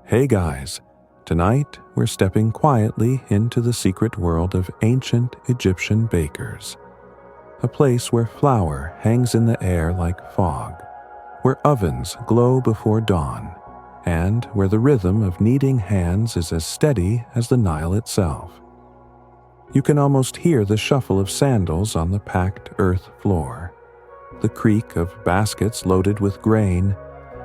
Hey guys, tonight we're stepping quietly into the secret world of ancient Egyptian bakers. A place where flour hangs in the air like fog, where ovens glow before dawn, and where the rhythm of kneading hands is as steady as the Nile itself. You can almost hear the shuffle of sandals on the packed earth floor, the creak of baskets loaded with grain,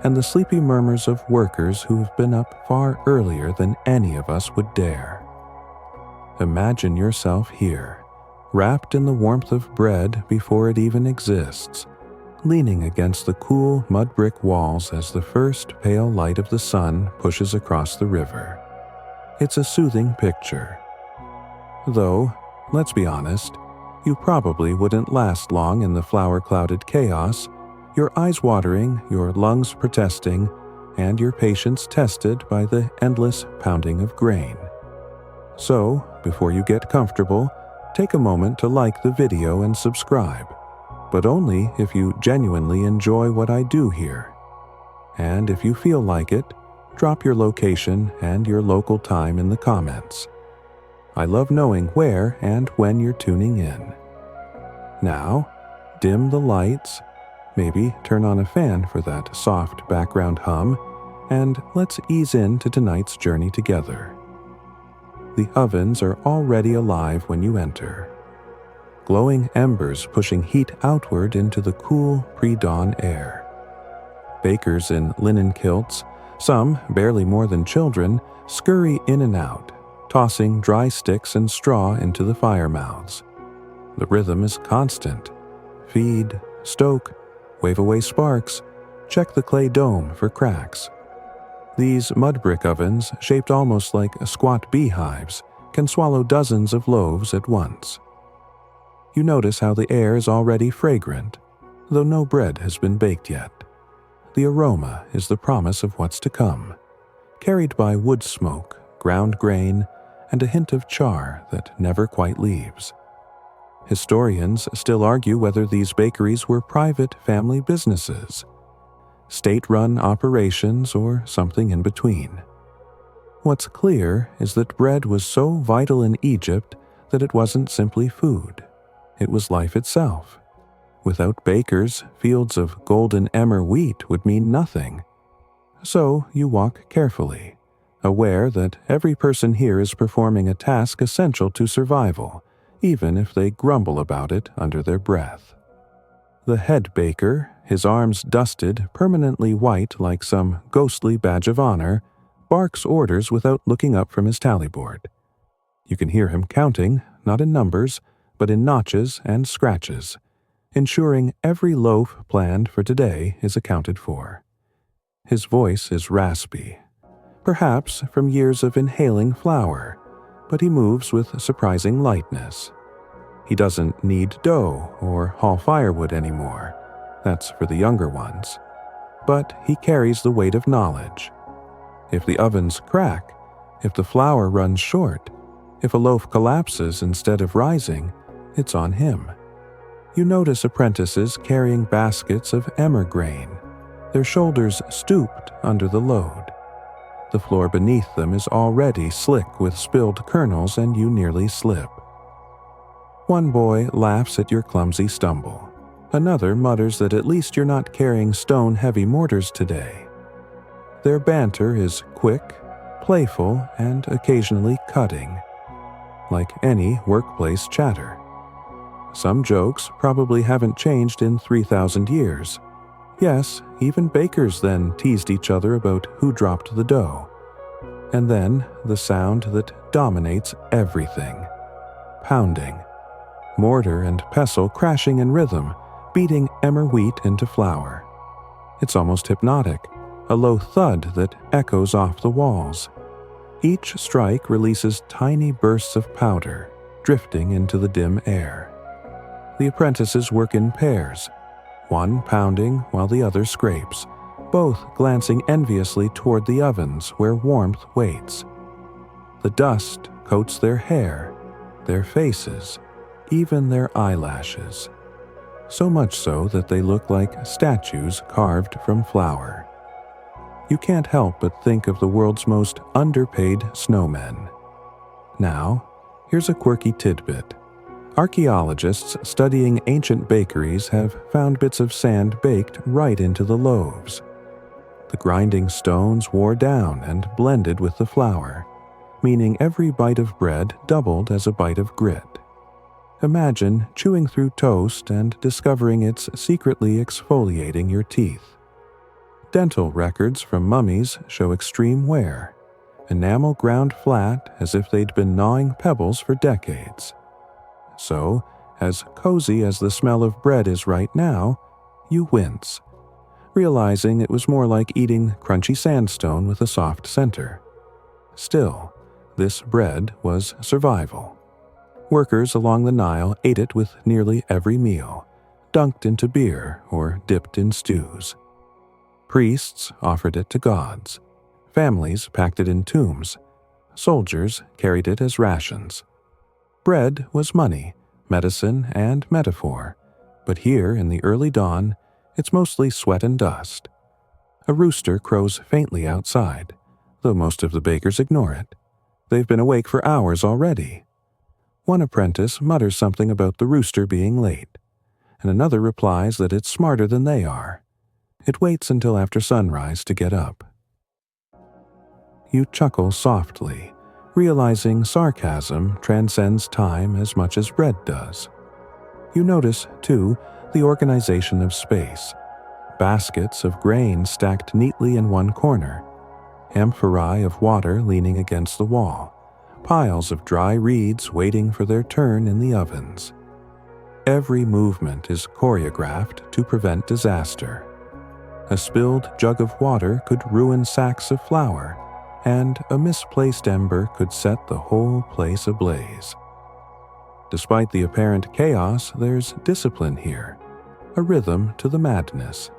and the sleepy murmurs of workers who have been up far earlier than any of us would dare. Imagine yourself here, wrapped in the warmth of bread before it even exists, leaning against the cool mud brick walls as the first pale light of the sun pushes across the river. It's a soothing picture. Though, let's be honest, you probably wouldn't last long in the flour-clouded chaos, your eyes watering, your lungs protesting, and your patience tested by the endless pounding of grain. So, before you get comfortable, take a moment to like the video and subscribe, but only if you genuinely enjoy what I do here. And if you feel like it, drop your location and your local time in the comments. I love knowing where and when you're tuning in. Now, dim the lights, maybe turn on a fan for that soft background hum, and let's ease into tonight's journey together. The ovens are already alive when you enter. Glowing embers pushing heat outward into the cool pre-dawn air. Bakers in linen kilts, some barely more than children, scurry in and out, tossing dry sticks and straw into the fire mouths. The rhythm is constant. Feed, stoke, wave away sparks, check the clay dome for cracks. These mud brick ovens, shaped almost like squat beehives, can swallow dozens of loaves at once. You notice how the air is already fragrant, though no bread has been baked yet. The aroma is the promise of what's to come, carried by wood smoke, ground grain, and a hint of char that never quite leaves. Historians still argue whether these bakeries were private family businesses, state-run operations, or something in between. What's clear is that bread was so vital in Egypt that it wasn't simply food. It was life itself. Without bakers, fields of golden emmer wheat would mean nothing. So you walk carefully, aware that every person here is performing a task essential to survival, even if they grumble about it under their breath. The head baker, his arms dusted, permanently white like some ghostly badge of honor, barks orders without looking up from his tally board. You can hear him counting, not in numbers, but in notches and scratches, ensuring every loaf planned for today is accounted for. His voice is raspy, perhaps from years of inhaling flour, but he moves with surprising lightness. He doesn't knead dough or haul firewood anymore. That's for the younger ones. But he carries the weight of knowledge. If the ovens crack, if the flour runs short, if a loaf collapses instead of rising, it's on him. You notice apprentices carrying baskets of emmer grain, their shoulders stooped under the load. The floor beneath them is already slick with spilled kernels, and you nearly slip. One boy laughs at your clumsy stumble. Another mutters that at least you're not carrying stone-heavy mortars today. Their banter is quick, playful, and occasionally cutting, like any workplace chatter. Some jokes probably haven't changed in 3,000 years. Yes, even bakers then teased each other about who dropped the dough. And then the sound that dominates everything. Pounding. Mortar and pestle crashing in rhythm, beating emmer wheat into flour. It's almost hypnotic, a low thud that echoes off the walls. Each strike releases tiny bursts of powder, drifting into the dim air. The apprentices work in pairs, one pounding while the other scrapes, both glancing enviously toward the ovens where warmth waits. The dust coats their hair, their faces, even their eyelashes. So much so that they look like statues carved from flour. You can't help but think of the world's most underpaid snowmen. Now, here's a quirky tidbit. Archaeologists studying ancient bakeries have found bits of sand baked right into the loaves. The grinding stones wore down and blended with the flour, meaning every bite of bread doubled as a bite of grit. Imagine chewing through toast and discovering it's secretly exfoliating your teeth. Dental records from mummies show extreme wear, enamel ground flat as if they'd been gnawing pebbles for decades. So, as cozy as the smell of bread is right now, you wince, realizing it was more like eating crunchy sandstone with a soft center. Still, this bread was survival. Workers along the Nile ate it with nearly every meal, dunked into beer or dipped in stews. Priests offered it to gods. Families packed it in tombs. Soldiers carried it as rations. Bread was money, medicine, and metaphor, but here in the early dawn, it's mostly sweat and dust. A rooster crows faintly outside, though most of the bakers ignore it. They've been awake for hours already. One apprentice mutters something about the rooster being late, and another replies that it's smarter than they are. It waits until after sunrise to get up. You chuckle softly, realizing sarcasm transcends time as much as bread does. You notice, too, the organization of space. Baskets of grain stacked neatly in one corner, amphorae of water leaning against the wall, piles of dry reeds waiting for their turn in the ovens. Every movement is choreographed to prevent disaster. A spilled jug of water could ruin sacks of flour, and a misplaced ember could set the whole place ablaze. Despite the apparent chaos, there's discipline here, a rhythm to the madness.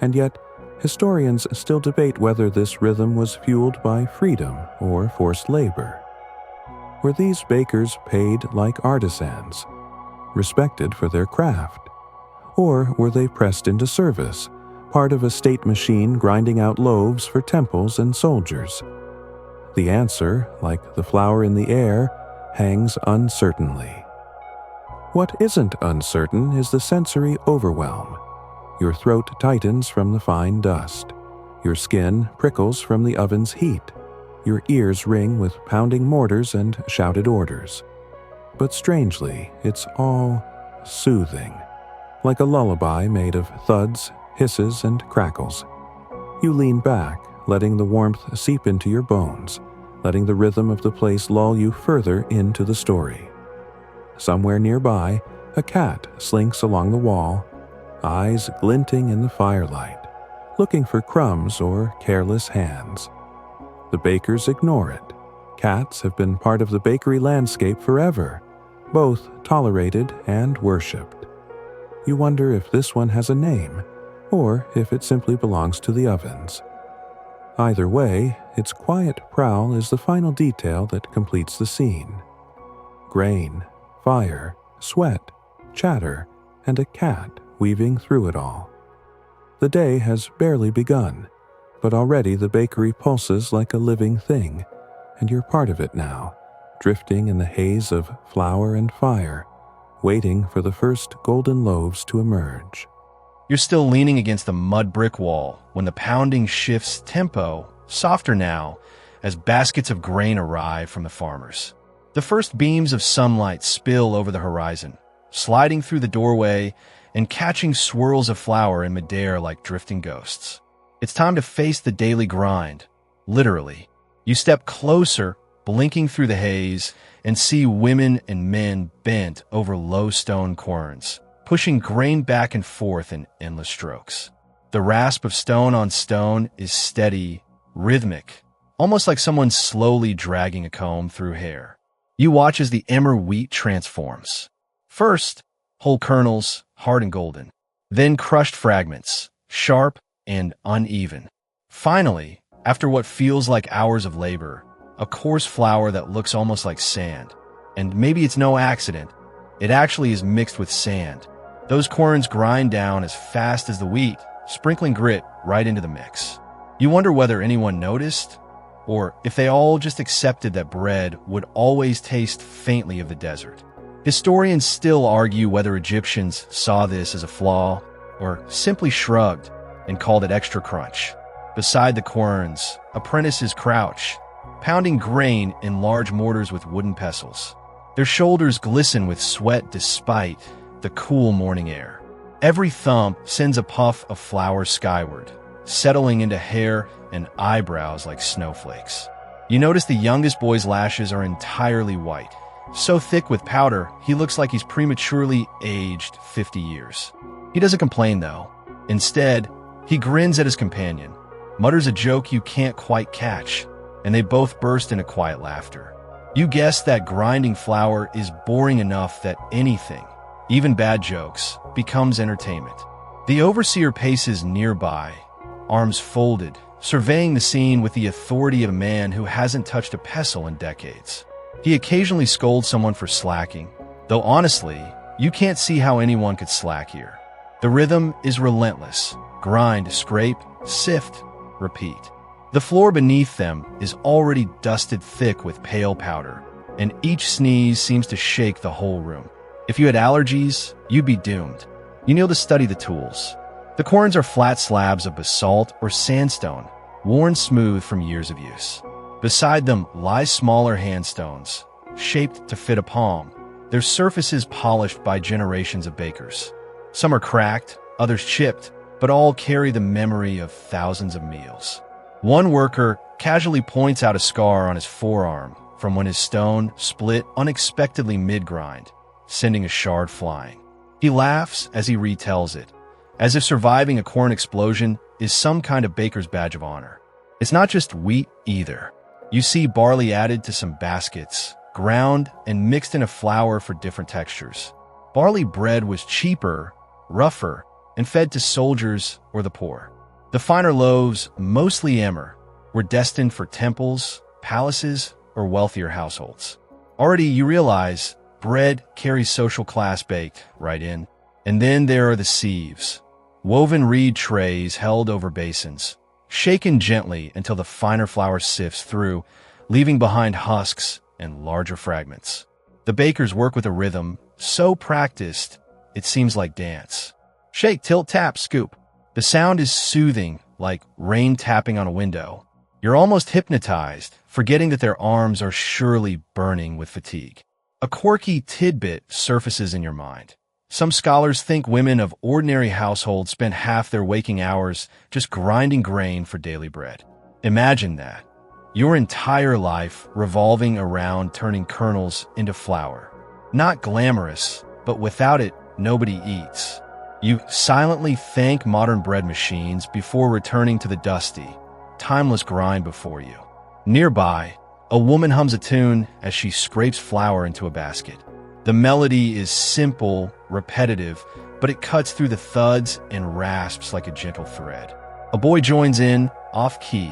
And yet, historians still debate whether this rhythm was fueled by freedom or forced labor. Were these bakers paid like artisans, respected for their craft? Or were they pressed into service, part of a state machine grinding out loaves for temples and soldiers? The answer, like the flower in the air, hangs uncertainly. What isn't uncertain is the sensory overwhelm. Your throat tightens from the fine dust. Your skin prickles from the oven's heat. Your ears ring with pounding mortars and shouted orders. But strangely, it's all soothing, like a lullaby made of thuds, hisses, and crackles. You lean back, letting the warmth seep into your bones, letting the rhythm of the place lull you further into the story. Somewhere nearby, a cat slinks along the wall, eyes glinting in the firelight, looking for crumbs or careless hands. The bakers ignore it. Cats have been part of the bakery landscape forever, both tolerated and worshipped. You wonder if this one has a name, or if it simply belongs to the ovens. Either way, its quiet prowl is the final detail that completes the scene. Grain, fire, sweat, chatter, and a cat weaving through it all. The day has barely begun, but already the bakery pulses like a living thing, and you're part of it now, drifting in the haze of flour and fire, waiting for the first golden loaves to emerge. You're still leaning against the mud brick wall when the pounding shifts tempo, softer now, as baskets of grain arrive from the farmers. The first beams of sunlight spill over the horizon, sliding through the doorway and catching swirls of flour in midair like drifting ghosts. It's time to face the daily grind, literally. You step closer, blinking through the haze, and see women and men bent over low stone querns, pushing grain back and forth in endless strokes. The rasp of stone on stone is steady, rhythmic, almost like someone slowly dragging a comb through hair. You watch as the emmer wheat transforms. First, whole kernels, hard and golden. Then crushed fragments, sharp and uneven. Finally, after what feels like hours of labor, a coarse flour that looks almost like sand. And maybe it's no accident. It actually is mixed with sand. Those querns grind down as fast as the wheat, sprinkling grit right into the mix. You wonder whether anyone noticed, or if they all just accepted that bread would always taste faintly of the desert. Historians still argue whether Egyptians saw this as a flaw, or simply shrugged and called it extra crunch. Beside the querns, apprentices crouch, pounding grain in large mortars with wooden pestles. Their shoulders glisten with sweat despite the cool morning air. Every thump sends a puff of flour skyward, settling into hair and eyebrows like snowflakes. You notice the youngest boy's lashes are entirely white. So thick with powder, he looks like he's prematurely aged 50 years. He doesn't complain, though. Instead, he grins at his companion, mutters a joke you can't quite catch, and they both burst into quiet laughter. You guess that grinding flour is boring enough that anything, even bad jokes, becomes entertainment. The overseer paces nearby, arms folded, surveying the scene with the authority of a man who hasn't touched a pestle in decades. He occasionally scolds someone for slacking, though honestly, you can't see how anyone could slack here. The rhythm is relentless. Grind, scrape, sift, repeat. The floor beneath them is already dusted thick with pale powder, and each sneeze seems to shake the whole room. If you had allergies, you'd be doomed. You kneel to study the tools. The querns are flat slabs of basalt or sandstone, worn smooth from years of use. Beside them lie smaller handstones, shaped to fit a palm, their surfaces polished by generations of bakers. Some are cracked, others chipped, but all carry the memory of thousands of meals. One worker casually points out a scar on his forearm from when his stone split unexpectedly mid-grind, sending a shard flying. He laughs as he retells it, as if surviving a quern explosion is some kind of baker's badge of honor. It's not just wheat either. You see barley added to some baskets, ground and mixed in a flour for different textures. Barley bread was cheaper, rougher, and fed to soldiers or the poor. The finer loaves, mostly emmer, were destined for temples, palaces, or wealthier households. Already you realize bread carries social class baked right in. And then there are the sieves, woven reed trays held over basins, shaken gently until the finer flour sifts through, leaving behind husks and larger fragments. The bakers work with a rhythm so practiced it seems like dance. Shake, tilt, tap, scoop. The sound is soothing, like rain tapping on a window. You're almost hypnotized, forgetting that their arms are surely burning with fatigue. A quirky tidbit surfaces in your mind. Some scholars think women of ordinary households spend half their waking hours just grinding grain for daily bread. Imagine that. Your entire life revolving around turning kernels into flour. Not glamorous, but without it, nobody eats. You silently thank modern bread machines before returning to the dusty, timeless grind before you. Nearby, a woman hums a tune as she scrapes flour into a basket. The melody is simple, repetitive, but it cuts through the thuds and rasps like a gentle thread. A boy joins in, off-key,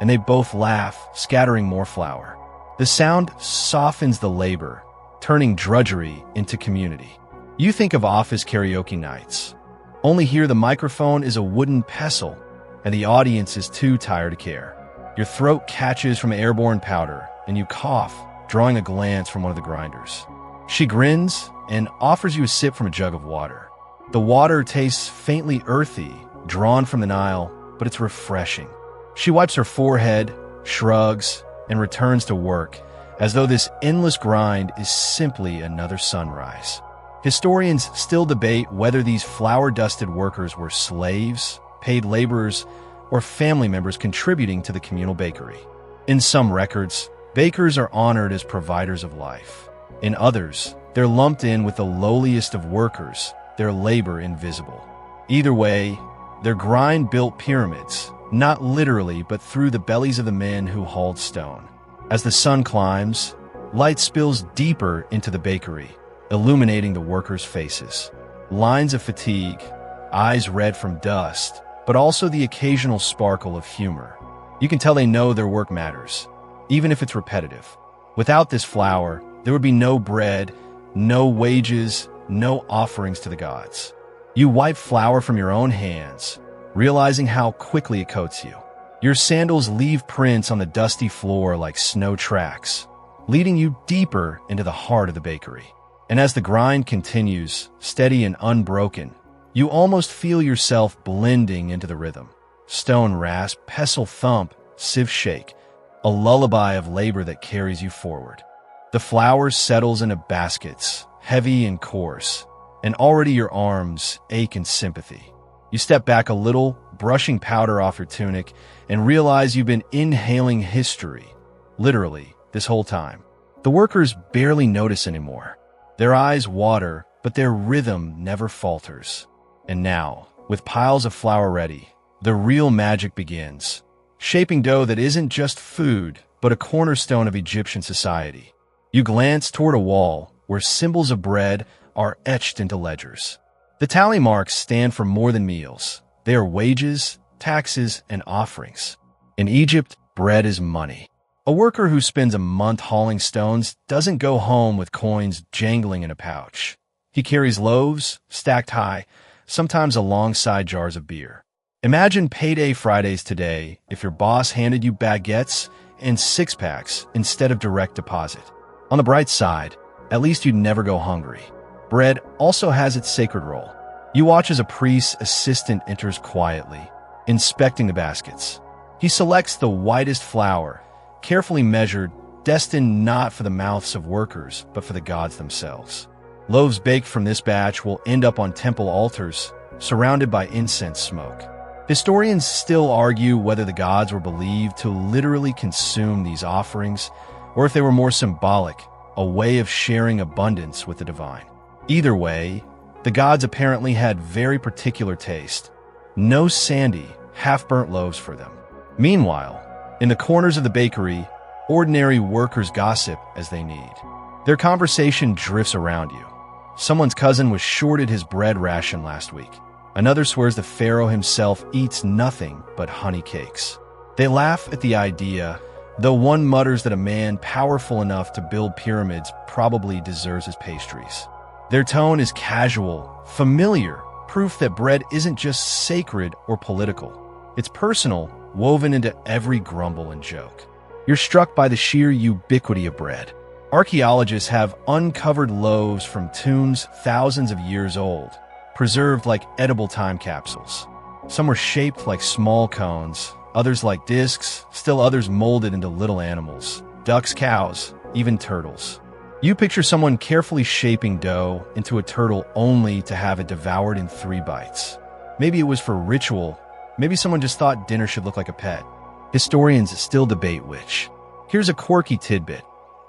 and they both laugh, scattering more flour. The sound softens the labor, turning drudgery into community. You think of office karaoke nights. Only here the microphone is a wooden pestle, and the audience is too tired to care. Your throat catches from airborne powder, and you cough, drawing a glance from one of the grinders. She grins and offers you a sip from a jug of water. The water tastes faintly earthy, drawn from the Nile, but it's refreshing. She wipes her forehead, shrugs, and returns to work, as though this endless grind is simply another sunrise. Historians still debate whether these flour-dusted workers were slaves, paid laborers, or family members contributing to the communal bakery. In some records, bakers are honored as providers of life. In others, they're lumped in with the lowliest of workers, their labor invisible. Either way, their grind built pyramids, not literally but through the bellies of the men who hauled stone. As the sun climbs, light spills deeper into the bakery, illuminating the workers' faces. Lines of fatigue, eyes red from dust, but also the occasional sparkle of humor. You can tell they know their work matters, even if it's repetitive. Without this flour, there would be no bread, no wages, no offerings to the gods. You wipe flour from your own hands, realizing how quickly it coats you. Your sandals leave prints on the dusty floor like snow tracks, leading you deeper into the heart of the bakery. And as the grind continues, steady and unbroken, you almost feel yourself blending into the rhythm. Stone rasp, pestle thump, sieve shake, a lullaby of labor that carries you forward. The flour settles into baskets, heavy and coarse, and already your arms ache in sympathy. You step back a little, brushing powder off your tunic, and realize you've been inhaling history, literally, this whole time. The workers barely notice anymore. Their eyes water, but their rhythm never falters. And now, with piles of flour ready, the real magic begins. Shaping dough that isn't just food, but a cornerstone of Egyptian society. You glance toward a wall where symbols of bread are etched into ledgers. The tally marks stand for more than meals. They are wages, taxes, and offerings. In Egypt, bread is money. A worker who spends a month hauling stones doesn't go home with coins jangling in a pouch. He carries loaves, stacked high, sometimes alongside jars of beer. Imagine payday Fridays today if your boss handed you baguettes and six-packs instead of direct deposit. On the bright side, at least you'd never go hungry. Bread also has its sacred role. You watch as a priest's assistant enters quietly, inspecting the baskets. He selects the whitest flour, carefully measured, destined not for the mouths of workers, but for the gods themselves. Loaves baked from this batch will end up on temple altars, surrounded by incense smoke. Historians still argue whether the gods were believed to literally consume these offerings, or if they were more symbolic, a way of sharing abundance with the divine. Either way, the gods apparently had very particular taste. No sandy, half-burnt loaves for them. Meanwhile, in the corners of the bakery, ordinary workers gossip as they need. Their conversation drifts around you. Someone's cousin was shorted his bread ration last week. Another swears the pharaoh himself eats nothing but honey cakes. They laugh at the idea, though one mutters that a man powerful enough to build pyramids probably deserves his pastries. Their tone is casual, familiar, proof that bread isn't just sacred or political. It's personal, woven into every grumble and joke. You're struck by the sheer ubiquity of bread. Archaeologists have uncovered loaves from tombs thousands of years old, preserved like edible time capsules. Some were shaped like small cones, others like discs, still others molded into little animals, ducks, cows, even turtles. You picture someone carefully shaping dough into a turtle only to have it devoured in 3 bites. Maybe it was for ritual, maybe someone just thought dinner should look like a pet. Historians still debate which. Here's a quirky tidbit.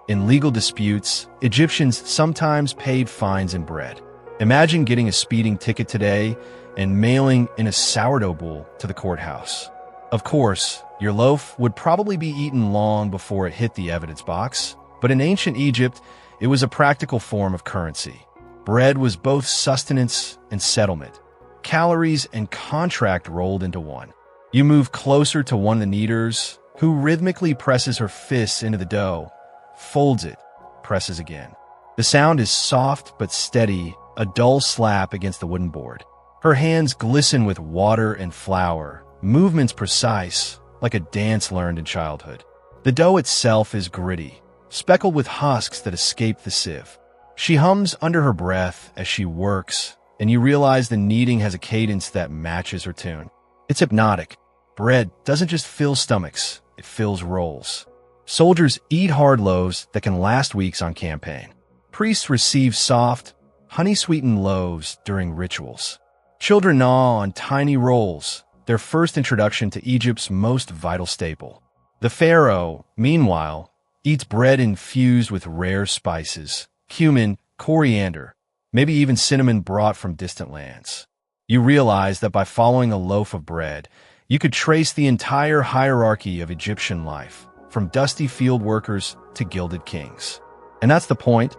In legal disputes, Egyptians sometimes paid fines in bread. Imagine getting a speeding ticket today and mailing in a sourdough bowl to the courthouse. Of course, your loaf would probably be eaten long before it hit the evidence box, but in ancient Egypt, it was a practical form of currency. Bread was both sustenance and settlement. Calories and contract rolled into one. You move closer to one of the kneaders, who rhythmically presses her fists into the dough, folds it, presses again. The sound is soft but steady, a dull slap against the wooden board. Her hands glisten with water and flour, movements precise, like a dance learned in childhood. The dough itself is gritty, speckled with husks that escape the sieve. She hums under her breath as she works, and you realize the kneading has a cadence that matches her tune. It's hypnotic. Bread doesn't just fill stomachs, it fills rolls. Soldiers eat hard loaves that can last weeks on campaign. Priests receive soft, honey-sweetened loaves during rituals. Children gnaw on tiny rolls, their first introduction to Egypt's most vital staple. The pharaoh, meanwhile, eats bread infused with rare spices, cumin, coriander, maybe even cinnamon brought from distant lands. You realize that by following a loaf of bread, you could trace the entire hierarchy of Egyptian life, from dusty field workers to gilded kings. And that's the point.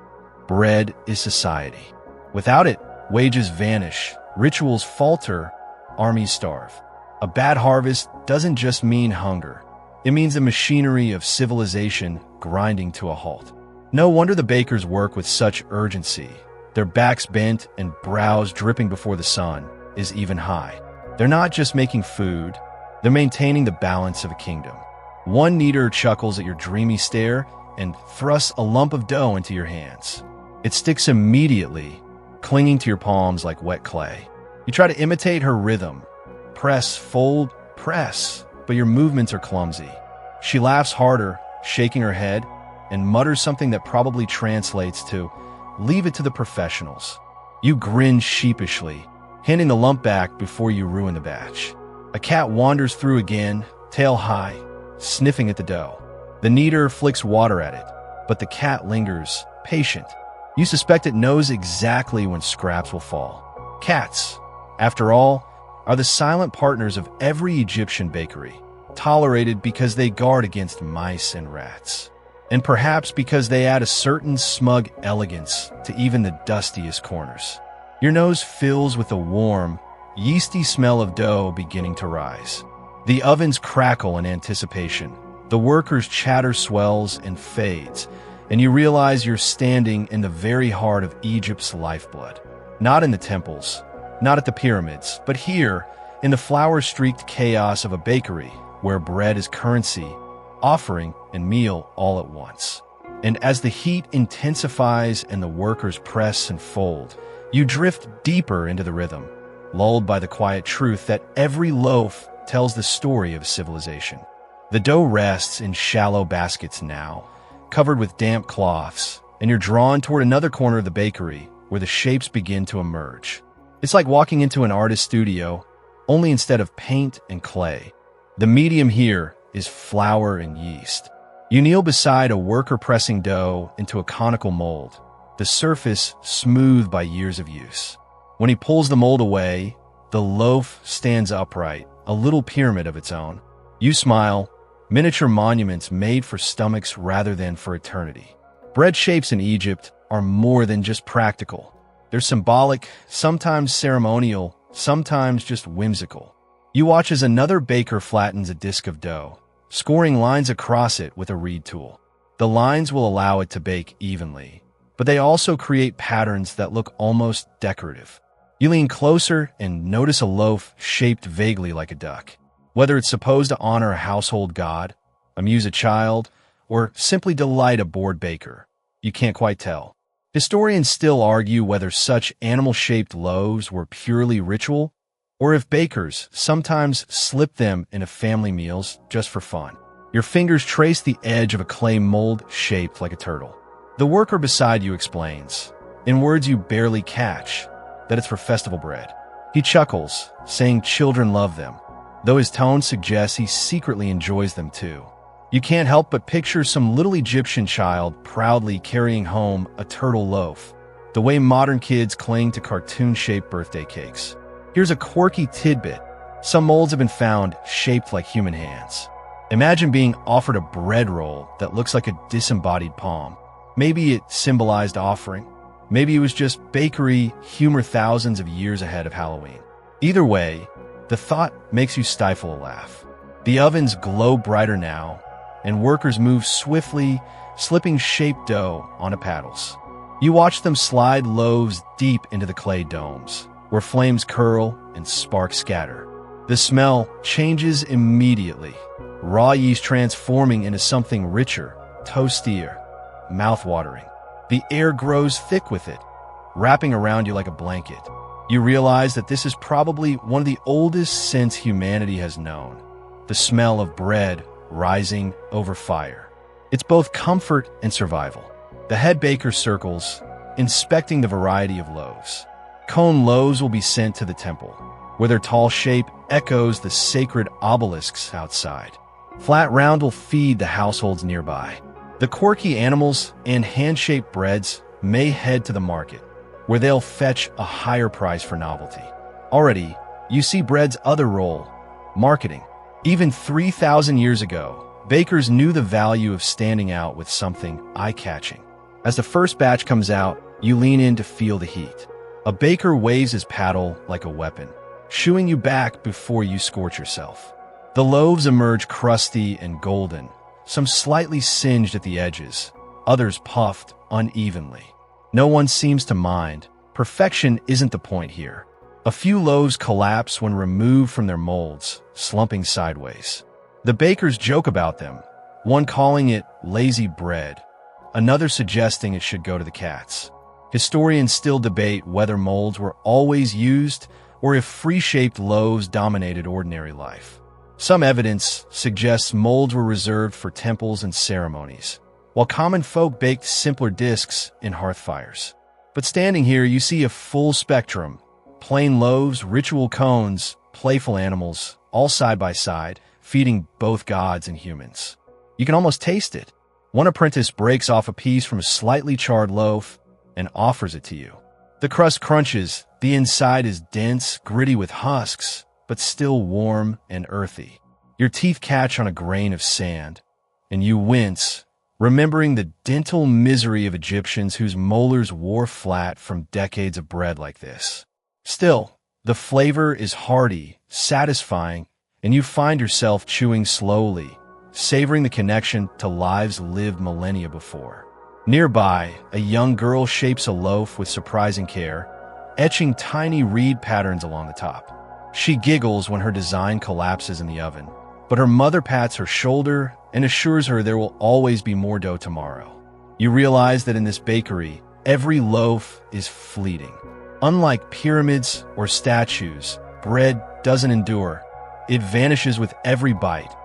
Bread is society. Without it, wages vanish, rituals falter, armies starve. A bad harvest doesn't just mean hunger. It means the machinery of civilization grinding to a halt. No wonder the bakers work with such urgency. Their backs bent and brows dripping before the sun is even high. They're not just making food, They're maintaining the balance of a kingdom. One kneader chuckles at your dreamy stare and thrusts a lump of dough into your hands. It sticks immediately, clinging to your palms like wet clay. You try to imitate her rhythm. Press, fold, press, but your movements are clumsy. She laughs harder, shaking her head, and mutters something that probably translates to, "Leave it to the professionals." You grin sheepishly, handing the lump back before you ruin the batch. A cat wanders through again, tail high, sniffing at the dough. The kneader flicks water at it, but the cat lingers, patient. You suspect it knows exactly when scraps will fall. Cats, after all, are the silent partners of every Egyptian bakery, tolerated because they guard against mice and rats, and perhaps because they add a certain smug elegance to even the dustiest corners. Your nose fills with a warm, yeasty smell of dough beginning to rise. The ovens crackle in anticipation. The workers' chatter swells and fades, and you realize you're standing in the very heart of Egypt's lifeblood. Not in the temples, not at the pyramids, but here, in the flower-streaked chaos of a bakery, where bread is currency, offering, and meal all at once. And as the heat intensifies and the workers press and fold, you drift deeper into the rhythm, lulled by the quiet truth that every loaf tells the story of civilization. The dough rests in shallow baskets now, covered with damp cloths, and you're drawn toward another corner of the bakery where the shapes begin to emerge. It's like walking into an artist's studio, only instead of paint and clay. The medium here is flour and yeast. You kneel beside a worker pressing dough into a conical mold, the surface smooth by years of use. When he pulls the mold away, the loaf stands upright, a little pyramid of its own. You smile, miniature monuments made for stomachs rather than for eternity. Bread shapes in Egypt are more than just practical. They're symbolic, sometimes ceremonial, sometimes just whimsical. You watch as another baker flattens a disc of dough, scoring lines across it with a reed tool. The lines will allow it to bake evenly, but they also create patterns that look almost decorative. You lean closer and notice a loaf shaped vaguely like a duck. Whether it's supposed to honor a household god, amuse a child, or simply delight a bored baker, you can't quite tell. Historians still argue whether such animal-shaped loaves were purely ritual, or if bakers sometimes slipped them into family meals just for fun. Your fingers trace the edge of a clay mold shaped like a turtle. The worker beside you explains, in words you barely catch, that it's for festival bread. He chuckles, saying children love them, though his tone suggests he secretly enjoys them too. You can't help but picture some little Egyptian child proudly carrying home a turtle loaf, the way modern kids cling to cartoon-shaped birthday cakes. Here's a quirky tidbit. Some molds have been found shaped like human hands. Imagine being offered a bread roll that looks like a disembodied palm. Maybe it symbolized offering. Maybe it was just bakery humor thousands of years ahead of Halloween. Either way, the thought makes you stifle a laugh. The ovens glow brighter now, and workers move swiftly, slipping shaped dough onto paddles. You watch them slide loaves deep into the clay domes, where flames curl and sparks scatter. The smell changes immediately, raw yeast transforming into something richer, toastier, mouth-watering. The air grows thick with it, wrapping around you like a blanket. You realize that this is probably one of the oldest scents humanity has known, the smell of bread rising over fire. It's both comfort and survival. The head baker circles, inspecting the variety of loaves. Cone loaves will be sent to the temple, where their tall shape echoes the sacred obelisks outside. Flat round will feed the households nearby. The quirky animals and hand-shaped breads may head to the market, where they'll fetch a higher price for novelty. Already, you see bread's other role, marketing. Even 3,000 years ago, bakers knew the value of standing out with something eye-catching. As the first batch comes out, you lean in to feel the heat. A baker waves his paddle like a weapon, shooing you back before you scorch yourself. The loaves emerge crusty and golden, some slightly singed at the edges, others puffed unevenly. No one seems to mind. Perfection isn't the point here. A few loaves collapse when removed from their molds, slumping sideways. The bakers joke about them, one calling it lazy bread, another suggesting it should go to the cats. Historians still debate whether molds were always used or if free-shaped loaves dominated ordinary life. Some evidence suggests molds were reserved for temples and ceremonies, while common folk baked simpler discs in hearth fires. But standing here, you see a full spectrum: plain loaves, ritual cones, playful animals, all side by side, feeding both gods and humans. You can almost taste it. One apprentice breaks off a piece from a slightly charred loaf and offers it to you. The crust crunches, the inside is dense, gritty with husks, but still warm and earthy. Your teeth catch on a grain of sand, and you wince, remembering the dental misery of Egyptians whose molars wore flat from decades of bread like this. Still, the flavor is hearty, satisfying, and you find yourself chewing slowly, savoring the connection to lives lived millennia before. Nearby, a young girl shapes a loaf with surprising care, etching tiny reed patterns along the top. She giggles when her design collapses in the oven, but her mother pats her shoulder and assures her there will always be more dough tomorrow. You realize that in this bakery, every loaf is fleeting. Unlike pyramids or statues, bread doesn't endure. It vanishes with every bite,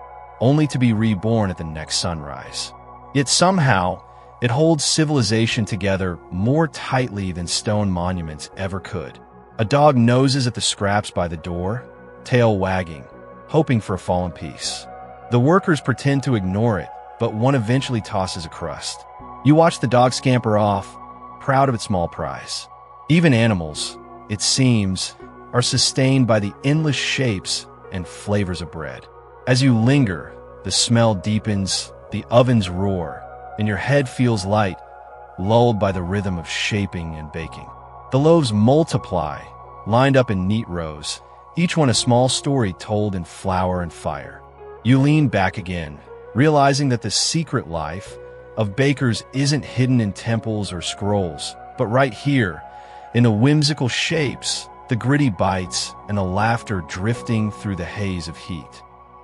only to be reborn at the next sunrise. Yet somehow, it holds civilization together more tightly than stone monuments ever could. A dog noses at the scraps by the door, tail wagging, hoping for a fallen piece. The workers pretend to ignore it, but one eventually tosses a crust. You watch the dog scamper off, proud of its small prize. Even animals, it seems, are sustained by the endless shapes and flavors of bread. As you linger, the smell deepens, the ovens roar, and your head feels light, lulled by the rhythm of shaping and baking. The loaves multiply, lined up in neat rows, each one a small story told in flour and fire. You lean back again, realizing that the secret life of bakers isn't hidden in temples or scrolls, but right here, in the whimsical shapes, the gritty bites, and the laughter drifting through the haze of heat.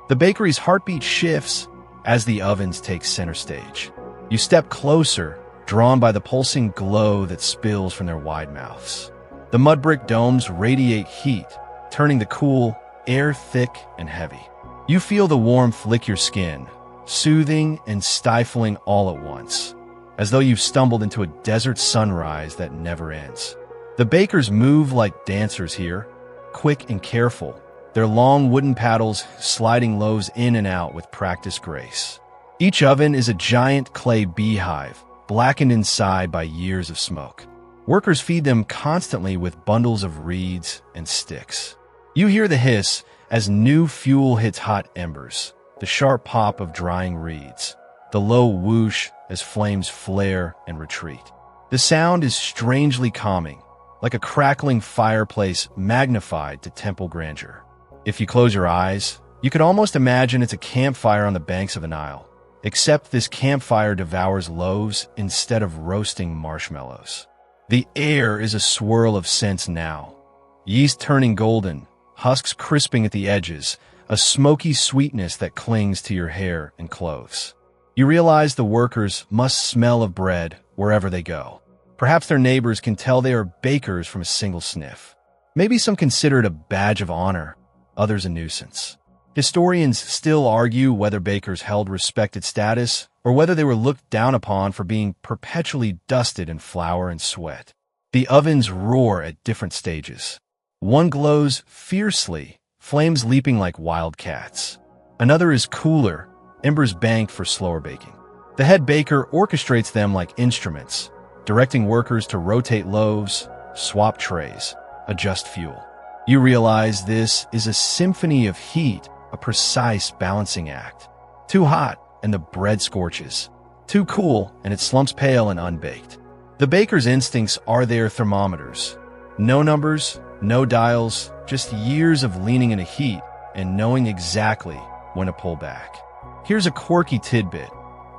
The bakery's heartbeat shifts as the ovens take center stage. You step closer, drawn by the pulsing glow that spills from their wide mouths. The mud brick domes radiate heat, turning the cool air thick and heavy. You feel the warmth lick your skin, soothing and stifling all at once, as though you've stumbled into a desert sunrise that never ends. The bakers move like dancers here, quick and careful, their long wooden paddles sliding loaves in and out with practiced grace. Each oven is a giant clay beehive, blackened inside by years of smoke. Workers feed them constantly with bundles of reeds and sticks. You hear the hiss as new fuel hits hot embers, the sharp pop of drying reeds, the low whoosh as flames flare and retreat. The sound is strangely calming, like a crackling fireplace magnified to temple grandeur. If you close your eyes, you could almost imagine it's a campfire on the banks of the Nile, except this campfire devours loaves instead of roasting marshmallows. The air is a swirl of scents now, yeast turning golden, husks crisping at the edges, a smoky sweetness that clings to your hair and clothes. You realize the workers must smell of bread wherever they go. Perhaps their neighbors can tell they are bakers from a single sniff. Maybe some consider it a badge of honor, others a nuisance. Historians still argue whether bakers held respected status or whether they were looked down upon for being perpetually dusted in flour and sweat. The ovens roar at different stages. One glows fiercely, flames leaping like wildcats. Another is cooler, embers banked for slower baking. The head baker orchestrates them like instruments, directing workers to rotate loaves, swap trays, adjust fuel. You realize this is a symphony of heat, a precise balancing act. Too hot, and the bread scorches. Too cool, and it slumps pale and unbaked. The baker's instincts are their thermometers. No numbers, no dials, just years of leaning into heat and knowing exactly when to pull back. Here's a quirky tidbit.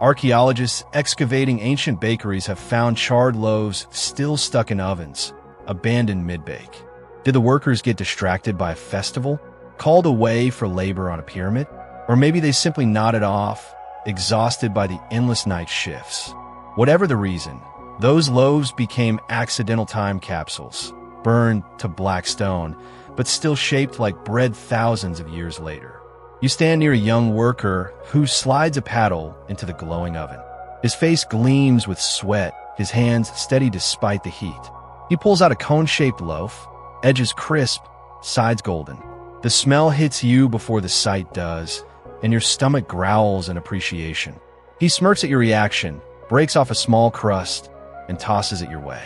Archaeologists excavating ancient bakeries have found charred loaves still stuck in ovens, abandoned mid-bake. Did the workers get distracted by a festival, called away for labor on a pyramid? Or maybe they simply nodded off, exhausted by the endless night shifts. Whatever the reason, those loaves became accidental time capsules, burned to black stone, but still shaped like bread thousands of years later. You stand near a young worker who slides a paddle into the glowing oven. His face gleams with sweat, his hands steady despite the heat. He pulls out a cone-shaped loaf, edges crisp, sides golden. The smell hits you before the sight does, and your stomach growls in appreciation. He smirks at your reaction, breaks off a small crust, and tosses it your way.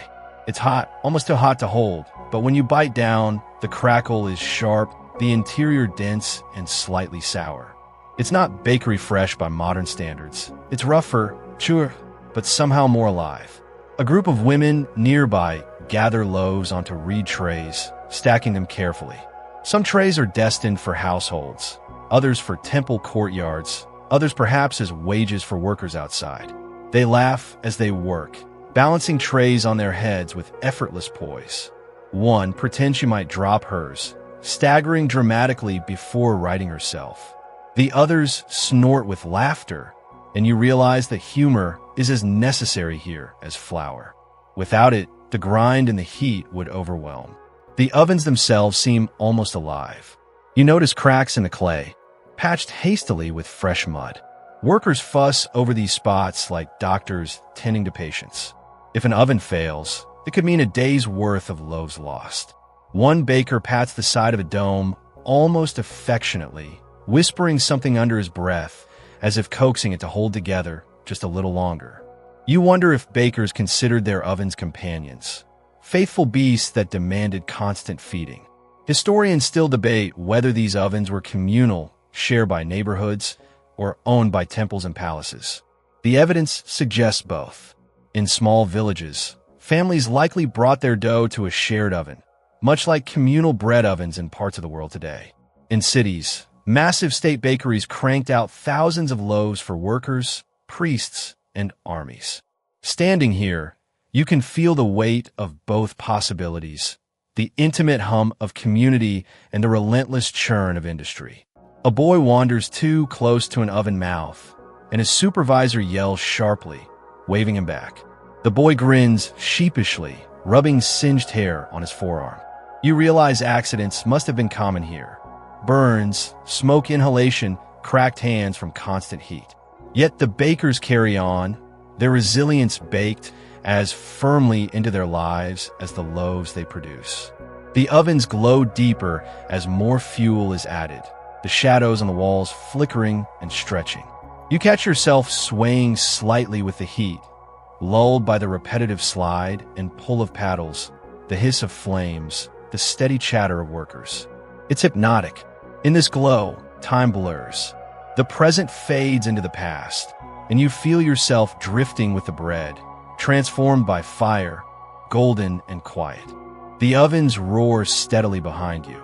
It's hot, almost too hot to hold, but when you bite down, the crackle is sharp, the interior dense and slightly sour. It's not bakery fresh by modern standards. It's rougher, chewer, but somehow more alive. A group of women nearby gather loaves onto reed trays, stacking them carefully. Some trays are destined for households, others for temple courtyards, others perhaps as wages for workers outside. They laugh as they work, balancing trays on their heads with effortless poise. One pretends she might drop hers, staggering dramatically before righting herself. The others snort with laughter, and you realize that humor is as necessary here as flour. Without it, the grind and the heat would overwhelm. The ovens themselves seem almost alive. You notice cracks in the clay, patched hastily with fresh mud. Workers fuss over these spots like doctors tending to patients. If an oven fails, it could mean a day's worth of loaves lost. One baker pats the side of a dome almost affectionately, whispering something under his breath, as if coaxing it to hold together just a little longer. You wonder if bakers considered their ovens companions, faithful beasts that demanded constant feeding. Historians still debate whether these ovens were communal, shared by neighborhoods, or owned by temples and palaces. The evidence suggests both. In small villages, families likely brought their dough to a shared oven, much like communal bread ovens in parts of the world today. In cities, massive state bakeries cranked out thousands of loaves for workers, priests, and armies. Standing here, you can feel the weight of both possibilities, the intimate hum of community and the relentless churn of industry. A boy wanders too close to an oven mouth, and his supervisor yells sharply, waving him back. The boy grins sheepishly, rubbing singed hair on his forearm. You realize accidents must have been common here. Burns, smoke inhalation, cracked hands from constant heat. Yet the bakers carry on, their resilience baked as firmly into their lives as the loaves they produce. The ovens glow deeper as more fuel is added, the shadows on the walls flickering and stretching. You catch yourself swaying slightly with the heat, lulled by the repetitive slide and pull of paddles, the hiss of flames, the steady chatter of workers. It's hypnotic. In this glow, time blurs. The present fades into the past, and you feel yourself drifting with the bread, transformed by fire, golden and quiet. The ovens roar steadily behind you,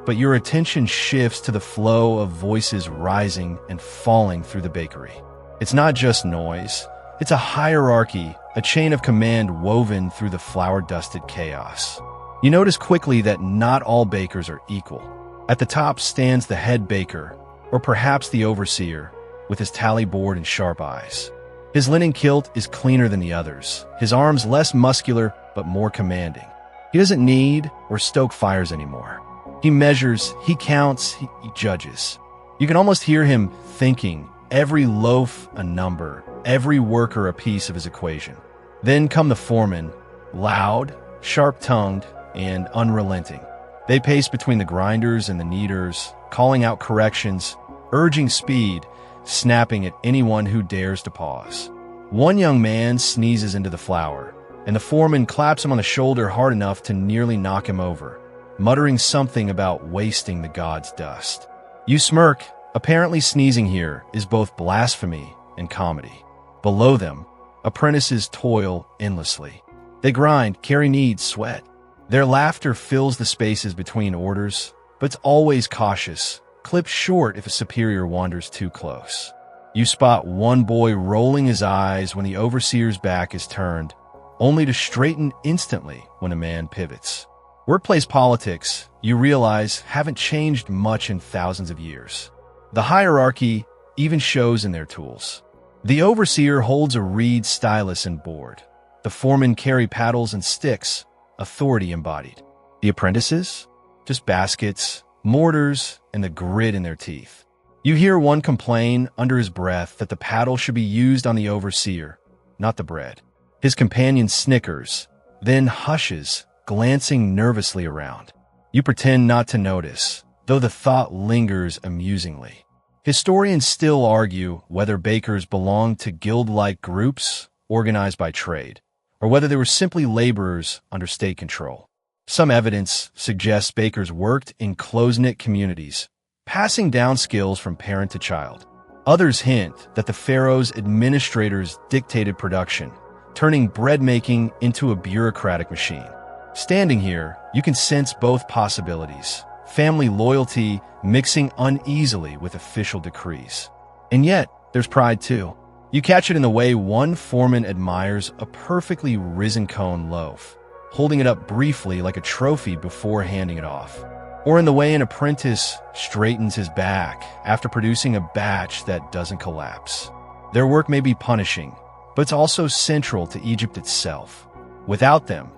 but your attention shifts to the flow of voices rising and falling through the bakery. It's not just noise. It's a hierarchy, a chain of command woven through the flour-dusted chaos. You notice quickly that not all bakers are equal. At the top stands the head baker, or perhaps the overseer, with his tally board and sharp eyes. His linen kilt is cleaner than the others, his arms less muscular but more commanding. He doesn't need or stoke fires anymore. He measures, he counts, he judges. You can almost hear him thinking, every loaf a number, every worker a piece of his equation. Then come the foremen, loud, sharp-tongued, and unrelenting. They pace between the grinders and the kneaders, calling out corrections, urging speed, snapping at anyone who dares to pause. One young man sneezes into the flour, and the foreman claps him on the shoulder hard enough to nearly knock him over, muttering something about wasting the god's dust. You smirk. Apparently sneezing here is both blasphemy and comedy. Below them, apprentices toil endlessly. They grind, carry kneads, sweat. Their laughter fills the spaces between orders, but it's always cautious, clipped short if a superior wanders too close. You spot one boy rolling his eyes when the overseer's back is turned, only to straighten instantly when a man pivots. Workplace politics, you realize, haven't changed much in thousands of years. The hierarchy even shows in their tools. The overseer holds a reed, stylus, and board. The foremen carry paddles and sticks, authority embodied. The apprentices? Just baskets, mortars, and the grit in their teeth. You hear one complain under his breath that the paddle should be used on the overseer, not the bread. His companion snickers, then hushes, glancing nervously around. You pretend not to notice, though the thought lingers amusingly. Historians still argue whether bakers belonged to guild-like groups organized by trade, or whether they were simply laborers under state control. Some evidence suggests bakers worked in close-knit communities, passing down skills from parent to child. Others hint that the pharaoh's administrators dictated production, turning bread-making into a bureaucratic machine. Standing here, you can sense both possibilities, family loyalty mixing uneasily with official decrees. And yet, there's pride too. You catch it in the way one foreman admires a perfectly risen cone loaf, holding it up briefly like a trophy before handing it off. Or in the way an apprentice straightens his back after producing a batch that doesn't collapse. Their work may be punishing, but it's also central to Egypt itself. Without them,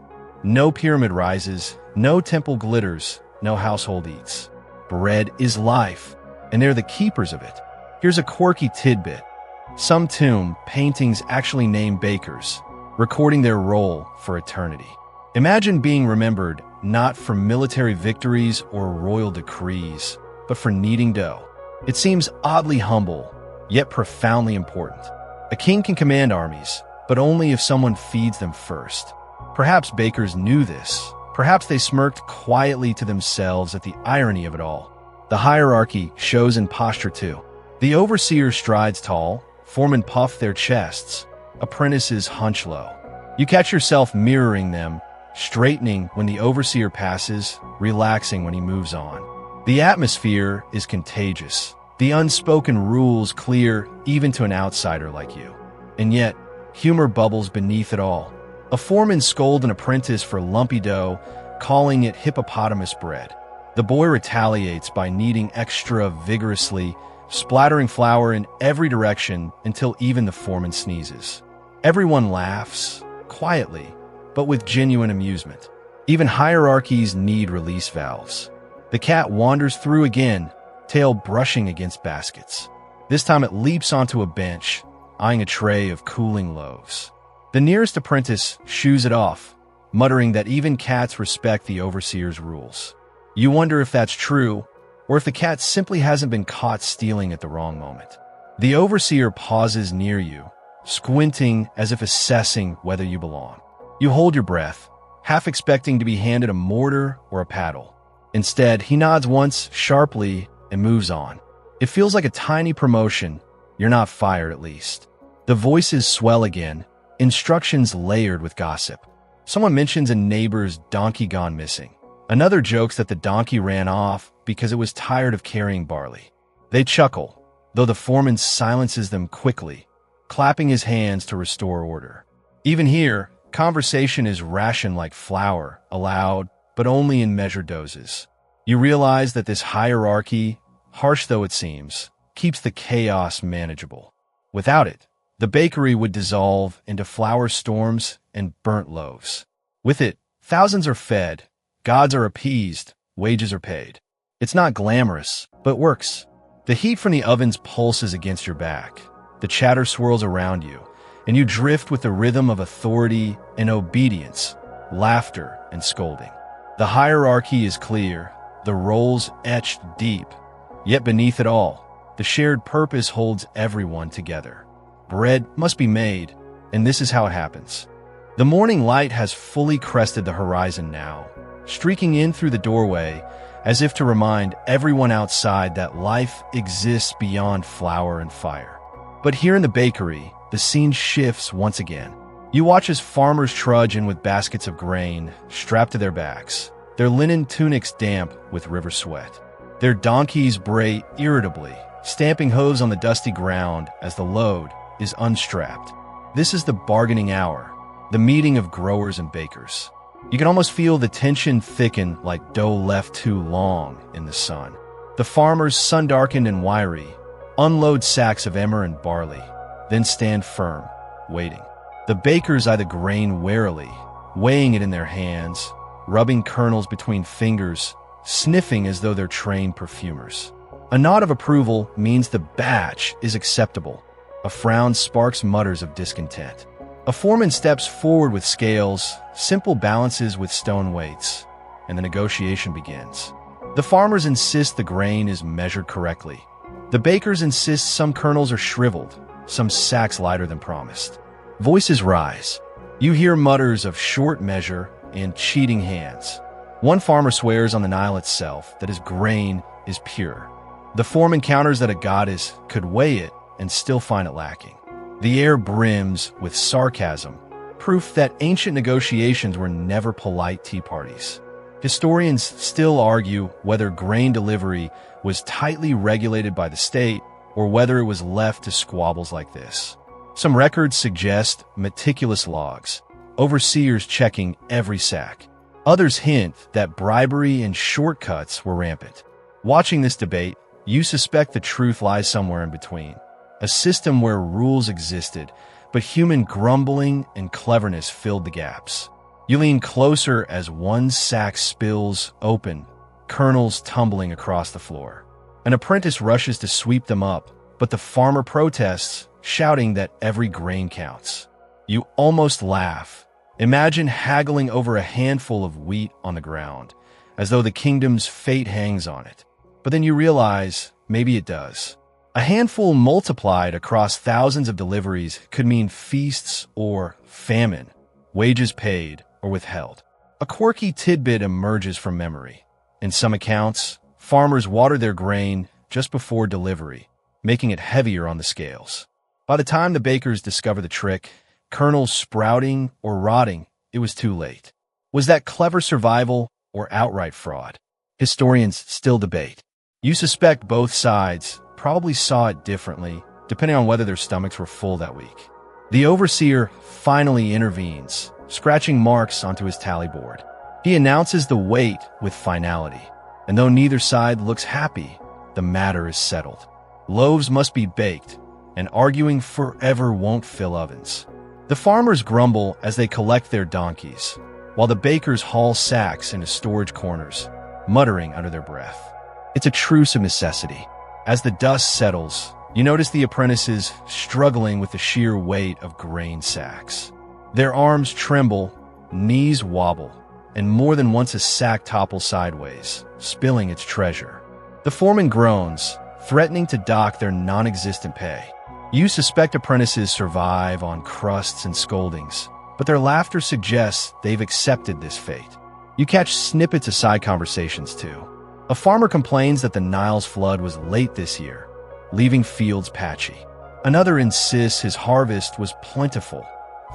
no pyramid rises, no temple glitters, no household eats. Bread is life, and they're the keepers of it. Here's a quirky tidbit. Some tomb paintings actually name bakers, recording their role for eternity. Imagine being remembered not for military victories or royal decrees, but for kneading dough. It seems oddly humble, yet profoundly important. A king can command armies, but only if someone feeds them first. Perhaps bakers knew this. Perhaps they smirked quietly to themselves at the irony of it all. The hierarchy shows in posture too. The overseer strides tall, foremen puff their chests, apprentices hunch low. You catch yourself mirroring them, straightening when the overseer passes, relaxing when he moves on. The atmosphere is contagious. The unspoken rules clear even to an outsider like you. And yet, humor bubbles beneath it all. A foreman scolds an apprentice for lumpy dough, calling it hippopotamus bread. The boy retaliates by kneading extra vigorously, splattering flour in every direction until even the foreman sneezes. Everyone laughs, quietly, but with genuine amusement. Even hierarchies need release valves. The cat wanders through again, tail brushing against baskets. This time it leaps onto a bench, eyeing a tray of cooling loaves. The nearest apprentice shoos it off, muttering that even cats respect the overseer's rules. You wonder if that's true, or if the cat simply hasn't been caught stealing at the wrong moment. The overseer pauses near you, squinting as if assessing whether you belong. You hold your breath, half expecting to be handed a mortar or a paddle. Instead, he nods once sharply and moves on. It feels like a tiny promotion. You're not fired, at least. The voices swell again, instructions layered with gossip. Someone mentions a neighbor's donkey gone missing. Another jokes that the donkey ran off because it was tired of carrying barley. They chuckle, though the foreman silences them quickly, clapping his hands to restore order. Even here, conversation is rationed like flour, aloud, but only in measured doses. You realize that this hierarchy, harsh though it seems, keeps the chaos manageable. Without it, the bakery would dissolve into flour storms and burnt loaves. With it, thousands are fed, gods are appeased, wages are paid. It's not glamorous, but works. The heat from the ovens pulses against your back. The chatter swirls around you, and you drift with the rhythm of authority and obedience, laughter and scolding. The hierarchy is clear, the roles etched deep. Yet beneath it all, the shared purpose holds everyone together. Bread must be made, and this is how it happens. The morning light has fully crested the horizon now, streaking in through the doorway as if to remind everyone outside that life exists beyond flour and fire. But here in the bakery, the scene shifts once again. You watch as farmers trudge in with baskets of grain strapped to their backs, their linen tunics damp with river sweat. Their donkeys bray irritably, stamping hooves on the dusty ground as the load is unstrapped. This is the bargaining hour, the meeting of growers and bakers. You can almost feel the tension thicken like dough left too long in the sun. The farmers, sun-darkened and wiry, unload sacks of emmer and barley, then stand firm, waiting. The bakers eye the grain warily, weighing it in their hands, rubbing kernels between fingers, sniffing as though they're trained perfumers. A nod of approval means the batch is acceptable. A frown sparks mutters of discontent. A foreman steps forward with scales, simple balances with stone weights, and the negotiation begins. The farmers insist the grain is measured correctly. The bakers insist some kernels are shriveled, some sacks lighter than promised. Voices rise. You hear mutters of short measure and cheating hands. One farmer swears on the Nile itself that his grain is pure. The foreman counters that a goddess could weigh it and still find it lacking. The air brims with sarcasm, proof that ancient negotiations were never polite tea parties. Historians still argue whether grain delivery was tightly regulated by the state or whether it was left to squabbles like this. Some records suggest meticulous logs, overseers checking every sack. Others hint that bribery and shortcuts were rampant. Watching this debate, you suspect the truth lies somewhere in between. A system where rules existed, but human grumbling and cleverness filled the gaps. You lean closer as one sack spills open, kernels tumbling across the floor. An apprentice rushes to sweep them up, but the farmer protests, shouting that every grain counts. You almost laugh. Imagine haggling over a handful of wheat on the ground, as though the kingdom's fate hangs on it. But then you realize maybe it does. A handful multiplied across thousands of deliveries could mean feasts or famine, wages paid or withheld. A quirky tidbit emerges from memory. In some accounts, farmers water their grain just before delivery, making it heavier on the scales. By the time the bakers discover the trick, kernels sprouting or rotting, it was too late. Was that clever survival or outright fraud? Historians still debate. You suspect both sides probably saw it differently, depending on whether their stomachs were full that week. The overseer finally intervenes, scratching marks onto his tally board. He announces the weight with finality, and though neither side looks happy, the matter is settled. Loaves must be baked, and arguing forever won't fill ovens. The farmers grumble as they collect their donkeys, while the bakers haul sacks into storage corners, muttering under their breath. It's a truce of necessity. As the dust settles, you notice the apprentices struggling with the sheer weight of grain sacks. Their arms tremble, knees wobble, and more than once a sack topples sideways, spilling its treasure. The foreman groans, threatening to dock their non-existent pay. You suspect apprentices survive on crusts and scoldings, but their laughter suggests they've accepted this fate. You catch snippets of side conversations too. A farmer complains that the Nile's flood was late this year, leaving fields patchy. Another insists his harvest was plentiful,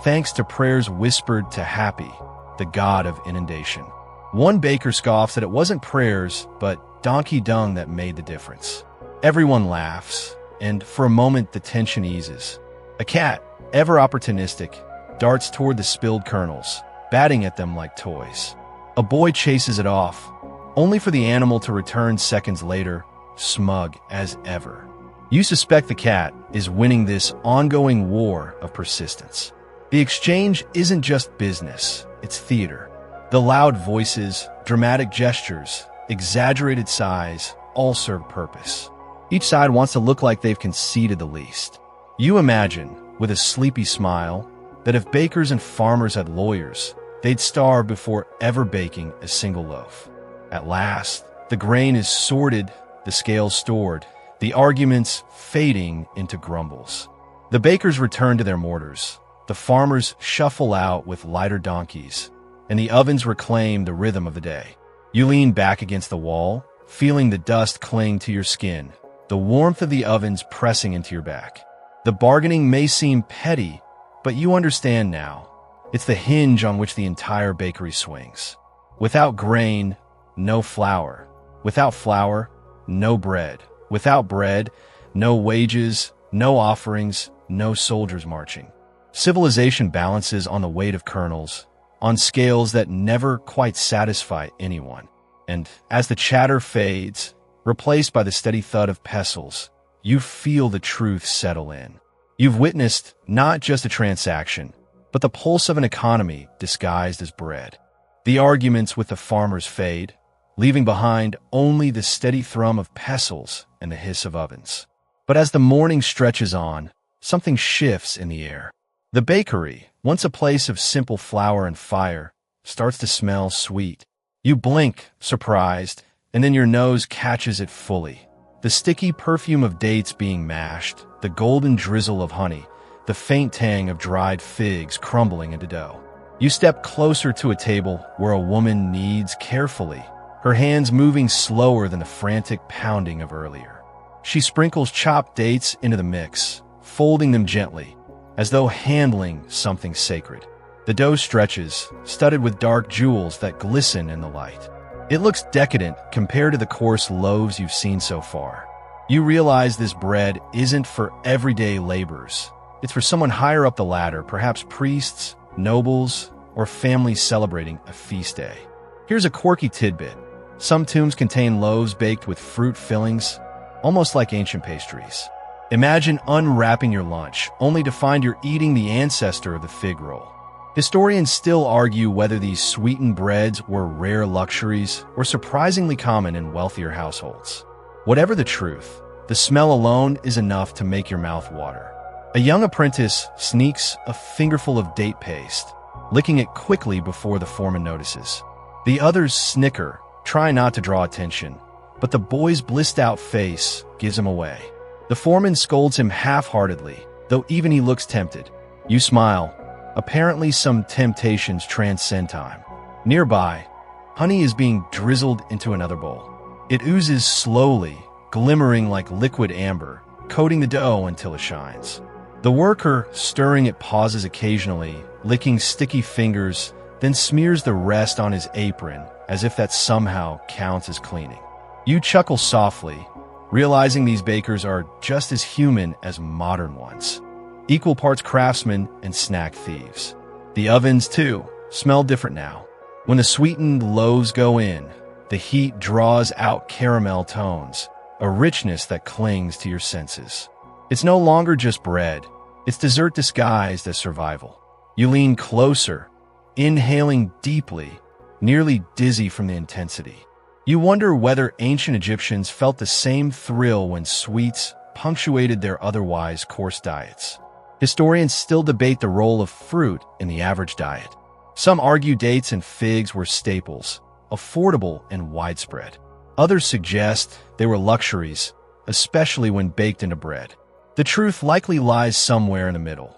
thanks to prayers whispered to Happy, the god of inundation. One baker scoffs that it wasn't prayers, but donkey dung that made the difference. Everyone laughs, and for a moment the tension eases. A cat, ever opportunistic, darts toward the spilled kernels, batting at them like toys. A boy chases it off, only for the animal to return seconds later, smug as ever. You suspect the cat is winning this ongoing war of persistence. The exchange isn't just business, it's theater. The loud voices, dramatic gestures, exaggerated sighs all serve purpose. Each side wants to look like they've conceded the least. You imagine, with a sleepy smile, that if bakers and farmers had lawyers, they'd starve before ever baking a single loaf. At last, the grain is sorted, the scales stored, the arguments fading into grumbles. The bakers return to their mortars, the farmers shuffle out with lighter donkeys, and the ovens reclaim the rhythm of the day. You lean back against the wall, feeling the dust cling to your skin, the warmth of the ovens pressing into your back. The bargaining may seem petty, but you understand now. It's the hinge on which the entire bakery swings. Without grain, no flour. Without flour, no bread. Without bread, no wages, no offerings, no soldiers marching. Civilization balances on the weight of kernels, on scales that never quite satisfy anyone. And as the chatter fades, replaced by the steady thud of pestles, you feel the truth settle in. You've witnessed not just a transaction, but the pulse of an economy disguised as bread. The arguments with the farmers fade, leaving behind only the steady thrum of pestles and the hiss of ovens. But as the morning stretches on, something shifts in the air. The bakery, once a place of simple flour and fire, starts to smell sweet. You blink, surprised, and then your nose catches it fully. The sticky perfume of dates being mashed, the golden drizzle of honey, the faint tang of dried figs crumbling into dough. You step closer to a table where a woman kneads carefully, her hands moving slower than the frantic pounding of earlier. She sprinkles chopped dates into the mix, folding them gently, as though handling something sacred. The dough stretches, studded with dark jewels that glisten in the light. It looks decadent compared to the coarse loaves you've seen so far. You realize this bread isn't for everyday laborers. It's for someone higher up the ladder, perhaps priests, nobles, or families celebrating a feast day. Here's a quirky tidbit. Some tombs contain loaves baked with fruit fillings, almost like ancient pastries. Imagine unwrapping your lunch, only to find you're eating the ancestor of the fig roll. Historians still argue whether these sweetened breads were rare luxuries or surprisingly common in wealthier households. Whatever the truth, the smell alone is enough to make your mouth water. A young apprentice sneaks a fingerful of date paste, licking it quickly before the foreman notices. The others snicker, try not to draw attention, but the boy's blissed-out face gives him away. The foreman scolds him half-heartedly, though even he looks tempted. You smile. Apparently some temptations transcend time. Nearby, honey is being drizzled into another bowl. It oozes slowly, glimmering like liquid amber, coating the dough until it shines. The worker stirring it pauses occasionally, licking sticky fingers, then smears the rest on his apron as if that somehow counts as cleaning. You chuckle softly, realizing these bakers are just as human as modern ones. Equal parts craftsmen and snack thieves. The ovens, too, smell different now. When the sweetened loaves go in, the heat draws out caramel tones, a richness that clings to your senses. It's no longer just bread. It's dessert disguised as survival. You lean closer, inhaling deeply, nearly dizzy from the intensity. You wonder whether ancient Egyptians felt the same thrill when sweets punctuated their otherwise coarse diets. Historians still debate the role of fruit in the average diet. Some argue dates and figs were staples, affordable and widespread. Others suggest they were luxuries, especially when baked into bread. The truth likely lies somewhere in the middle.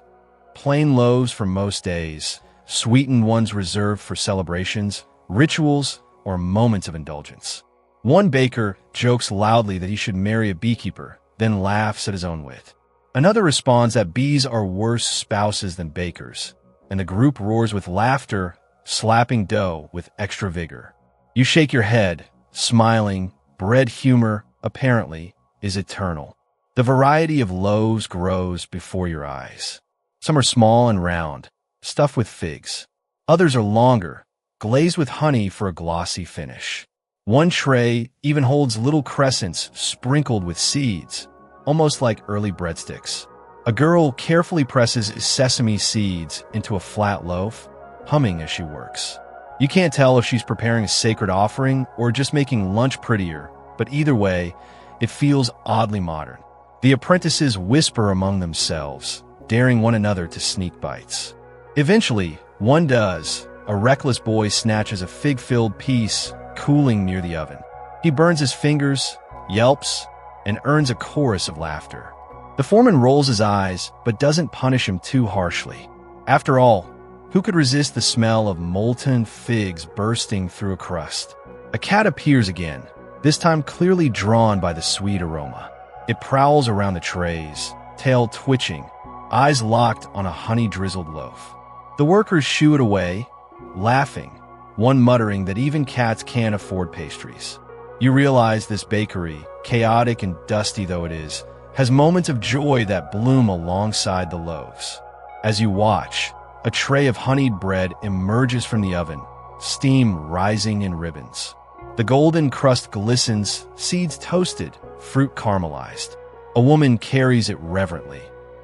Plain loaves for most days, sweetened ones reserved for celebrations, rituals, or moments of indulgence. One baker jokes loudly that he should marry a beekeeper, then laughs at his own wit. Another responds that bees are worse spouses than bakers, and the group roars with laughter, slapping dough with extra vigor. You shake your head, smiling. Bread humor, apparently, is eternal. The variety of loaves grows before your eyes. Some are small and round, stuffed with figs. Others are longer, glazed with honey for a glossy finish. One tray even holds little crescents sprinkled with seeds, almost like early breadsticks. A girl carefully presses sesame seeds into a flat loaf, humming as she works. You can't tell if she's preparing a sacred offering or just making lunch prettier, but either way, it feels oddly modern. The apprentices whisper among themselves, daring one another to sneak bites. Eventually, one does. A reckless boy snatches a fig-filled piece, cooling near the oven. He burns his fingers, yelps, and earns a chorus of laughter. The foreman rolls his eyes, but doesn't punish him too harshly. After all, who could resist the smell of molten figs bursting through a crust? A cat appears again, this time clearly drawn by the sweet aroma. It prowls around the trays, tail twitching, eyes locked on a honey-drizzled loaf. The workers shoo it away, laughing, one muttering that even cats can't afford pastries. You realize this bakery, chaotic and dusty though it is, has moments of joy that bloom alongside the loaves. As you watch, A tray of honeyed bread emerges from the oven, steam rising in ribbons. The golden crust glistens, seeds toasted, fruit caramelized. A woman carries it reverently,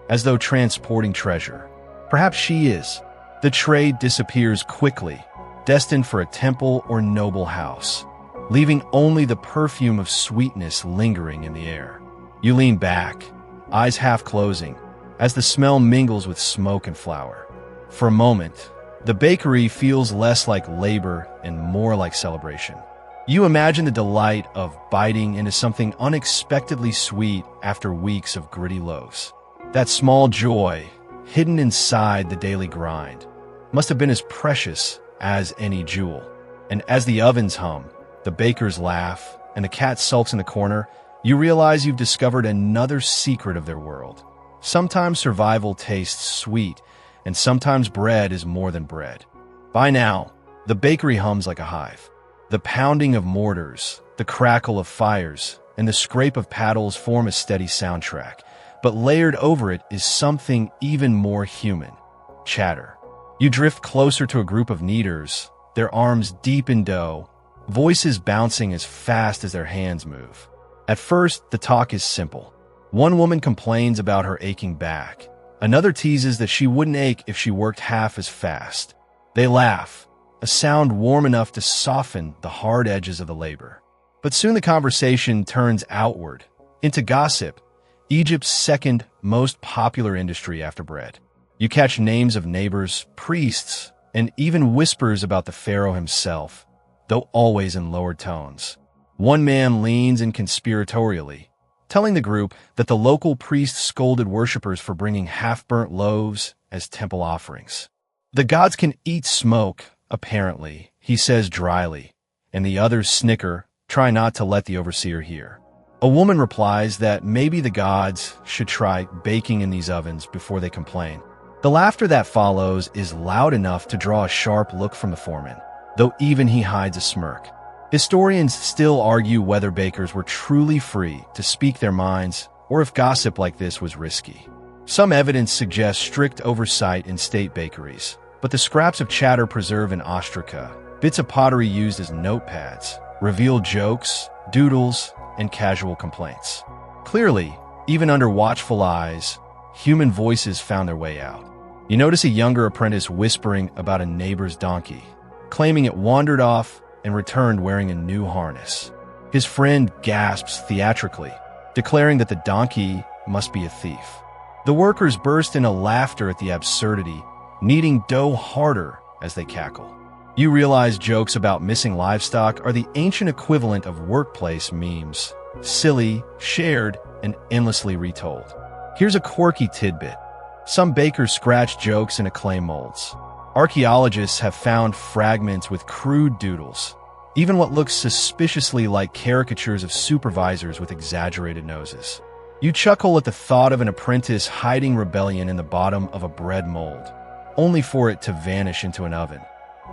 as though transporting treasure. Perhaps she is. The tray disappears quickly, destined for a temple or noble house, leaving only the perfume of sweetness lingering in the air. You lean back, eyes half closing, as the smell mingles with smoke and flour. For a moment, the bakery feels less like labor and more like celebration. You imagine the delight of biting into something unexpectedly sweet after weeks of gritty loaves. That small joy, hidden inside the daily grind, must have been as precious as any jewel. And as the ovens hum, the bakers laugh, and the cat sulks in the corner, you realize you've discovered another secret of their world. Sometimes survival tastes sweet, and sometimes bread is more than bread. By now, the bakery hums like a hive. The pounding of mortars, the crackle of fires, and the scrape of paddles form a steady soundtrack. But layered over it is something even more human: chatter. You drift closer to a group of kneaders, their arms deep in dough, voices bouncing as fast as their hands move. At first, the talk is simple. One woman complains about her aching back. Another teases that she wouldn't ache if she worked half as fast. They laugh, a sound warm enough to soften the hard edges of the labor. But soon the conversation turns outward, into gossip, Egypt's second most popular industry after bread. You catch names of neighbors, priests, and even whispers about the pharaoh himself, though always in lowered tones. One man leans in conspiratorially, telling the group that the local priest scolded worshippers for bringing half-burnt loaves as temple offerings. The gods can eat smoke, apparently, he says dryly, and the others snicker, try not to let the overseer hear. A woman replies that maybe the gods should try baking in these ovens before they complain. The laughter that follows is loud enough to draw a sharp look from the foreman, though even he hides a smirk. Historians still argue whether bakers were truly free to speak their minds or if gossip like this was risky. Some evidence suggests strict oversight in state bakeries, but the scraps of chatter preserved in ostraca, bits of pottery used as notepads, reveal jokes, doodles, and casual complaints. Clearly, even under watchful eyes, human voices found their way out. You notice a younger apprentice whispering about a neighbor's donkey, claiming it wandered off and returned wearing a new harness. His friend gasps theatrically, declaring that the donkey must be a thief. The workers burst into laughter at the absurdity, kneading dough harder as they cackle. You realize jokes about missing livestock are the ancient equivalent of workplace memes, silly, shared, and endlessly retold. Here's a quirky tidbit. Some bakers scratch jokes into clay molds. Archaeologists have found fragments with crude doodles, even what looks suspiciously like caricatures of supervisors with exaggerated noses. You chuckle at the thought of an apprentice hiding rebellion in the bottom of a bread mold, only for it to vanish into an oven,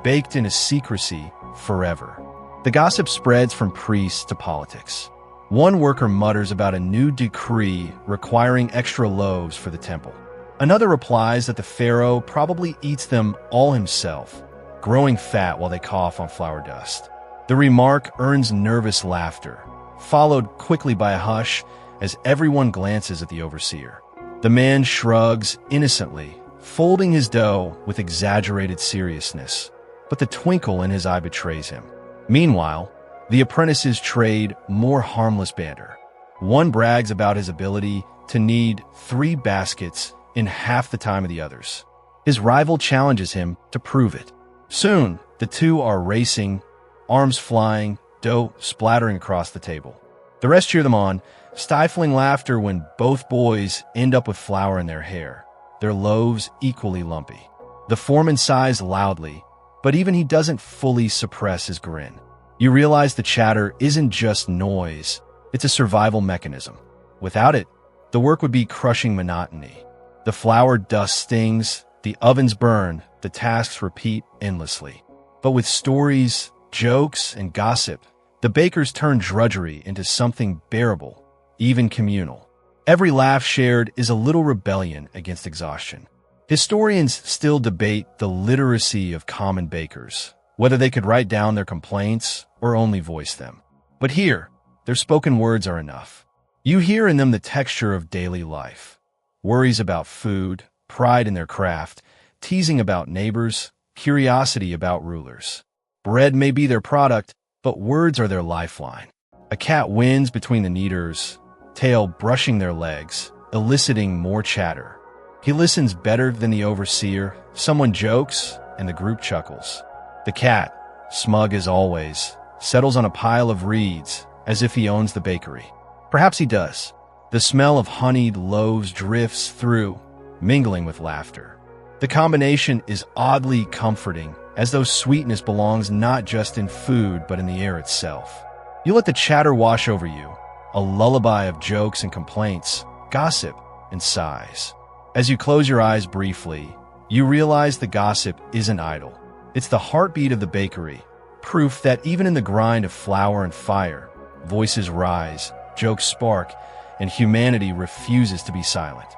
baked into secrecy forever. The gossip spreads from priests to politics. One worker mutters about a new decree requiring extra loaves for the temple. Another replies that the pharaoh probably eats them all himself, growing fat while they cough on flour dust. The remark earns nervous laughter, followed quickly by a hush as everyone glances at the overseer. The man shrugs innocently, folding his dough with exaggerated seriousness, but the twinkle in his eye betrays him. Meanwhile, the apprentices trade more harmless banter. One brags about his ability to knead 3 baskets in half the time of the others. His rival challenges him to prove it. Soon, the two are racing, arms flying, dough splattering across the table. The rest cheer them on, stifling laughter when both boys end up with flour in their hair, their loaves equally lumpy. The foreman sighs loudly, but even he doesn't fully suppress his grin. You realize the chatter isn't just noise, it's a survival mechanism. Without it, the work would be crushing monotony. The flour dust stings, the ovens burn, the tasks repeat endlessly. But with stories, jokes, and gossip, the bakers turn drudgery into something bearable, even communal. Every laugh shared is a little rebellion against exhaustion. Historians still debate the literacy of common bakers, whether they could write down their complaints or only voice them. But here, their spoken words are enough. You hear in them the texture of daily life. Worries about food, pride in their craft, teasing about neighbors, curiosity about rulers. Bread may be their product, but words are their lifeline. A cat wins between the kneaders, tail brushing their legs, eliciting more chatter. He listens better than the overseer. Someone jokes, and the group chuckles. The cat, smug as always, settles on a pile of reeds as if he owns the bakery. Perhaps he does. The smell of honeyed loaves drifts through, mingling with laughter. The combination is oddly comforting, as though sweetness belongs not just in food but in the air itself. You let the chatter wash over you, a lullaby of jokes and complaints, gossip and sighs. As you close your eyes briefly, you realize the gossip isn't idle. It's the heartbeat of the bakery, proof that even in the grind of flour and fire, voices rise, jokes spark, and humanity refuses to be silent.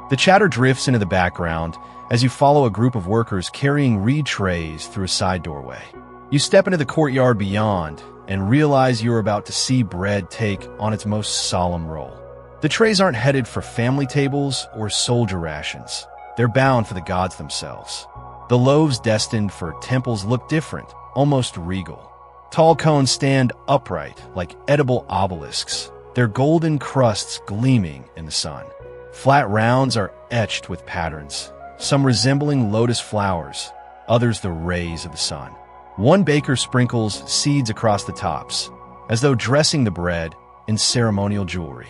The chatter drifts into the background as you follow a group of workers carrying reed trays through a side doorway. You step into the courtyard beyond and realize you're about to see bread take on its most solemn role. The trays aren't headed for family tables or soldier rations. They're bound for the gods themselves. The loaves destined for temples look different, almost regal. Tall cones stand upright like edible obelisks, their golden crusts gleaming in the sun. Flat rounds are etched with patterns, some resembling lotus flowers, others the rays of the sun. One baker sprinkles seeds across the tops, as though dressing the bread in ceremonial jewelry.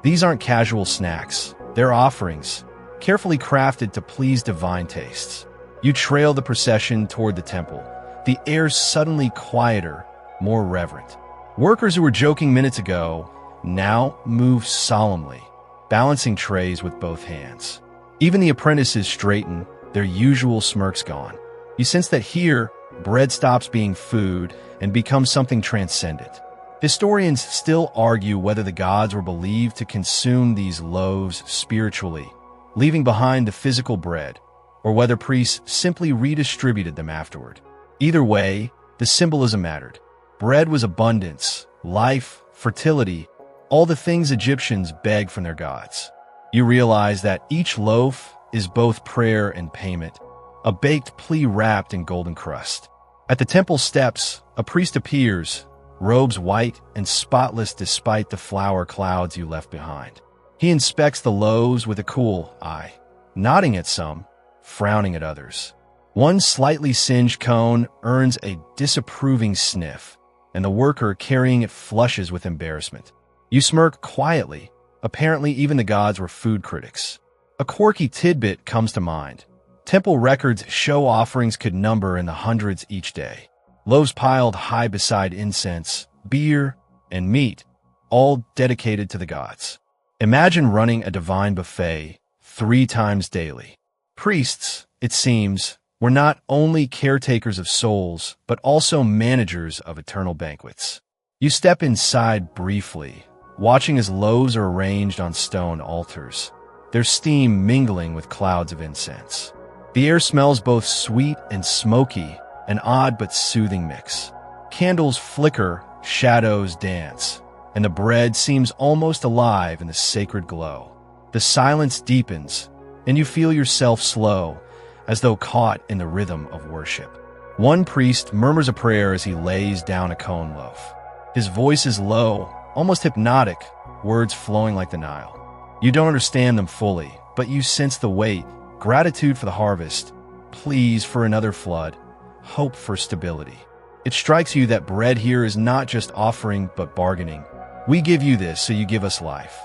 These aren't casual snacks, they're offerings, carefully crafted to please divine tastes. You trail the procession toward the temple, the air suddenly quieter, more reverent. Workers who were joking minutes ago now move solemnly, balancing trays with both hands. Even the apprentices straighten, their usual smirks gone. You sense that here, bread stops being food and becomes something transcendent. Historians still argue whether the gods were believed to consume these loaves spiritually, leaving behind the physical bread, or whether priests simply redistributed them afterward. Either way, the symbolism mattered. Bread was abundance, life, fertility, all the things Egyptians begged from their gods. You realize that each loaf is both prayer and payment, a baked plea wrapped in golden crust. At the temple steps, a priest appears, robes white and spotless despite the flour clouds you left behind. He inspects the loaves with a cool eye, nodding at some, frowning at others. One slightly singed cone earns a disapproving sniff, and the worker carrying it flushes with embarrassment. You smirk quietly. Apparently, even the gods were food critics. A quirky tidbit comes to mind. Temple records show offerings could number in the hundreds each day. Loaves piled high beside incense, beer, and meat, all dedicated to the gods. Imagine running a divine buffet 3 times daily. Priests, it seems, were not only caretakers of souls, but also managers of eternal banquets. You step inside briefly, watching as loaves are arranged on stone altars, their steam mingling with clouds of incense. The air smells both sweet and smoky, an odd but soothing mix. Candles flicker, shadows dance, and the bread seems almost alive in the sacred glow. The silence deepens, and you feel yourself slow, as though caught in the rhythm of worship. One priest murmurs a prayer as he lays down a cone loaf. His voice is low, almost hypnotic, words flowing like the Nile. You don't understand them fully, but you sense the weight, gratitude for the harvest, pleas for another flood, hope for stability. It strikes you that bread here is not just offering but bargaining. We give you this so you give us life.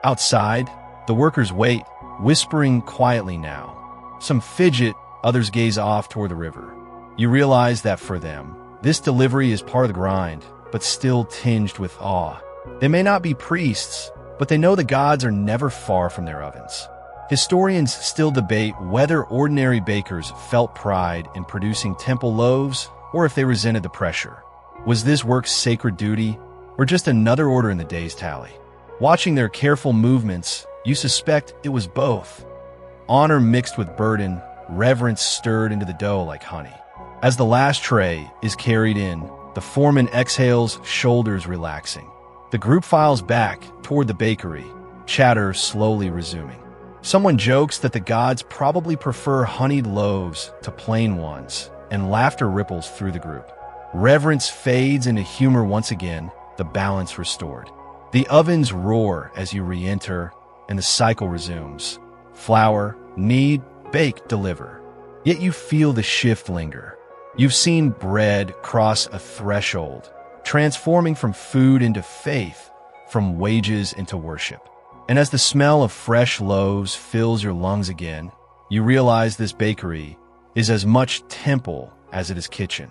Outside, the workers wait, whispering quietly now. Some fidget, others gaze off toward the river. You realize that for them, this delivery is part of the grind, but still tinged with awe. They may not be priests, but they know the gods are never far from their ovens. Historians still debate whether ordinary bakers felt pride in producing temple loaves or if they resented the pressure. Was this work's sacred duty or just another order in the day's tally? Watching their careful movements, you suspect it was both. Honor mixed with burden, reverence stirred into the dough like honey. As the last tray is carried in, the foreman exhales, shoulders relaxing. The group files back toward the bakery, chatter slowly resuming. Someone jokes that the gods probably prefer honeyed loaves to plain ones, and laughter ripples through the group. Reverence fades into humor once again, the balance restored. The ovens roar as you re-enter, and the cycle resumes. Flour, knead, bake, deliver. Yet you feel the shift linger. You've seen bread cross a threshold, transforming from food into faith, from wages into worship. And as the smell of fresh loaves fills your lungs again, you realize this bakery is as much temple as it is kitchen.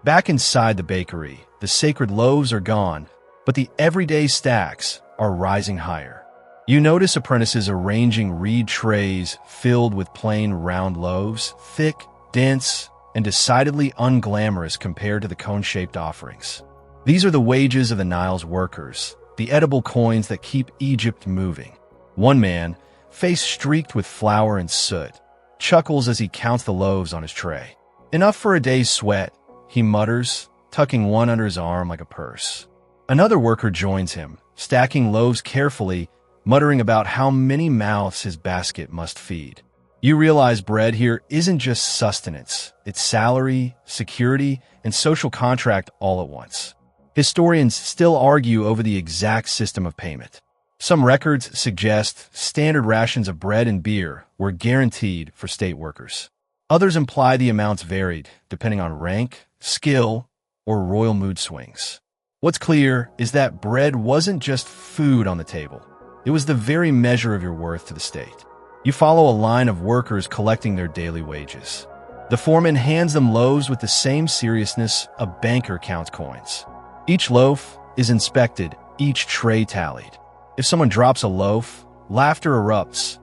Back inside the bakery, the sacred loaves are gone, but the everyday stacks are rising higher. You notice apprentices arranging reed trays filled with plain round loaves, thick, dense, and decidedly unglamorous compared to the cone-shaped offerings. These are the wages of the Nile's workers, the edible coins that keep Egypt moving. One man, face streaked with flour and soot, chuckles as he counts the loaves on his tray. Enough for a day's sweat, he mutters, tucking one under his arm like a purse. Another worker joins him, stacking loaves carefully, muttering about how many mouths his basket must feed. You realize bread here isn't just sustenance, it's salary, security, and social contract all at once. Historians still argue over the exact system of payment. Some records suggest standard rations of bread and beer were guaranteed for state workers. Others imply the amounts varied, depending on rank, skill, or royal mood swings. What's clear is that bread wasn't just food on the table. It was the very measure of your worth to the state. You follow a line of workers collecting their daily wages. The foreman hands them loaves with the same seriousness a banker counts coins. Each loaf is inspected, each tray tallied. If someone drops a loaf, laughter erupts,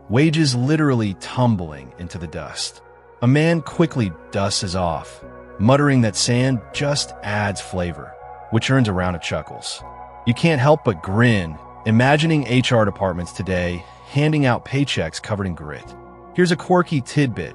wages literally tumbling into the dust. A man quickly dusts his off, muttering that sand just adds flavor, which earns a round of chuckles. You can't help but grin, imagining HR departments today handing out paychecks covered in grit. Here's a quirky tidbit.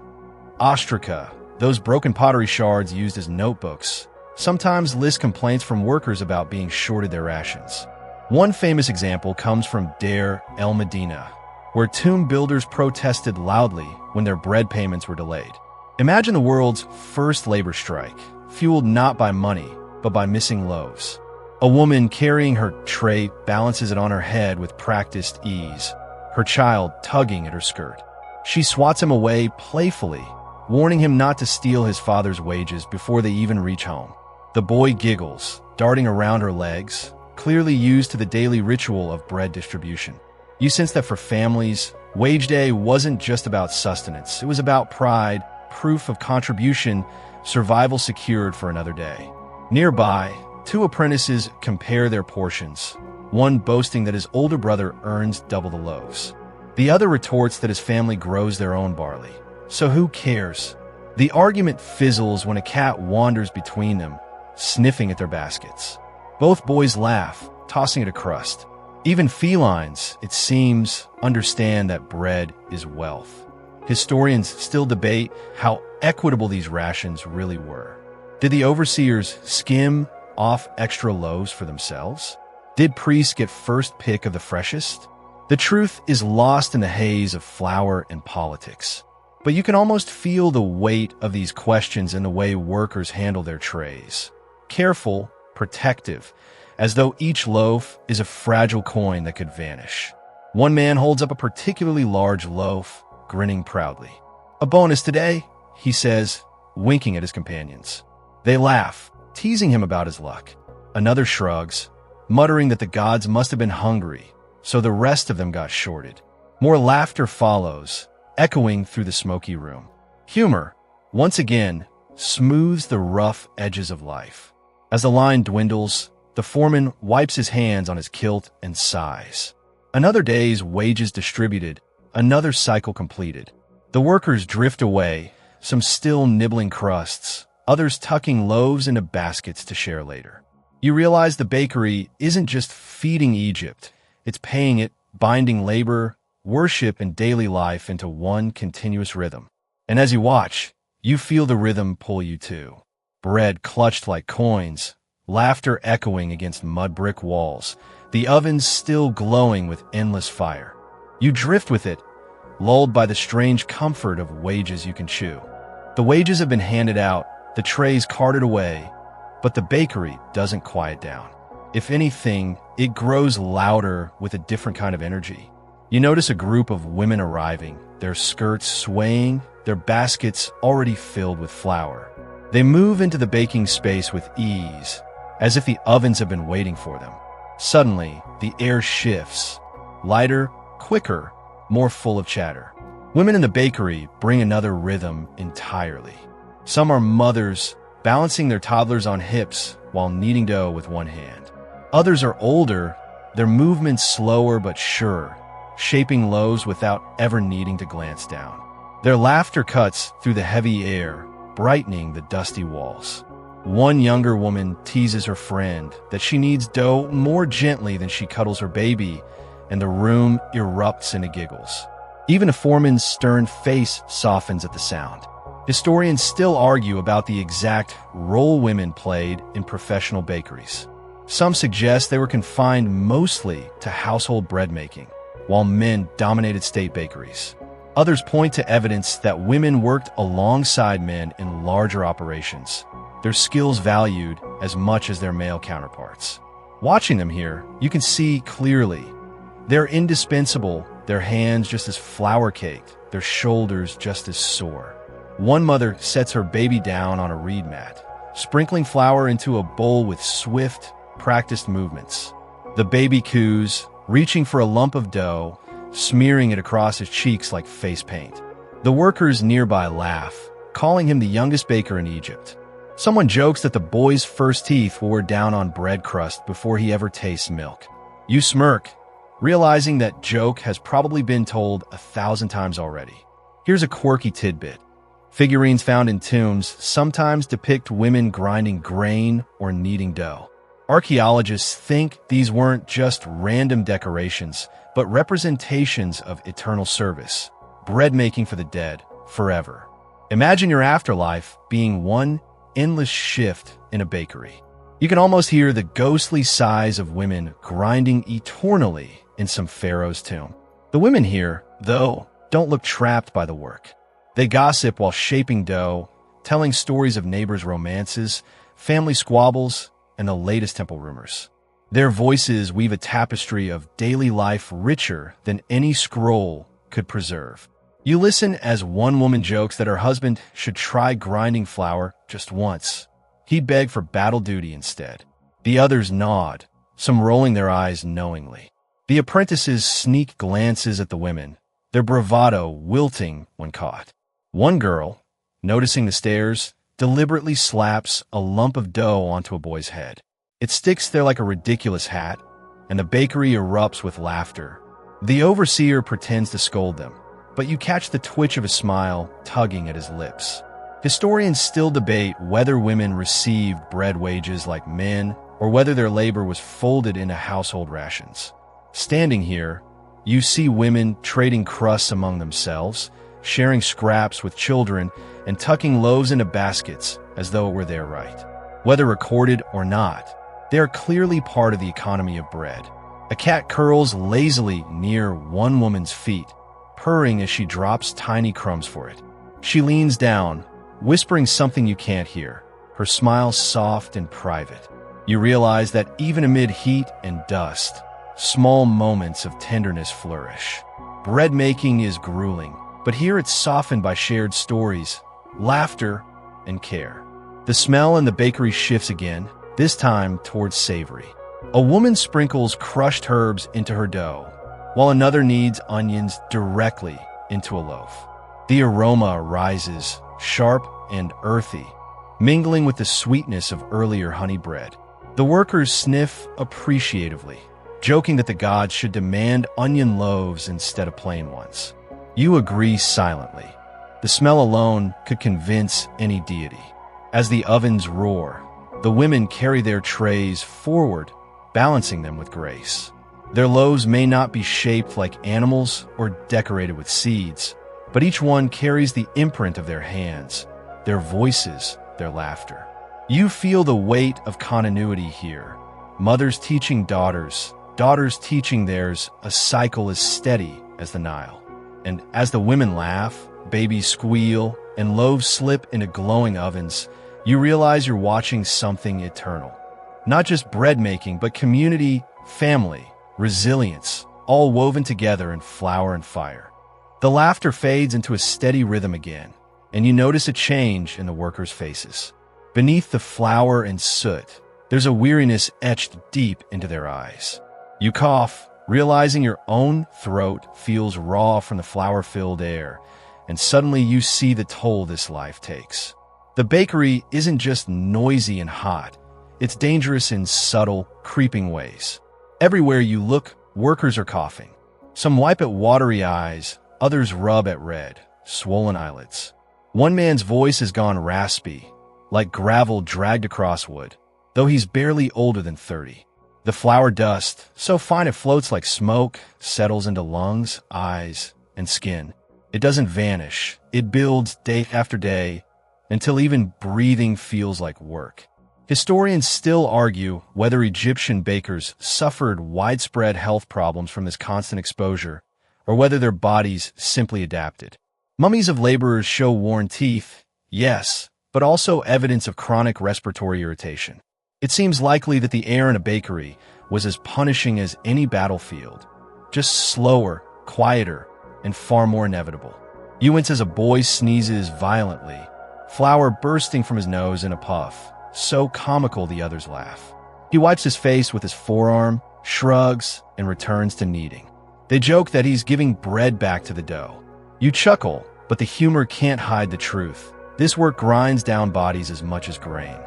Ostraca, those broken pottery shards used as notebooks, sometimes list complaints from workers about being shorted their rations. One famous example comes from Deir el Medina, where tomb builders protested loudly when their bread payments were delayed. Imagine the world's first labor strike, fueled not by money, but by missing loaves. A woman carrying her tray balances it on her head with practiced ease, her child tugging at her skirt. She swats him away playfully, warning him not to steal his father's wages before they even reach home. The boy giggles, darting around her legs, clearly used to the daily ritual of bread distribution. You sense that for families, wage day wasn't just about sustenance. It was about pride, proof of contribution, survival secured for another day. Nearby, two apprentices compare their portions, one boasting that his older brother earns double the loaves. The other retorts that his family grows their own barley. So who cares? The argument fizzles when a cat wanders between them, sniffing at their baskets. Both boys laugh, tossing it a crust. Even felines, it seems, understand that bread is wealth. Historians still debate how equitable these rations really were. Did the overseers skim off extra loaves for themselves? Did priests get first pick of the freshest? The truth is lost in the haze of flour and politics. But you can almost feel the weight of these questions in the way workers handle their trays. Careful, protective, as though each loaf is a fragile coin that could vanish. One man holds up a particularly large loaf, grinning proudly. "A bonus today," he says, winking at his companions. They laugh, teasing him about his luck. Another shrugs, muttering that the gods must have been hungry, so the rest of them got shorted. More laughter follows, echoing through the smoky room. Humor, once again, smooths the rough edges of life. As the line dwindles, the foreman wipes his hands on his kilt and sighs. Another day's wages distributed, another cycle completed. The workers drift away, some still nibbling crusts, others tucking loaves into baskets to share later. You realize the bakery isn't just feeding Egypt, it's paying it, binding labor, worship, and daily life into one continuous rhythm. And as you watch, you feel the rhythm pull you too. Bread clutched like coins, laughter echoing against mud brick walls, the ovens still glowing with endless fire. You drift with it, lulled by the strange comfort of wages you can chew. The wages have been handed out, the trays carted away, but the bakery doesn't quiet down. If anything, it grows louder with a different kind of energy. You notice a group of women arriving, their skirts swaying, their baskets already filled with flour. They move into the baking space with ease, as if the ovens have been waiting for them. Suddenly, the air shifts, lighter, quicker, more full of chatter. Women in the bakery bring another rhythm entirely. Some are mothers, balancing their toddlers on hips while kneading dough with one hand. Others are older, their movements slower but sure, shaping loaves without ever needing to glance down. Their laughter cuts through the heavy air, brightening the dusty walls. One younger woman teases her friend that she kneads dough more gently than she cuddles her baby, and the room erupts into giggles. Even a foreman's stern face softens at the sound. Historians still argue about the exact role women played in professional bakeries. Some suggest they were confined mostly to household bread making, while men dominated state bakeries. Others point to evidence that women worked alongside men in larger operations, their skills valued as much as their male counterparts. Watching them here, you can see clearly. They're indispensable, their hands just as flour-caked, their shoulders just as sore. One mother sets her baby down on a reed mat, sprinkling flour into a bowl with swift, practiced movements. The baby coos, reaching for a lump of dough, smearing it across his cheeks like face paint. The workers nearby laugh, calling him the youngest baker in Egypt. Someone jokes that the boy's first teeth will wear down on bread crust before he ever tastes milk. You smirk, realizing that joke has probably been told 1,000 times already. Here's a quirky tidbit. Figurines found in tombs sometimes depict women grinding grain or kneading dough. Archaeologists think these weren't just random decorations, but representations of eternal service, bread making for the dead, forever. Imagine your afterlife being one endless shift in a bakery. You can almost hear the ghostly sighs of women grinding eternally in some pharaoh's tomb. The women here, though, don't look trapped by the work. They gossip while shaping dough, telling stories of neighbors' romances, family squabbles, and the latest temple rumors. Their voices weave a tapestry of daily life richer than any scroll could preserve. You listen as one woman jokes that her husband should try grinding flour just once. He'd beg for battle duty instead. The others nod, some rolling their eyes knowingly. The apprentices sneak glances at the women, their bravado wilting when caught. One girl, noticing the stares, deliberately slaps a lump of dough onto a boy's head. It sticks there like a ridiculous hat, and the bakery erupts with laughter. The overseer pretends to scold them, but you catch the twitch of a smile tugging at his lips. Historians still debate whether women received bread wages like men or whether their labor was folded into household rations. Standing here, you see women trading crusts among themselves, sharing scraps with children, and tucking loaves into baskets as though it were their right. Whether recorded or not, they are clearly part of the economy of bread. A cat curls lazily near one woman's feet, purring as she drops tiny crumbs for it. She leans down, whispering something you can't hear, her smile soft and private. You realize that even amid heat and dust, small moments of tenderness flourish. Bread making is grueling, but here it's softened by shared stories, laughter, and care. The smell in the bakery shifts again, this time towards savory. A woman sprinkles crushed herbs into her dough, while another kneads onions directly into a loaf. The aroma rises, sharp and earthy, mingling with the sweetness of earlier honey bread. The workers sniff appreciatively, joking that the gods should demand onion loaves instead of plain ones. You agree silently. The smell alone could convince any deity. As the ovens roar, the women carry their trays forward, balancing them with grace. Their loaves may not be shaped like animals or decorated with seeds, but each one carries the imprint of their hands, their voices, their laughter. You feel the weight of continuity here. Mothers teaching daughters, daughters teaching theirs, a cycle as steady as the Nile. And as the women laugh, babies squeal, and loaves slip into glowing ovens, you realize you're watching something eternal. Not just bread making, but community, family, resilience, all woven together in flour and fire. The laughter fades into a steady rhythm again, and you notice a change in the workers' faces. Beneath the flour and soot, there's a weariness etched deep into their eyes. You cough, realizing your own throat feels raw from the flour-filled air, and suddenly you see the toll this life takes. The bakery isn't just noisy and hot, it's dangerous in subtle, creeping ways. Everywhere you look, workers are coughing. Some wipe at watery eyes, others rub at red, swollen eyelids. One man's voice has gone raspy, like gravel dragged across wood, though he's barely older than 30. The flour dust, so fine it floats like smoke, settles into lungs, eyes, and skin. It doesn't vanish. It builds day after day, until even breathing feels like work. Historians still argue whether Egyptian bakers suffered widespread health problems from this constant exposure, or whether their bodies simply adapted. Mummies of laborers show worn teeth, yes, but also evidence of chronic respiratory irritation. It seems likely that the air in a bakery was as punishing as any battlefield, just slower, quieter, and far more inevitable. You wince as a boy sneezes violently, flour bursting from his nose in a puff, so comical the others laugh. He wipes his face with his forearm, shrugs, and returns to kneading. They joke that he's giving bread back to the dough. You chuckle, but the humor can't hide the truth. This work grinds down bodies as much as grain.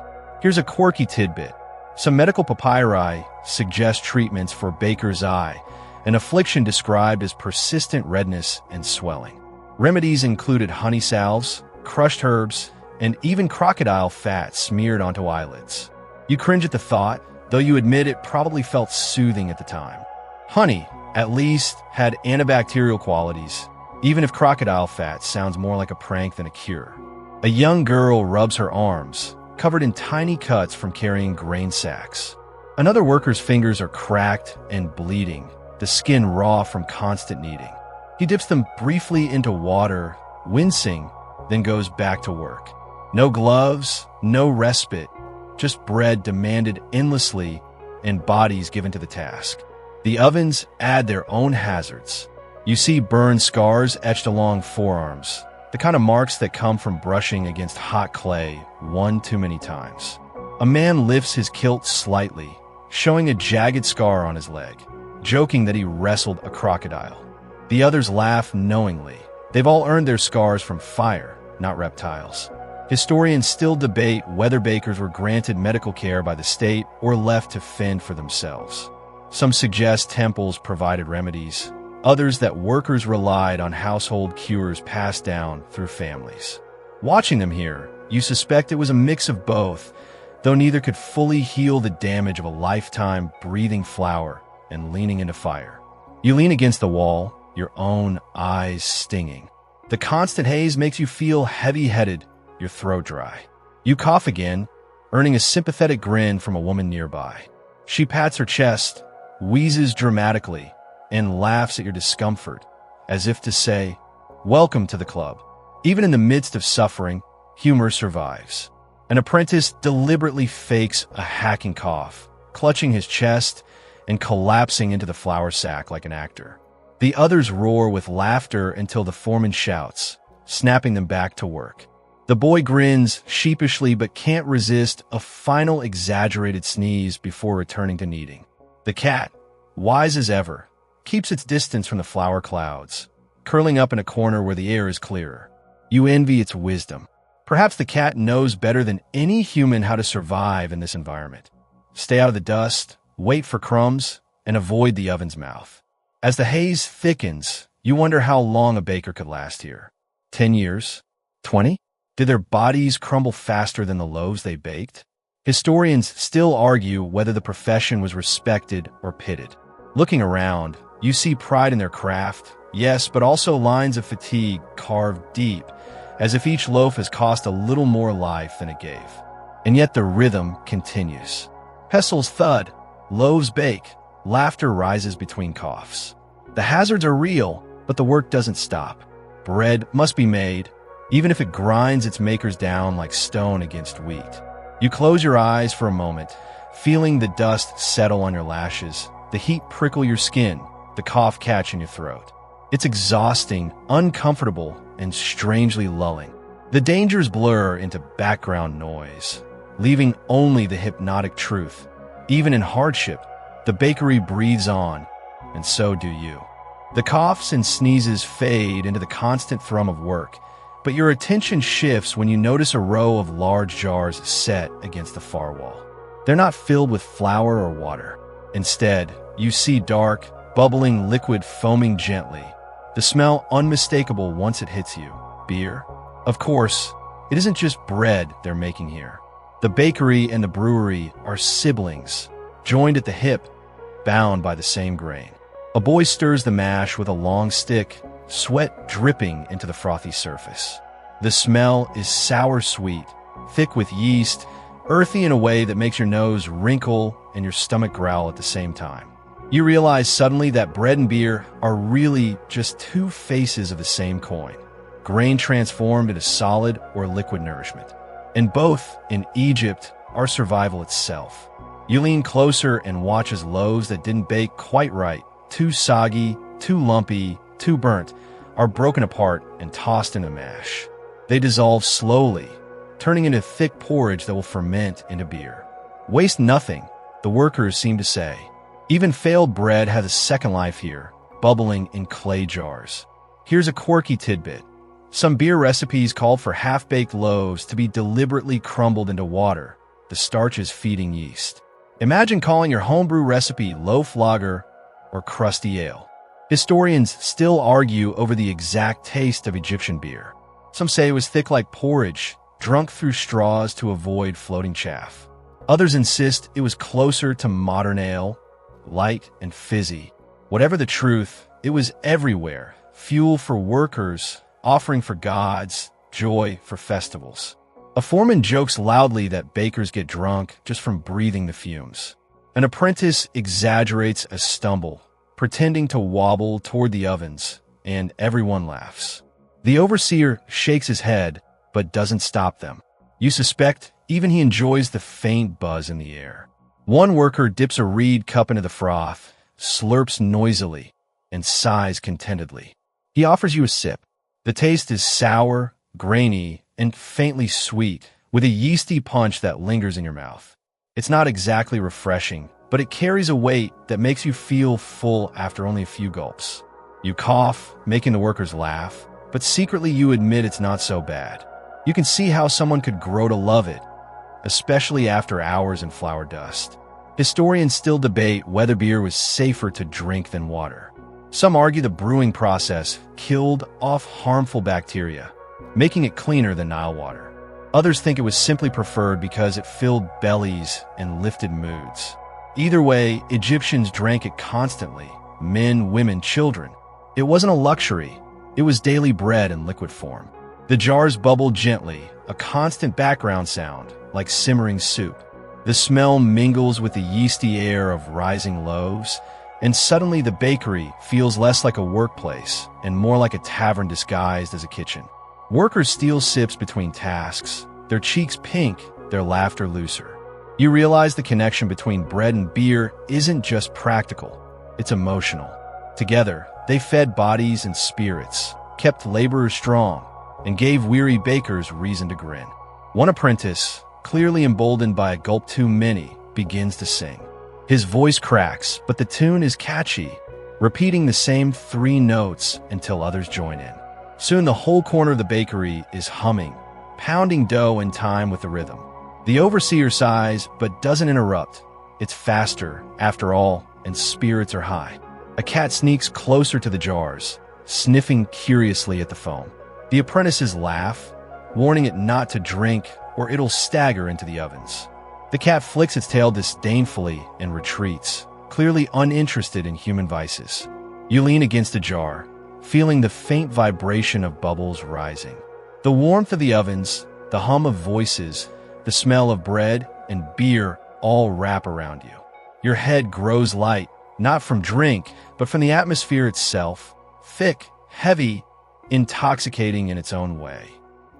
Here's a quirky tidbit. Some medical papyri suggest treatments for baker's eye, an affliction described as persistent redness and swelling. Remedies included honey salves, crushed herbs, and even crocodile fat smeared onto eyelids. You cringe at the thought, though you admit it probably felt soothing at the time. Honey, at least, had antibacterial qualities, even if crocodile fat sounds more like a prank than a cure. A young girl rubs her arms, covered in tiny cuts from carrying grain sacks. Another worker's fingers are cracked and bleeding, the skin raw from constant kneading. He dips them briefly into water, wincing, then goes back to work. No gloves, no respite, just bread demanded endlessly and bodies given to the task. The ovens add their own hazards. You see burn scars etched along forearms, the kind of marks that come from brushing against hot clay one too many times. A man lifts his kilt slightly, showing a jagged scar on his leg, joking that he wrestled a crocodile. The others laugh knowingly. They've all earned their scars from fire, not reptiles. Historians still debate whether bakers were granted medical care by the state or left to fend for themselves. Some suggest temples provided remedies, others that workers relied on household cures passed down through families. Watching them here, you suspect it was a mix of both, though neither could fully heal the damage of a lifetime breathing flour and leaning into fire. You lean against the wall, your own eyes stinging. The constant haze makes you feel heavy-headed, your throat dry. You cough again, earning a sympathetic grin from a woman nearby. She pats her chest, wheezes dramatically, and laughs at your discomfort, as if to say, "Welcome to the club." Even in the midst of suffering, humor survives. An apprentice deliberately fakes a hacking cough, clutching his chest and collapsing into the flour sack like an actor. The others roar with laughter until the foreman shouts, snapping them back to work. The boy grins sheepishly but can't resist a final exaggerated sneeze before returning to kneading. The cat, wise as ever, keeps its distance from the flour clouds, curling up in a corner where the air is clearer. You envy its wisdom. Perhaps the cat knows better than any human how to survive in this environment. Stay out of the dust, wait for crumbs, and avoid the oven's mouth. As the haze thickens, you wonder how long a baker could last here. 10 years? 20? Did their bodies crumble faster than the loaves they baked? Historians still argue whether the profession was respected or pitted. Looking around, you see pride in their craft, yes, but also lines of fatigue carved deep, as if each loaf has cost a little more life than it gave. And yet the rhythm continues. Pestles thud, loaves bake, laughter rises between coughs. The hazards are real, but the work doesn't stop. Bread must be made, even if it grinds its makers down like stone against wheat. You close your eyes for a moment, feeling the dust settle on your lashes, the heat prickle your skin, the cough catch in your throat. It's exhausting, uncomfortable, and strangely lulling. The dangers blur into background noise, leaving only the hypnotic truth. Even in hardship, the bakery breathes on, and so do you. The coughs and sneezes fade into the constant thrum of work, but your attention shifts when you notice a row of large jars set against the far wall. They're not filled with flour or water. Instead, you see dark, bubbling liquid foaming gently. The smell unmistakable once it hits you. Beer? Of course, it isn't just bread they're making here. The bakery and the brewery are siblings, joined at the hip, bound by the same grain. A boy stirs the mash with a long stick, sweat dripping into the frothy surface. The smell is sour-sweet, thick with yeast, earthy in a way that makes your nose wrinkle and your stomach growl at the same time. You realize suddenly that bread and beer are really just two faces of the same coin, grain transformed into solid or liquid nourishment. And both, in Egypt, are survival itself. You lean closer and watch as loaves that didn't bake quite right, too soggy, too lumpy, too burnt, are broken apart and tossed into mash. They dissolve slowly, turning into thick porridge that will ferment into beer. Waste nothing, the workers seem to say. Even failed bread has a second life here, bubbling in clay jars. Here's a quirky tidbit. Some beer recipes called for half-baked loaves to be deliberately crumbled into water, the starches feeding yeast. Imagine calling your homebrew recipe loaf lager or crusty ale. Historians still argue over the exact taste of Egyptian beer. Some say it was thick like porridge, drunk through straws to avoid floating chaff. Others insist it was closer to modern ale, light and fizzy. Whatever the truth, it was everywhere, fuel for workers, offering for gods, joy for festivals. A foreman jokes loudly that bakers get drunk just from breathing the fumes. An apprentice exaggerates a stumble, pretending to wobble toward the ovens, and everyone laughs. The overseer shakes his head, but doesn't stop them. You suspect even he enjoys the faint buzz in the air. One worker dips a reed cup into the froth, slurps noisily, and sighs contentedly. He offers you a sip. The taste is sour, grainy, and faintly sweet, with a yeasty punch that lingers in your mouth. It's not exactly refreshing, but it carries a weight that makes you feel full after only a few gulps. You cough, making the workers laugh, but secretly you admit it's not so bad. You can see how someone could grow to love it, especially after hours in flour dust. Historians still debate whether beer was safer to drink than water. Some argue the brewing process killed off harmful bacteria, making it cleaner than Nile water. Others think it was simply preferred because it filled bellies and lifted moods. Either way, Egyptians drank it constantly, men, women, children. It wasn't a luxury, it was daily bread in liquid form. The jars bubbled gently, a constant background sound, like simmering soup. The smell mingles with the yeasty air of rising loaves, and suddenly the bakery feels less like a workplace and more like a tavern disguised as a kitchen. Workers steal sips between tasks, their cheeks pink, their laughter looser. You realize the connection between bread and beer isn't just practical, it's emotional. Together, they fed bodies and spirits, kept laborers strong, and gave weary bakers reason to grin. One apprentice, clearly emboldened by a gulp too many, begins to sing. His voice cracks, but the tune is catchy, repeating the same 3 notes until others join in. Soon the whole corner of the bakery is humming, pounding dough in time with the rhythm. The overseer sighs, but doesn't interrupt. It's faster, after all, and spirits are high. A cat sneaks closer to the jars, sniffing curiously at the foam. The apprentices laugh, warning it not to drink or it'll stagger into the ovens. The cat flicks its tail disdainfully and retreats, clearly uninterested in human vices. You lean against a jar, feeling the faint vibration of bubbles rising. The warmth of the ovens, the hum of voices, the smell of bread and beer all wrap around you. Your head grows light, not from drink, but from the atmosphere itself, thick, heavy, intoxicating in its own way.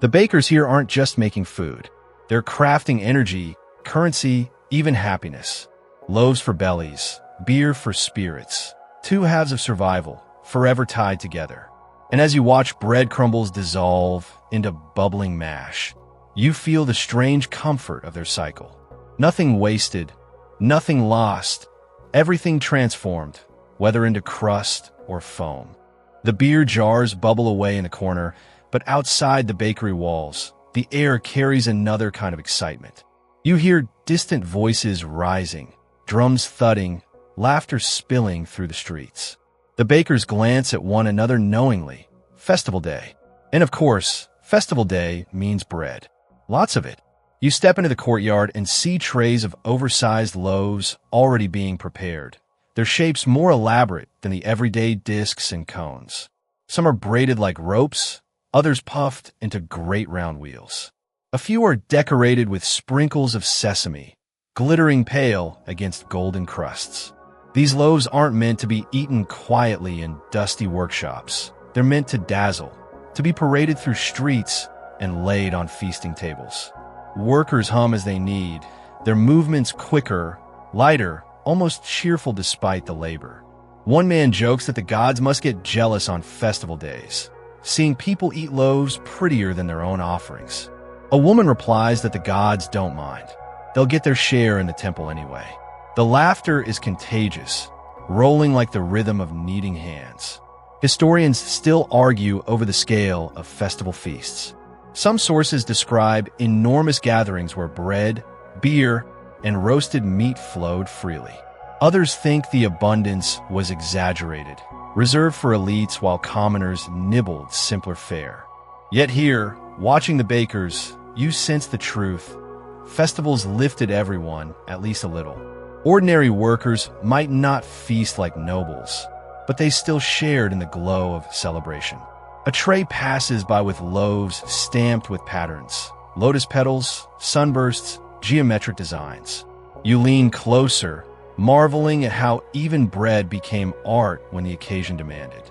The bakers here aren't just making food. They're crafting energy, currency, even happiness. Loaves for bellies, beer for spirits. Two halves of survival, forever tied together. And as you watch bread crumbles dissolve into bubbling mash, you feel the strange comfort of their cycle. Nothing wasted, nothing lost, everything transformed, whether into crust or foam. The beer jars bubble away in the corner, but outside the bakery walls, the air carries another kind of excitement. You hear distant voices rising, drums thudding, laughter spilling through the streets. The bakers glance at one another knowingly. Festival day. And of course, festival day means bread. Lots of it. You step into the courtyard and see trays of oversized loaves already being prepared. Their shapes more elaborate than the everyday discs and cones. Some are braided like ropes, others puffed into great round wheels. A few are decorated with sprinkles of sesame, glittering pale against golden crusts. These loaves aren't meant to be eaten quietly in dusty workshops. They're meant to dazzle, to be paraded through streets and laid on feasting tables. Workers hum as they knead, their movements quicker, lighter, almost cheerful despite the labor. One man jokes that the gods must get jealous on festival days, seeing people eat loaves prettier than their own offerings. A woman replies that the gods don't mind. They'll get their share in the temple anyway. The laughter is contagious, rolling like the rhythm of kneading hands. Historians still argue over the scale of festival feasts. Some sources describe enormous gatherings where bread, beer, and roasted meat flowed freely. Others think the abundance was exaggerated, reserved for elites while commoners nibbled simpler fare. Yet here, watching the bakers, you sense the truth. Festivals lifted everyone, at least a little. Ordinary workers might not feast like nobles, but they still shared in the glow of celebration. A tray passes by with loaves stamped with patterns, lotus petals, sunbursts, geometric designs. You lean closer, marveling at how even bread became art when the occasion demanded.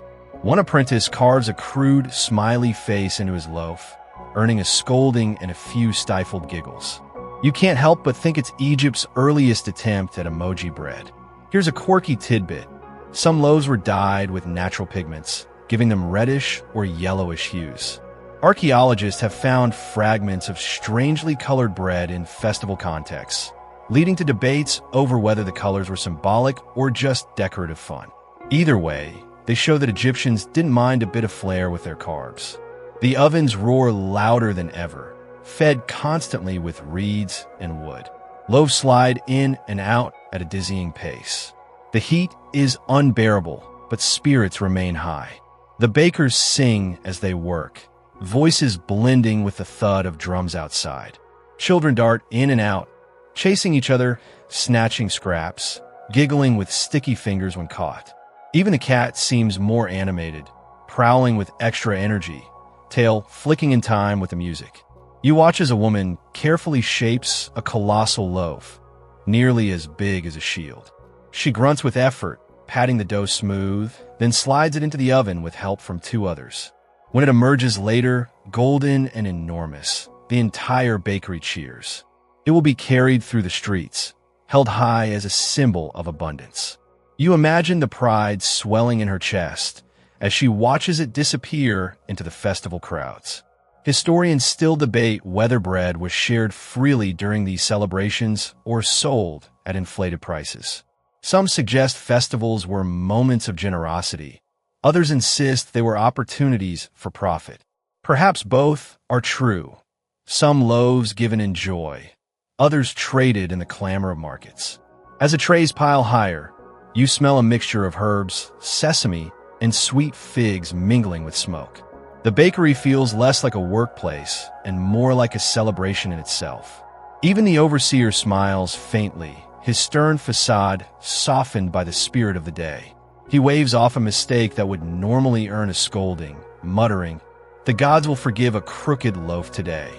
One apprentice carves a crude, smiley face into his loaf, earning a scolding and a few stifled giggles. You can't help but think it's Egypt's earliest attempt at emoji bread. Here's a quirky tidbit. Some loaves were dyed with natural pigments, giving them reddish or yellowish hues. Archaeologists have found fragments of strangely colored bread in festival contexts, leading to debates over whether the colors were symbolic or just decorative fun. Either way, they show that Egyptians didn't mind a bit of flair with their carbs. The ovens roar louder than ever, fed constantly with reeds and wood. Loaves slide in and out at a dizzying pace. The heat is unbearable, but spirits remain high. The bakers sing as they work, voices blending with the thud of drums outside. Children dart in and out, chasing each other, snatching scraps, giggling with sticky fingers when caught. Even the cat seems more animated, prowling with extra energy, tail flicking in time with the music. You watch as a woman carefully shapes a colossal loaf, nearly as big as a shield. She grunts with effort, patting the dough smooth, then slides it into the oven with help from two others. When it emerges later, golden and enormous, the entire bakery cheers. It will be carried through the streets, held high as a symbol of abundance. You imagine the pride swelling in her chest as she watches it disappear into the festival crowds. Historians still debate whether bread was shared freely during these celebrations or sold at inflated prices. Some suggest festivals were moments of generosity. Others insist they were opportunities for profit. Perhaps both are true. Some loaves given in joy, others traded in the clamor of markets. As the trays pile higher, you smell a mixture of herbs, sesame, and sweet figs mingling with smoke. The bakery feels less like a workplace and more like a celebration in itself. Even the overseer smiles faintly, his stern facade softened by the spirit of the day. He waves off a mistake that would normally earn a scolding, muttering, "The gods will forgive a crooked loaf today."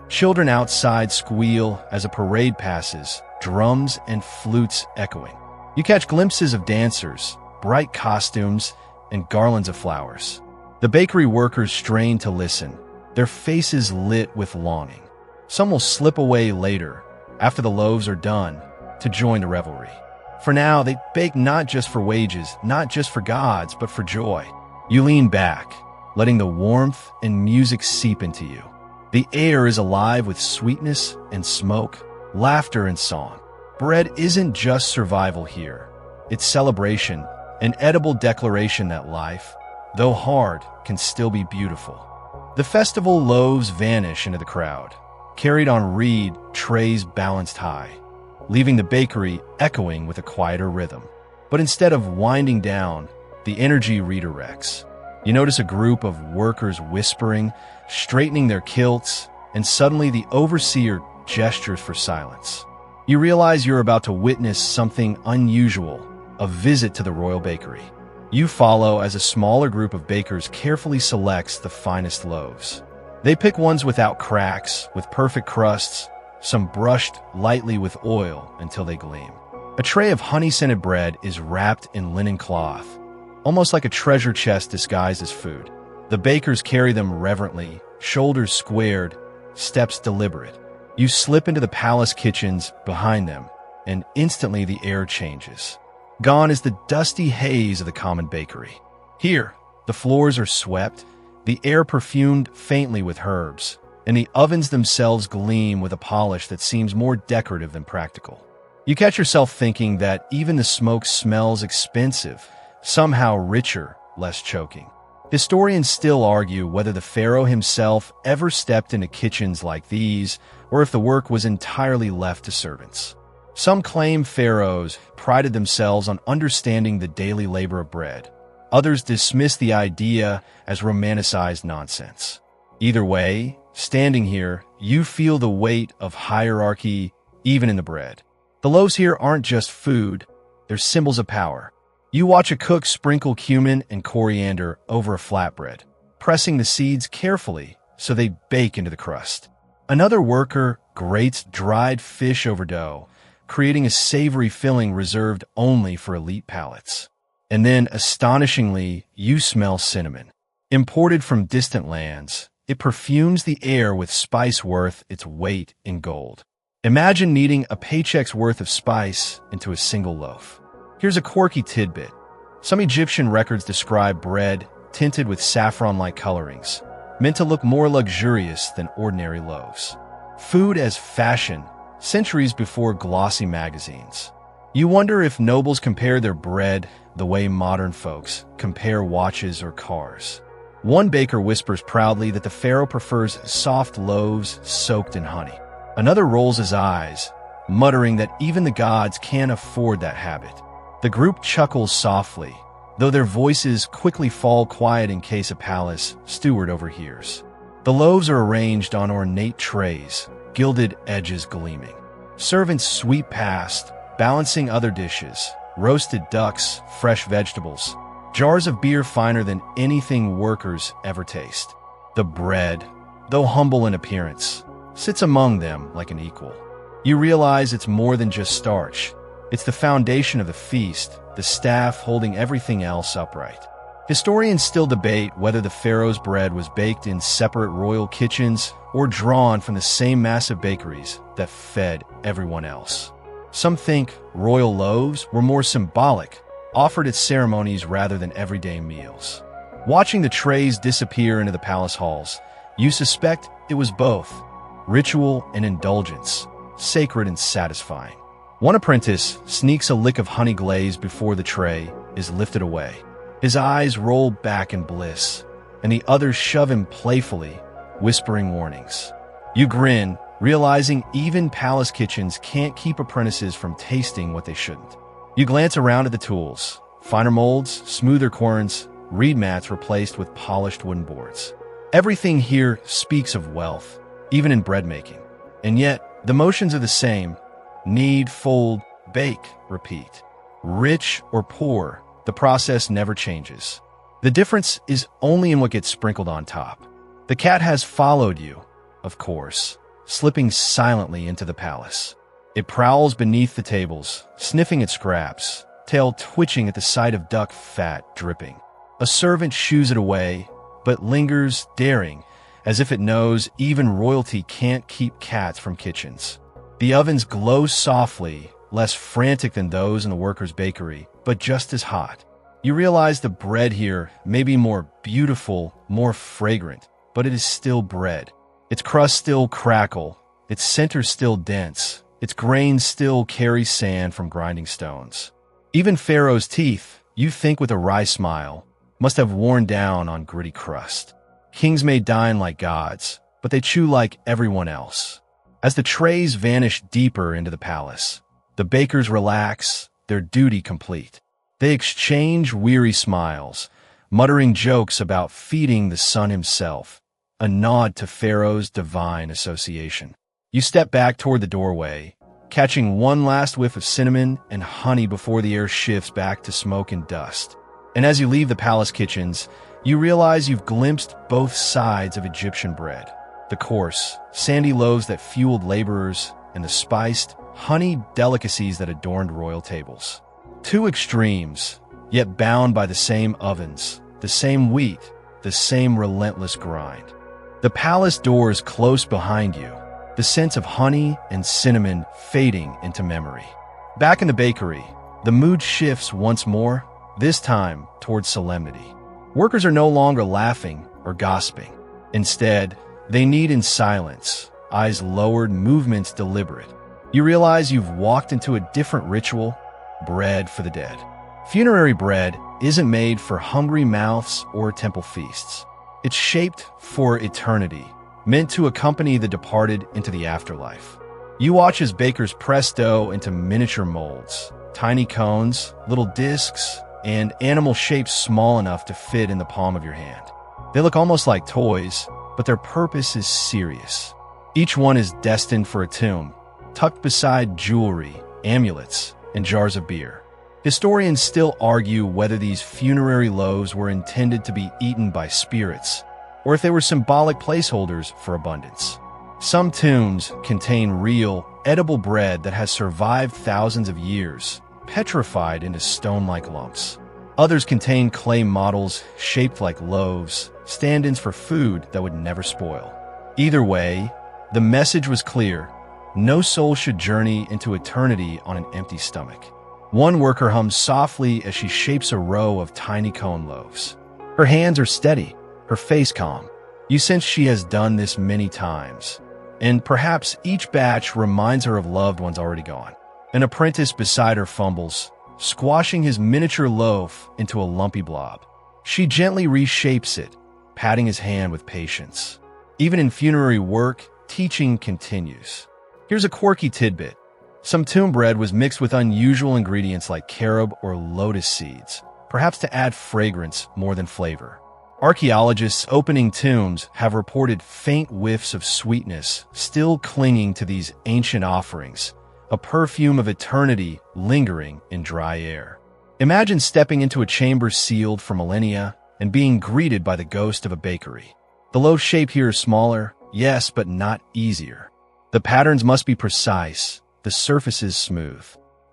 Children outside squeal as a parade passes, drums and flutes echoing. You catch glimpses of dancers, bright costumes, and garlands of flowers. The bakery workers strain to listen, their faces lit with longing. Some will slip away later, after the loaves are done, to join the revelry. For now, they bake not just for wages, not just for gods, but for joy. You lean back, letting the warmth and music seep into you. The air is alive with sweetness and smoke, laughter and song. Bread isn't just survival here. It's celebration, an edible declaration that life, though hard, can still be beautiful. The festival loaves vanish into the crowd, carried on reed trays balanced high, leaving the bakery echoing with a quieter rhythm. But instead of winding down, the energy redirects. You notice a group of workers whispering, straightening their kilts, and suddenly the overseer gestures for silence. You realize you're about to witness something unusual, a visit to the royal bakery. You follow as a smaller group of bakers carefully selects the finest loaves. They pick ones without cracks, with perfect crusts, some brushed lightly with oil until they gleam. A tray of honey-scented bread is wrapped in linen cloth, almost like a treasure chest disguised as food. The bakers carry them reverently, shoulders squared, steps deliberate. You slip into the palace kitchens behind them, and instantly the air changes. Gone is the dusty haze of the common bakery. Here, the floors are swept, the air perfumed faintly with herbs, and the ovens themselves gleam with a polish that seems more decorative than practical. You catch yourself thinking that even the smoke smells expensive, somehow richer, less choking. Historians still argue whether the pharaoh himself ever stepped into kitchens like these, or if the work was entirely left to servants. Some claim pharaohs prided themselves on understanding the daily labor of bread. Others dismiss the idea as romanticized nonsense. Either way, standing here, you feel the weight of hierarchy even in the bread. The loaves here aren't just food, they're symbols of power. You watch a cook sprinkle cumin and coriander over a flatbread, pressing the seeds carefully so they bake into the crust. Another worker grates dried fish over dough, creating a savory filling reserved only for elite palates. And then, astonishingly, you smell cinnamon. Imported from distant lands, it perfumes the air with spice worth its weight in gold. Imagine kneading a paycheck's worth of spice into a single loaf. Here's a quirky tidbit. Some Egyptian records describe bread tinted with saffron-like colorings, meant to look more luxurious than ordinary loaves. Food as fashion, centuries before glossy magazines. You wonder if nobles compare their bread the way modern folks compare watches or cars. One baker whispers proudly that the pharaoh prefers soft loaves soaked in honey. Another rolls his eyes, muttering that even the gods can't afford that habit. The group chuckles softly, though their voices quickly fall quiet in case a palace steward overhears. The loaves are arranged on ornate trays, gilded edges gleaming. Servants sweep past, balancing other dishes, roasted ducks, fresh vegetables, jars of beer finer than anything workers ever taste. The bread, though humble in appearance, sits among them like an equal. You realize it's more than just starch. It's the foundation of the feast, the staff holding everything else upright. Historians still debate whether the pharaoh's bread was baked in separate royal kitchens or drawn from the same massive bakeries that fed everyone else. Some think royal loaves were more symbolic, offered at ceremonies rather than everyday meals. Watching the trays disappear into the palace halls, you suspect it was both ritual and indulgence, sacred and satisfying. One apprentice sneaks a lick of honey glaze before the tray is lifted away. His eyes roll back in bliss, and the others shove him playfully, whispering warnings. You grin, realizing even palace kitchens can't keep apprentices from tasting what they shouldn't. You glance around at the tools, finer molds, smoother corns, reed mats replaced with polished wooden boards. Everything here speaks of wealth, even in bread making. And yet, the motions are the same. Knead, fold, bake, repeat. Rich or poor, the process never changes. The difference is only in what gets sprinkled on top. The cat has followed you, of course, slipping silently into the palace. It prowls beneath the tables, sniffing at scraps, tail twitching at the sight of duck fat dripping. A servant shoos it away, but lingers, daring, as if it knows even royalty can't keep cats from kitchens. The ovens glow softly, less frantic than those in the workers' bakery, but just as hot. You realize the bread here may be more beautiful, more fragrant, but it is still bread. Its crust still crackle, its center still dense, its grains still carry sand from grinding stones. Even Pharaoh's teeth, you think with a wry smile, must have worn down on gritty crust. Kings may dine like gods, but they chew like everyone else. As the trays vanish deeper into the palace, the bakers relax, their duty complete. They exchange weary smiles, muttering jokes about feeding the sun himself, a nod to Pharaoh's divine association. You step back toward the doorway, catching one last whiff of cinnamon and honey before the air shifts back to smoke and dust. And as you leave the palace kitchens, you realize you've glimpsed both sides of Egyptian bread. The coarse, sandy loaves that fueled laborers, and the spiced, honey delicacies that adorned royal tables. Two extremes, yet bound by the same ovens, the same wheat, the same relentless grind. The palace doors close behind you, the scent of honey and cinnamon fading into memory. Back in the bakery, the mood shifts once more, this time towards solemnity. Workers are no longer laughing or gossiping. Instead, they knead in silence, eyes lowered, movements deliberate. You realize you've walked into a different ritual, bread for the dead. Funerary bread isn't made for hungry mouths or temple feasts. It's shaped for eternity, meant to accompany the departed into the afterlife. You watch as bakers press dough into miniature molds, tiny cones, little discs, and animal shapes small enough to fit in the palm of your hand. They look almost like toys, but their purpose is serious. Each one is destined for a tomb, tucked beside jewelry, amulets, and jars of beer. Historians still argue whether these funerary loaves were intended to be eaten by spirits, or if they were symbolic placeholders for abundance. Some tombs contain real, edible bread that has survived thousands of years, petrified into stone-like lumps. Others contain clay models shaped like loaves, stand-ins for food that would never spoil. Either way, the message was clear. No soul should journey into eternity on an empty stomach. One worker hums softly as she shapes a row of tiny cone loaves. Her hands are steady, her face calm. You sense she has done this many times, and perhaps each batch reminds her of loved ones already gone. An apprentice beside her fumbles, squashing his miniature loaf into a lumpy blob. She gently reshapes it, patting his hand with patience. Even in funerary work, teaching continues. Here's a quirky tidbit. Some tomb bread was mixed with unusual ingredients like carob or lotus seeds, perhaps to add fragrance more than flavor. Archaeologists opening tombs have reported faint whiffs of sweetness still clinging to these ancient offerings, a perfume of eternity lingering in dry air. Imagine stepping into a chamber sealed for millennia and being greeted by the ghost of a bakery. The loaf shape here is smaller, yes, but not easier. The patterns must be precise, the surfaces smooth.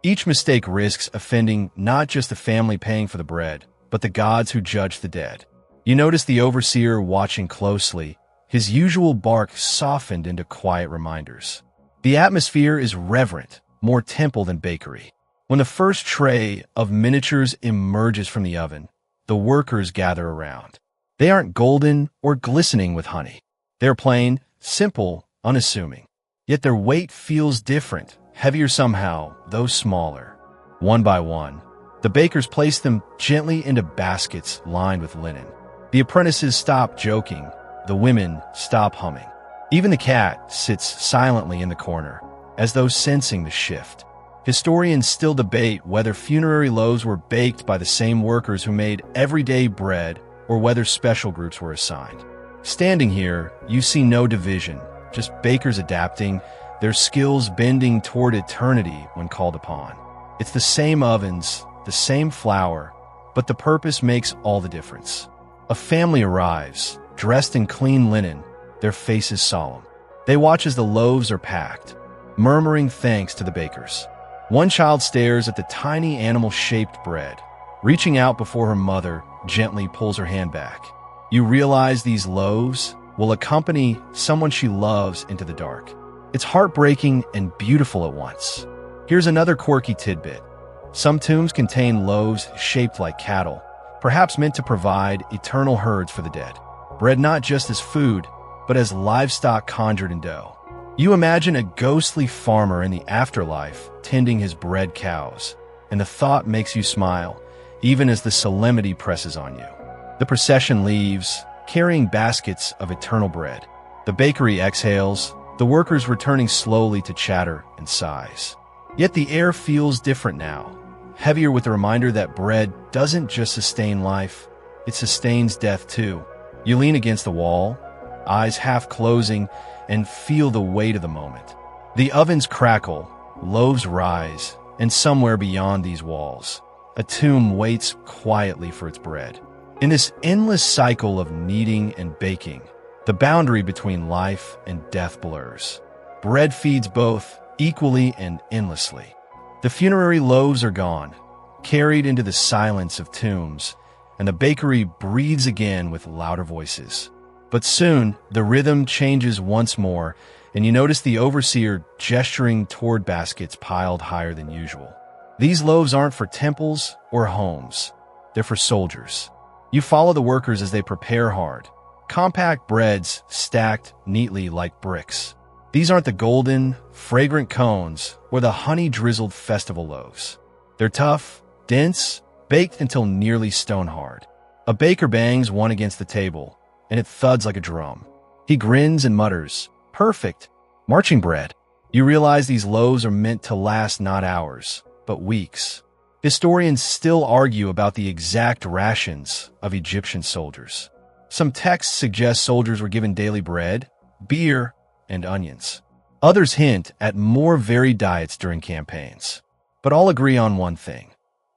Each mistake risks offending not just the family paying for the bread, but the gods who judge the dead. You notice the overseer watching closely, his usual bark softened into quiet reminders. The atmosphere is reverent, more temple than bakery. When the first tray of miniatures emerges from the oven, the workers gather around. They aren't golden or glistening with honey. They're plain, simple, unassuming. Yet their weight feels different, heavier somehow, though smaller. One by one, the bakers place them gently into baskets lined with linen. The apprentices stop joking, the women stop humming. Even the cat sits silently in the corner, as though sensing the shift. Historians still debate whether funerary loaves were baked by the same workers who made everyday bread or whether special groups were assigned. Standing here, you see no division, just bakers adapting, their skills bending toward eternity when called upon. It's the same ovens, the same flour, but the purpose makes all the difference. A family arrives, dressed in clean linen, their faces solemn. They watch as the loaves are packed, murmuring thanks to the bakers. One child stares at the tiny animal-shaped bread. Reaching out before her mother gently pulls her hand back. You realize these loaves will accompany someone she loves into the dark. It's heartbreaking and beautiful at once. Here's another quirky tidbit. Some tombs contain loaves shaped like cattle, perhaps meant to provide eternal herds for the dead. Bread not just as food, but as livestock conjured in dough. You imagine a ghostly farmer in the afterlife tending his bred cows, and the thought makes you smile, even as the solemnity presses on you. The procession leaves, carrying baskets of eternal bread. The bakery exhales, the workers returning slowly to chatter and sighs. Yet the air feels different now, heavier with the reminder that bread doesn't just sustain life, it sustains death too. You lean against the wall, eyes half closing, and feel the weight of the moment. The ovens crackle, loaves rise, and somewhere beyond these walls, a tomb waits quietly for its bread. In this endless cycle of kneading and baking, the boundary between life and death blurs. Bread feeds both, equally and endlessly. The funerary loaves are gone, carried into the silence of tombs, and the bakery breathes again with louder voices. But soon, the rhythm changes once more, and you notice the overseer gesturing toward baskets piled higher than usual. These loaves aren't for temples or homes. They're for soldiers. You follow the workers as they prepare hard. Compact breads stacked neatly like bricks. These aren't the golden, fragrant cones or the honey-drizzled festival loaves. They're tough, dense, baked until nearly stone-hard. A baker bangs one against the table, and it thuds like a drum. He grins and mutters, "Perfect! Marching bread." You realize these loaves are meant to last not hours, but weeks. Historians still argue about the exact rations of Egyptian soldiers. Some texts suggest soldiers were given daily bread, beer, and onions. Others hint at more varied diets during campaigns. But all agree on one thing.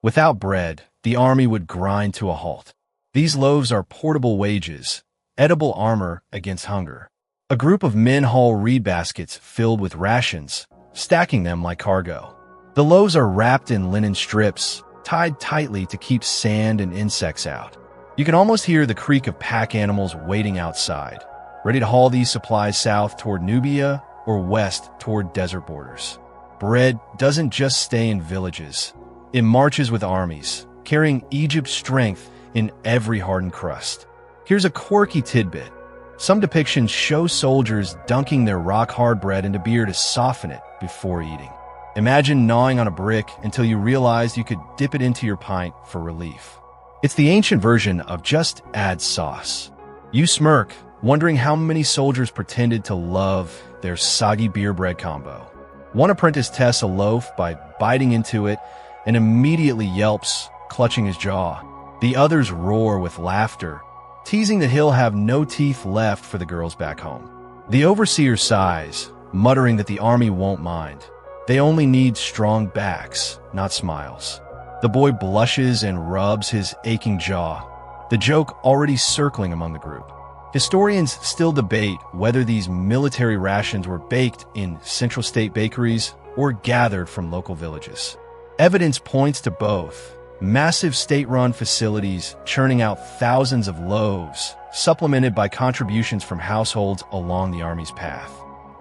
Without bread, the army would grind to a halt. These loaves are portable wages, edible armor against hunger. A group of men haul reed baskets filled with rations, stacking them like cargo. The loaves are wrapped in linen strips, tied tightly to keep sand and insects out. You can almost hear the creak of pack animals waiting outside, ready to haul these supplies south toward Nubia or west toward desert borders. Bread doesn't just stay in villages. It marches with armies, carrying Egypt's strength in every hardened crust. Here's a quirky tidbit. Some depictions show soldiers dunking their rock-hard bread into beer to soften it before eating. Imagine gnawing on a brick until you realized you could dip it into your pint for relief. It's the ancient version of just add sauce. You smirk, wondering how many soldiers pretended to love their soggy beer bread combo. One apprentice tests a loaf by biting into it and immediately yelps, clutching his jaw. The others roar with laughter, teasing that he'll have no teeth left for the girls back home. The overseer sighs, muttering that the army won't mind. They only need strong backs, not smiles. The boy blushes and rubs his aching jaw, the joke already circling among the group. Historians still debate whether these military rations were baked in Central State bakeries or gathered from local villages. Evidence points to both. Massive state-run facilities churning out thousands of loaves, supplemented by contributions from households along the army's path.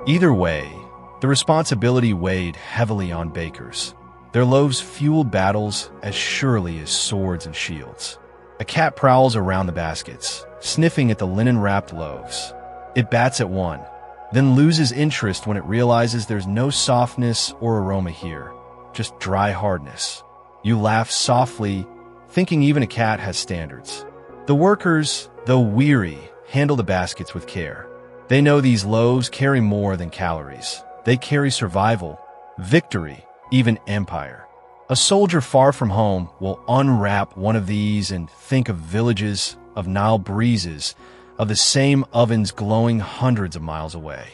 Either way, the responsibility weighed heavily on bakers. Their loaves fueled battles as surely as swords and shields. A cat prowls around the baskets, sniffing at the linen-wrapped loaves. It bats at one, then loses interest when it realizes there's no softness or aroma here, just dry hardness. You laugh softly, thinking even a cat has standards. The workers, though weary, handle the baskets with care. They know these loaves carry more than calories. They carry survival, victory, even empire. A soldier far from home will unwrap one of these and think of villages, of Nile breezes, of the same ovens glowing hundreds of miles away.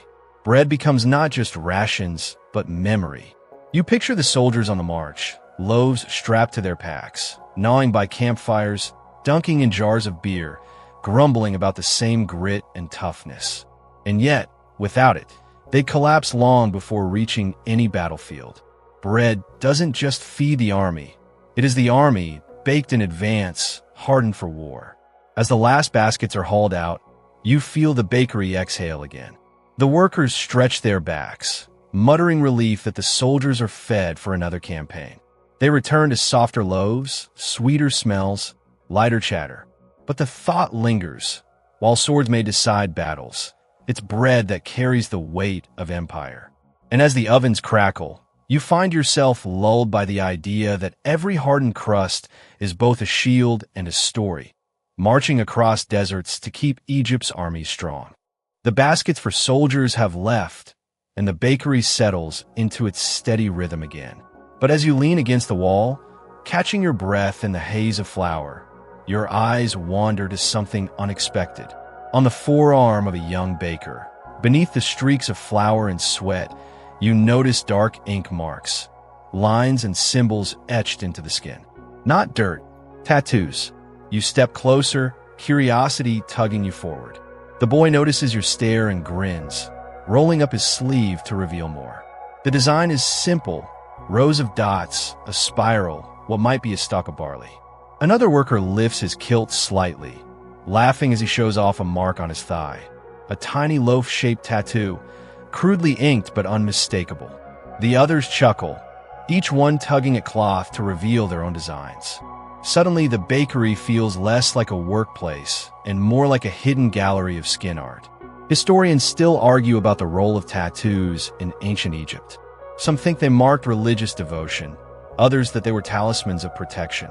Bread becomes not just rations, but memory. You picture the soldiers on the march, loaves strapped to their packs, gnawing by campfires, dunking in jars of beer, grumbling about the same grit and toughness. And yet, without it, they'd collapse long before reaching any battlefield. Bread doesn't just feed the army. It is the army, baked in advance, hardened for war. As the last baskets are hauled out, you feel the bakery exhale again. The workers stretch their backs, muttering relief that the soldiers are fed for another campaign. They return to softer loaves, sweeter smells, lighter chatter. But the thought lingers. While swords may decide battles, it's bread that carries the weight of empire. And as the ovens crackle, you find yourself lulled by the idea that every hardened crust is both a shield and a story, marching across deserts to keep Egypt's army strong. The baskets for soldiers have left, and the bakery settles into its steady rhythm again. But as you lean against the wall, catching your breath in the haze of flour, your eyes wander to something unexpected. On the forearm of a young baker, beneath the streaks of flour and sweat, you notice dark ink marks, lines and symbols etched into the skin. Not dirt, tattoos. You step closer, curiosity tugging you forward. The boy notices your stare and grins, rolling up his sleeve to reveal more. The design is simple, rows of dots, a spiral, what might be a stalk of barley. Another worker lifts his kilt slightly, laughing as he shows off a mark on his thigh, a tiny loaf-shaped tattoo, crudely inked but unmistakable. The others chuckle, each one tugging at cloth to reveal their own designs. Suddenly, the bakery feels less like a workplace and more like a hidden gallery of skin art. Historians still argue about the role of tattoos in ancient Egypt. Some think they marked religious devotion, others that they were talismans of protection.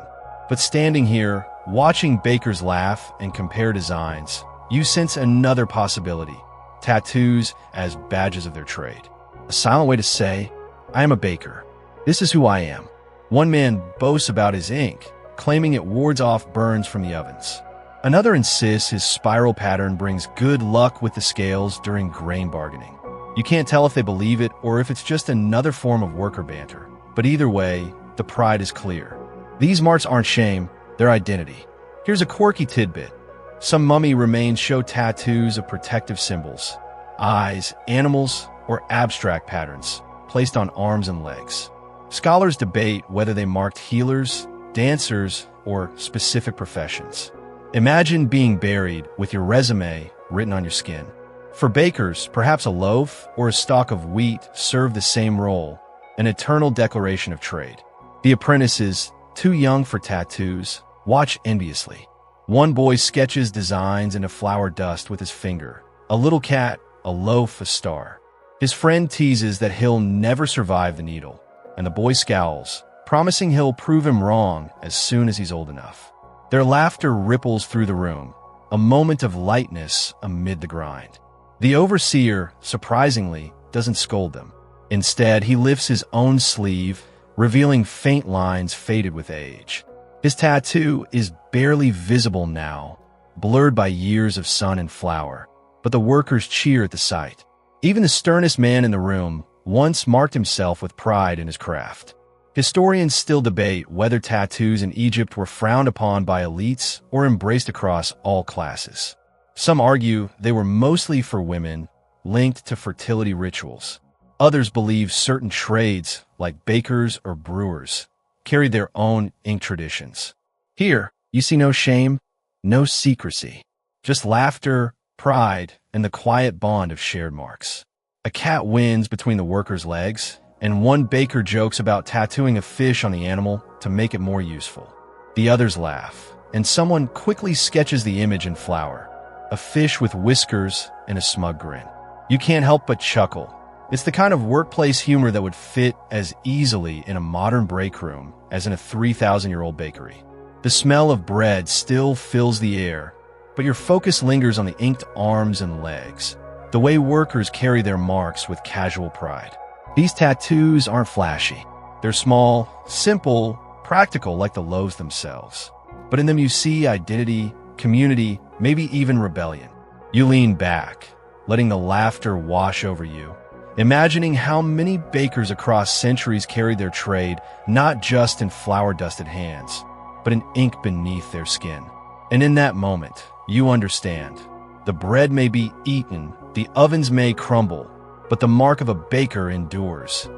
But standing here, watching bakers laugh and compare designs, you sense another possibility: tattoos as badges of their trade. A silent way to say, I am a baker. This is who I am. One man boasts about his ink, claiming it wards off burns from the ovens. Another insists his spiral pattern brings good luck with the scales during grain bargaining. You can't tell if they believe it or if it's just another form of worker banter. But either way, the pride is clear. These marks aren't shame, they're identity. Here's a quirky tidbit. Some mummy remains show tattoos of protective symbols, eyes, animals, or abstract patterns placed on arms and legs. Scholars debate whether they marked healers, dancers, or specific professions. Imagine being buried with your resume written on your skin. For bakers, perhaps a loaf or a stalk of wheat served the same role, an eternal declaration of trade. The apprentices, too young for tattoos, watch enviously. One boy sketches designs into flour dust with his finger. A little cat, a loaf, a star. His friend teases that he'll never survive the needle, and the boy scowls, promising he'll prove him wrong as soon as he's old enough. Their laughter ripples through the room, a moment of lightness amid the grind. The overseer, surprisingly, doesn't scold them. Instead, he lifts his own sleeve, revealing faint lines faded with age. His tattoo is barely visible now, blurred by years of sun and flour, but the workers cheer at the sight. Even the sternest man in the room once marked himself with pride in his craft. Historians still debate whether tattoos in Egypt were frowned upon by elites or embraced across all classes. Some argue they were mostly for women, linked to fertility rituals. Others believe certain trades, like bakers or brewers, carried their own ink traditions. Here, you see no shame, no secrecy, just laughter, pride, and the quiet bond of shared marks. A cat wins between the workers' legs, and one baker jokes about tattooing a fish on the animal to make it more useful. The others laugh, and someone quickly sketches the image in flour, a fish with whiskers and a smug grin. You can't help but chuckle. It's the kind of workplace humor that would fit as easily in a modern break room as in a 3,000-year-old bakery. The smell of bread still fills the air, but your focus lingers on the inked arms and legs, the way workers carry their marks with casual pride. These tattoos aren't flashy. They're small, simple, practical like the loaves themselves. But in them you see identity, community, maybe even rebellion. You lean back, letting the laughter wash over you, imagining how many bakers across centuries carried their trade not just in flour-dusted hands, but in ink beneath their skin. And in that moment, you understand. The bread may be eaten, the ovens may crumble, but the mark of a baker endures,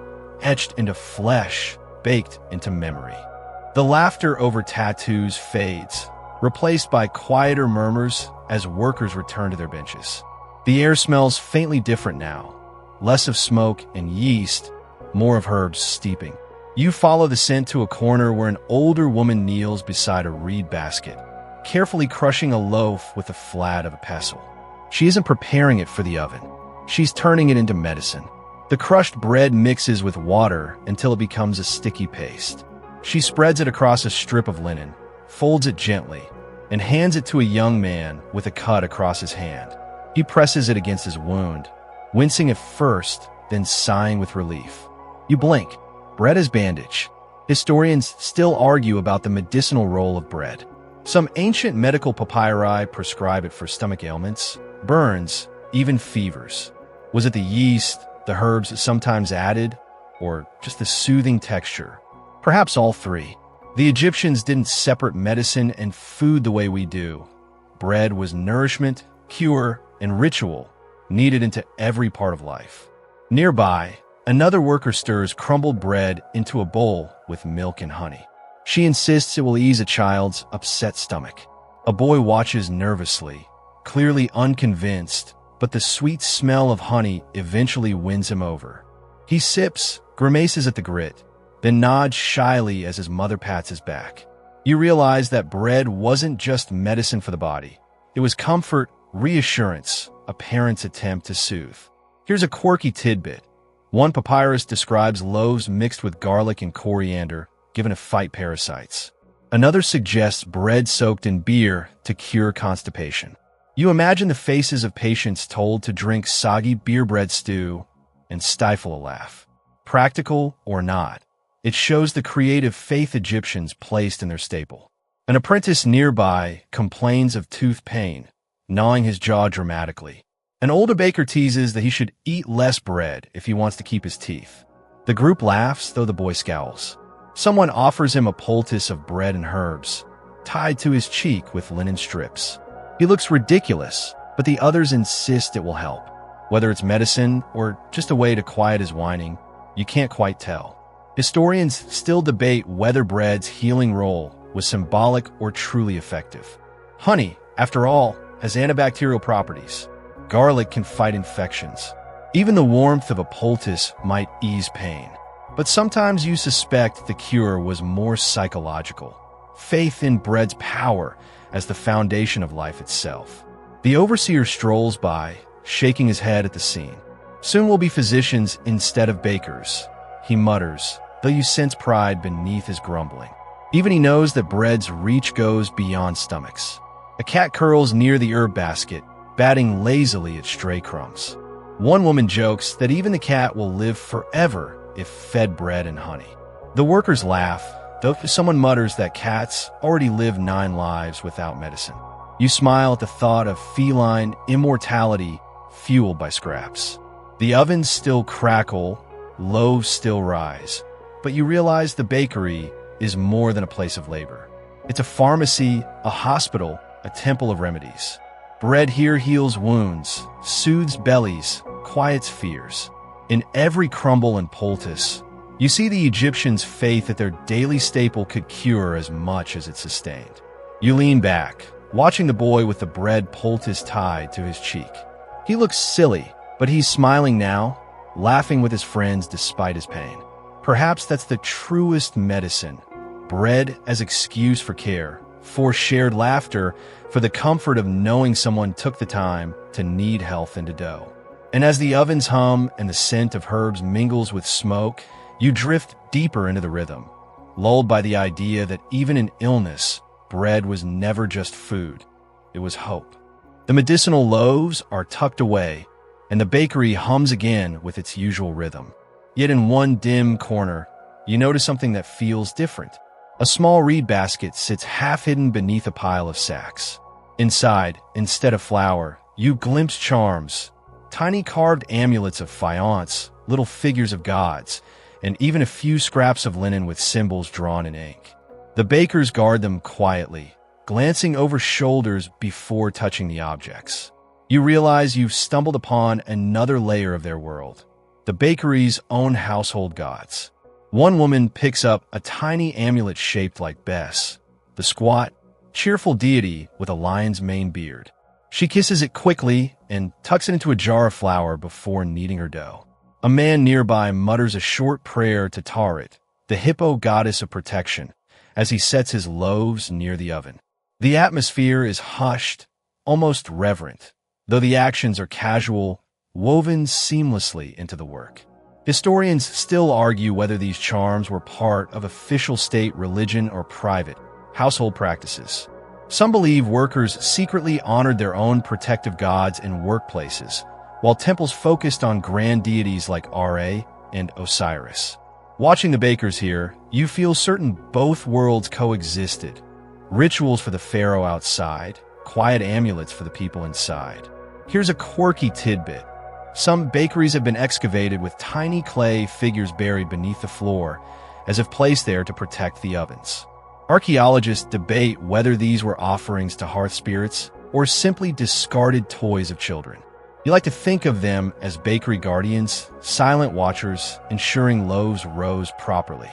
etched into flesh, baked into memory. The laughter over tattoos fades, replaced by quieter murmurs as workers return to their benches. The air smells faintly different now, less of smoke and yeast, more of herbs steeping. You follow the scent to a corner where an older woman kneels beside a reed basket, carefully crushing a loaf with the flat of a pestle. She isn't preparing it for the oven. She's turning it into medicine. The crushed bread mixes with water until it becomes a sticky paste. She spreads it across a strip of linen, folds it gently, and hands it to a young man with a cut across his hand. He presses it against his wound, wincing at first, then sighing with relief. You blink. Bread as bandage. Historians still argue about the medicinal role of bread. Some ancient medical papyri prescribe it for stomach ailments, burns, even fevers. Was it the yeast, the herbs sometimes added, or just the soothing texture? Perhaps all three. The Egyptians didn't separate medicine and food the way we do. Bread was nourishment, cure, and ritual, kneaded into every part of life. Nearby, another worker stirs crumbled bread into a bowl with milk and honey. She insists it will ease a child's upset stomach. A boy watches nervously, clearly unconvinced, but the sweet smell of honey eventually wins him over. He sips, grimaces at the grit, then nods shyly as his mother pats his back. You realize that bread wasn't just medicine for the body. It was comfort, reassurance, a parent's attempt to soothe. Here's a quirky tidbit. One papyrus describes loaves mixed with garlic and coriander, given to fight parasites. Another suggests bread soaked in beer to cure constipation. You imagine the faces of patients told to drink soggy beer bread stew and stifle a laugh. Practical or not, it shows the creative faith Egyptians placed in their staple. An apprentice nearby complains of tooth pain, gnawing his jaw dramatically. An older baker teases that he should eat less bread if he wants to keep his teeth. The group laughs, though the boy scowls. Someone offers him a poultice of bread and herbs, tied to his cheek with linen strips. He looks ridiculous, but the others insist it will help. Whether it's medicine or just a way to quiet his whining, you can't quite tell. Historians still debate whether bread's healing role was symbolic or truly effective. Honey, after all, has antibacterial properties. Garlic can fight infections. Even the warmth of a poultice might ease pain. But sometimes you suspect the cure was more psychological. Faith in bread's power as the foundation of life itself. The overseer strolls by, shaking his head at the scene. Soon we'll be physicians instead of bakers, he mutters, though you sense pride beneath his grumbling. Even he knows that bread's reach goes beyond stomachs. A cat curls near the herb basket, batting lazily at stray crumbs. One woman jokes that even the cat will live forever if fed bread and honey. The workers laugh, though someone mutters that cats already live 9 lives without medicine. You smile at the thought of feline immortality fueled by scraps. The ovens still crackle, loaves still rise, but you realize the bakery is more than a place of labor. It's a pharmacy, a hospital, a temple of remedies. Bread here heals wounds, soothes bellies, quiets fears. In every crumble and poultice, you see the Egyptians' faith that their daily staple could cure as much as it sustained. You lean back, watching the boy with the bread poultice tied to his cheek. He looks silly, but he's smiling now, laughing with his friends despite his pain. Perhaps that's the truest medicine. Bread as excuse for care, for shared laughter, for the comfort of knowing someone took the time to knead health into dough. And as the ovens hum and the scent of herbs mingles with smoke, you drift deeper into the rhythm, lulled by the idea that even in illness, bread was never just food. It was hope. The medicinal loaves are tucked away, and the bakery hums again with its usual rhythm. Yet in one dim corner, you notice something that feels different. A small reed basket sits half-hidden beneath a pile of sacks. Inside, instead of flour, you glimpse charms, tiny carved amulets of faience, little figures of gods, and even a few scraps of linen with symbols drawn in ink. The bakers guard them quietly, glancing over shoulders before touching the objects. You realize you've stumbled upon another layer of their world, the bakery's own household gods. One woman picks up a tiny amulet shaped like Bess, the squat, cheerful deity with a lion's mane beard. She kisses it quickly and tucks it into a jar of flour before kneading her dough. A man nearby mutters a short prayer to Tarit, the hippo goddess of protection, as he sets his loaves near the oven. The atmosphere is hushed, almost reverent, though the actions are casual, woven seamlessly into the work. Historians still argue whether these charms were part of official state religion or private household practices. Some believe workers secretly honored their own protective gods in workplaces, while temples focused on grand deities like Ra and Osiris. Watching the bakers here, you feel certain both worlds coexisted. Rituals for the pharaoh outside, quiet amulets for the people inside. Here's a quirky tidbit. Some bakeries have been excavated with tiny clay figures buried beneath the floor, as if placed there to protect the ovens. Archaeologists debate whether these were offerings to hearth spirits or simply discarded toys of children. You like to think of them as bakery guardians, silent watchers, ensuring loaves rose properly.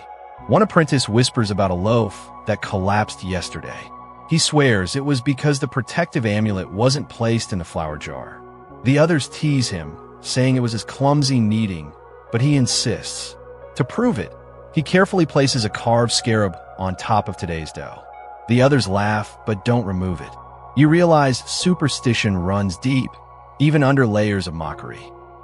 One apprentice whispers about a loaf that collapsed yesterday. He swears it was because the protective amulet wasn't placed in the flour jar. The others tease him, saying it was his clumsy kneading, but he insists. To prove it, he carefully places a carved scarab on top of today's dough. The others laugh, but don't remove it. You realize superstition runs deep, even under layers of mockery.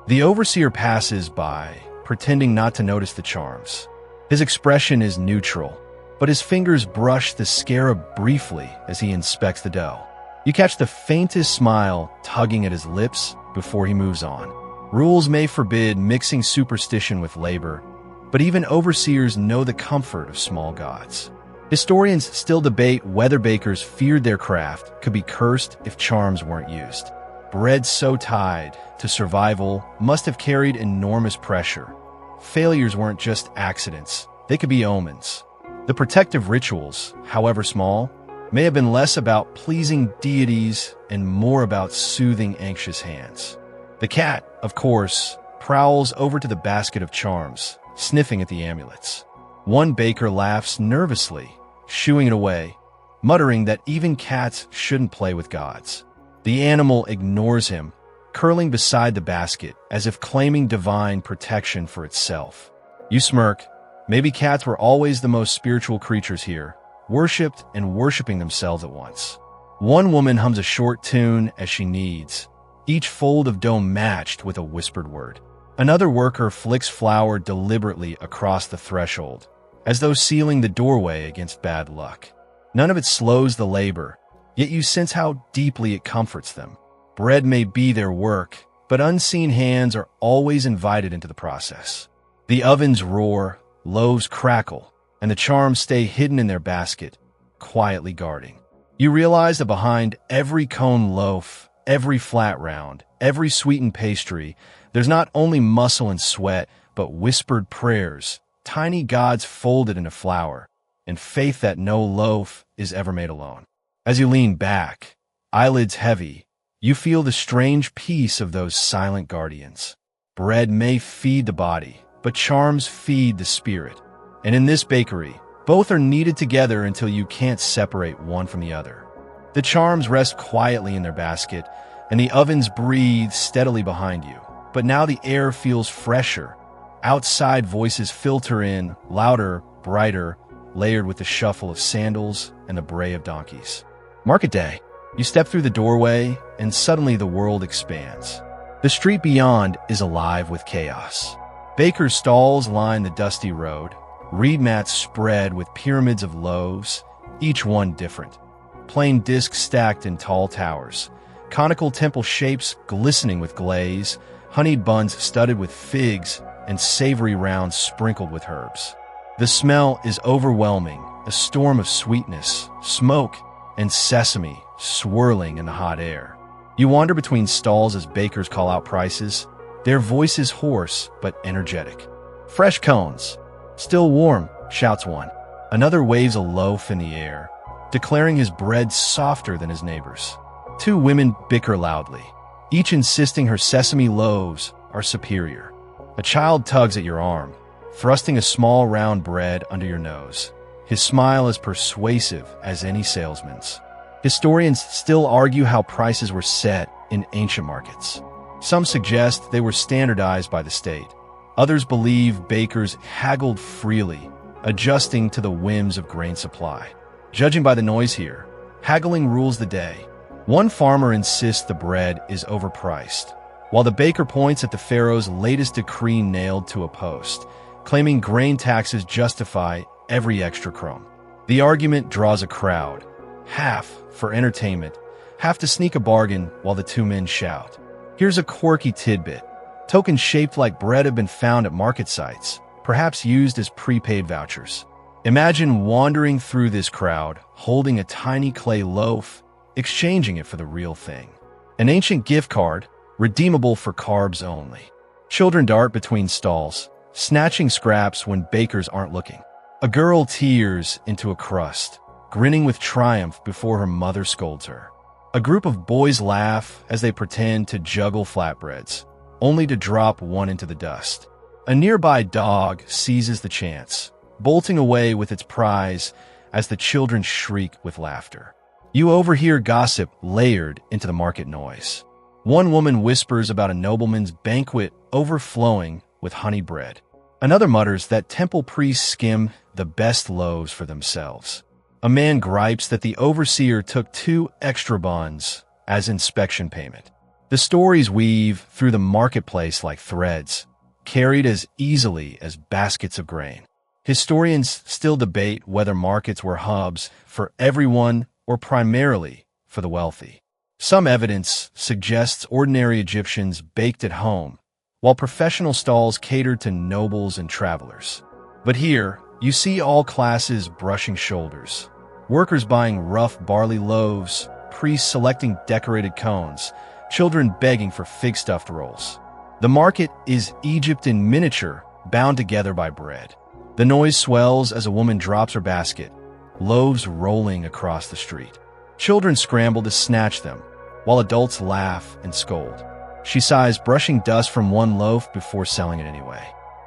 The overseer passes by, pretending not to notice the charms. His expression is neutral, but his fingers brush the scarab briefly as he inspects the dough. You catch the faintest smile tugging at his lips before he moves on. Rules may forbid mixing superstition with labor, but even overseers know the comfort of small gods. Historians still debate whether bakers feared their craft could be cursed if charms weren't used. Bread so tied to survival must have carried enormous pressure. Failures weren't just accidents, they could be omens. The protective rituals, however small, may have been less about pleasing deities and more about soothing anxious hands. The cat, of course, prowls over to the basket of charms, sniffing at the amulets. One baker laughs nervously, shooing it away, muttering that even cats shouldn't play with gods. The animal ignores him, curling beside the basket as if claiming divine protection for itself. You smirk. Maybe cats were always the most spiritual creatures here, worshipped and worshipping themselves at once. One woman hums a short tune as she kneads, each fold of dough matched with a whispered word. Another worker flicks flour deliberately across the threshold, as though sealing the doorway against bad luck. None of it slows the labor, yet you sense how deeply it comforts them. Bread may be their work, but unseen hands are always invited into the process. The ovens roar, loaves crackle, and the charms stay hidden in their basket, quietly guarding. You realize that behind every cone loaf, every flat round, every sweetened pastry, there's not only muscle and sweat, but whispered prayers, tiny gods folded into flour, and faith that no loaf is ever made alone. As you lean back, eyelids heavy, you feel the strange peace of those silent guardians. Bread may feed the body, but charms feed the spirit. And in this bakery, both are needed together until you can't separate one from the other. The charms rest quietly in their basket, and the ovens breathe steadily behind you. But now the air feels fresher. Outside voices filter in, louder, brighter, layered with the shuffle of sandals and the bray of donkeys. Market day. You step through the doorway, and suddenly the world expands. The street beyond is alive with chaos. Bakers' stalls line the dusty road, reed mats spread with pyramids of loaves, each one different. Plain discs stacked in tall towers, conical temple shapes glistening with glaze, honeyed buns studded with figs, and savory rounds sprinkled with herbs. The smell is overwhelming, a storm of sweetness, smoke, and sesame swirling in the hot air. You wander between stalls as bakers call out prices, their voices hoarse but energetic. "Fresh cones. Still warm," shouts one. Another waves a loaf in the air, declaring his bread softer than his neighbor's. Two women bicker loudly, each insisting her sesame loaves are superior. A child tugs at your arm, thrusting a small round bread under your nose. His smile is persuasive as any salesman's. Historians still argue how prices were set in ancient markets. Some suggest they were standardized by the state. Others believe bakers haggled freely, adjusting to the whims of grain supply. Judging by the noise here, haggling rules the day. One farmer insists the bread is overpriced, while the baker points at the pharaoh's latest decree nailed to a post, claiming grain taxes justify every extra crumb. The argument draws a crowd, half for entertainment, half to sneak a bargain while the two men shout. Here's a quirky tidbit. Tokens shaped like bread have been found at market sites, perhaps used as prepaid vouchers. Imagine wandering through this crowd, holding a tiny clay loaf, exchanging it for the real thing. An ancient gift card, redeemable for carbs only. Children dart between stalls, snatching scraps when bakers aren't looking. A girl tears into a crust, grinning with triumph before her mother scolds her. A group of boys laugh as they pretend to juggle flatbreads, only to drop one into the dust. A nearby dog seizes the chance, bolting away with its prize as the children shriek with laughter. You overhear gossip layered into the market noise. One woman whispers about a nobleman's banquet overflowing with honey bread. Another mutters that temple priests skim the best loaves for themselves. A man gripes that the overseer took 2 extra buns as inspection payment. The stories weave through the marketplace like threads, carried as easily as baskets of grain. Historians still debate whether markets were hubs for everyone or primarily for the wealthy. Some evidence suggests ordinary Egyptians baked at home, while professional stalls catered to nobles and travelers. But here, you see all classes brushing shoulders. Workers buying rough barley loaves, priests selecting decorated cones, children begging for fig-stuffed rolls. The market is Egypt in miniature, bound together by bread. The noise swells as a woman drops her basket, loaves rolling across the street. Children scramble to snatch them, while adults laugh and scold. She sighs, brushing dust from one loaf before selling it anyway.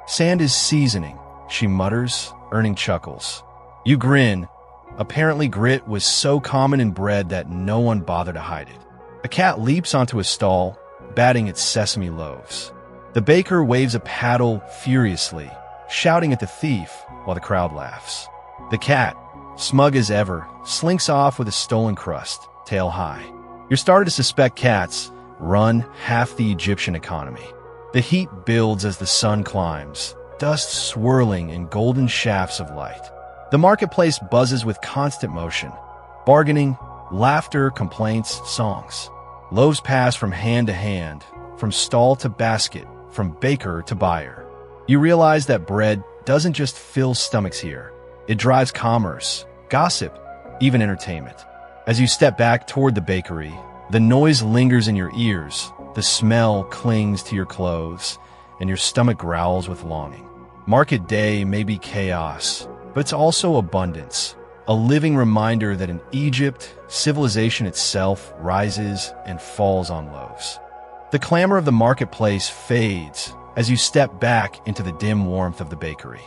"Sand is seasoning," she mutters, earning chuckles. You grin. Apparently grit was so common in bread that no one bothered to hide it. A cat leaps onto a stall, batting its sesame loaves. The baker waves a paddle furiously, shouting at the thief while the crowd laughs. The cat, smug as ever, slinks off with a stolen crust, tail high. You're starting to suspect cats run half the Egyptian economy. The heat builds as the sun climbs, dust swirling in golden shafts of light. The marketplace buzzes with constant motion, bargaining, laughter, complaints, songs. Loaves pass from hand to hand, from stall to basket, from baker to buyer. You realize that bread doesn't just fill stomachs here. It drives commerce, gossip, even entertainment. As you step back toward the bakery, the noise lingers in your ears, the smell clings to your clothes, and your stomach growls with longing. Market day may be chaos, but it's also abundance, a living reminder that in Egypt, civilization itself rises and falls on loaves. The clamor of the marketplace fades as you step back into the dim warmth of the bakery.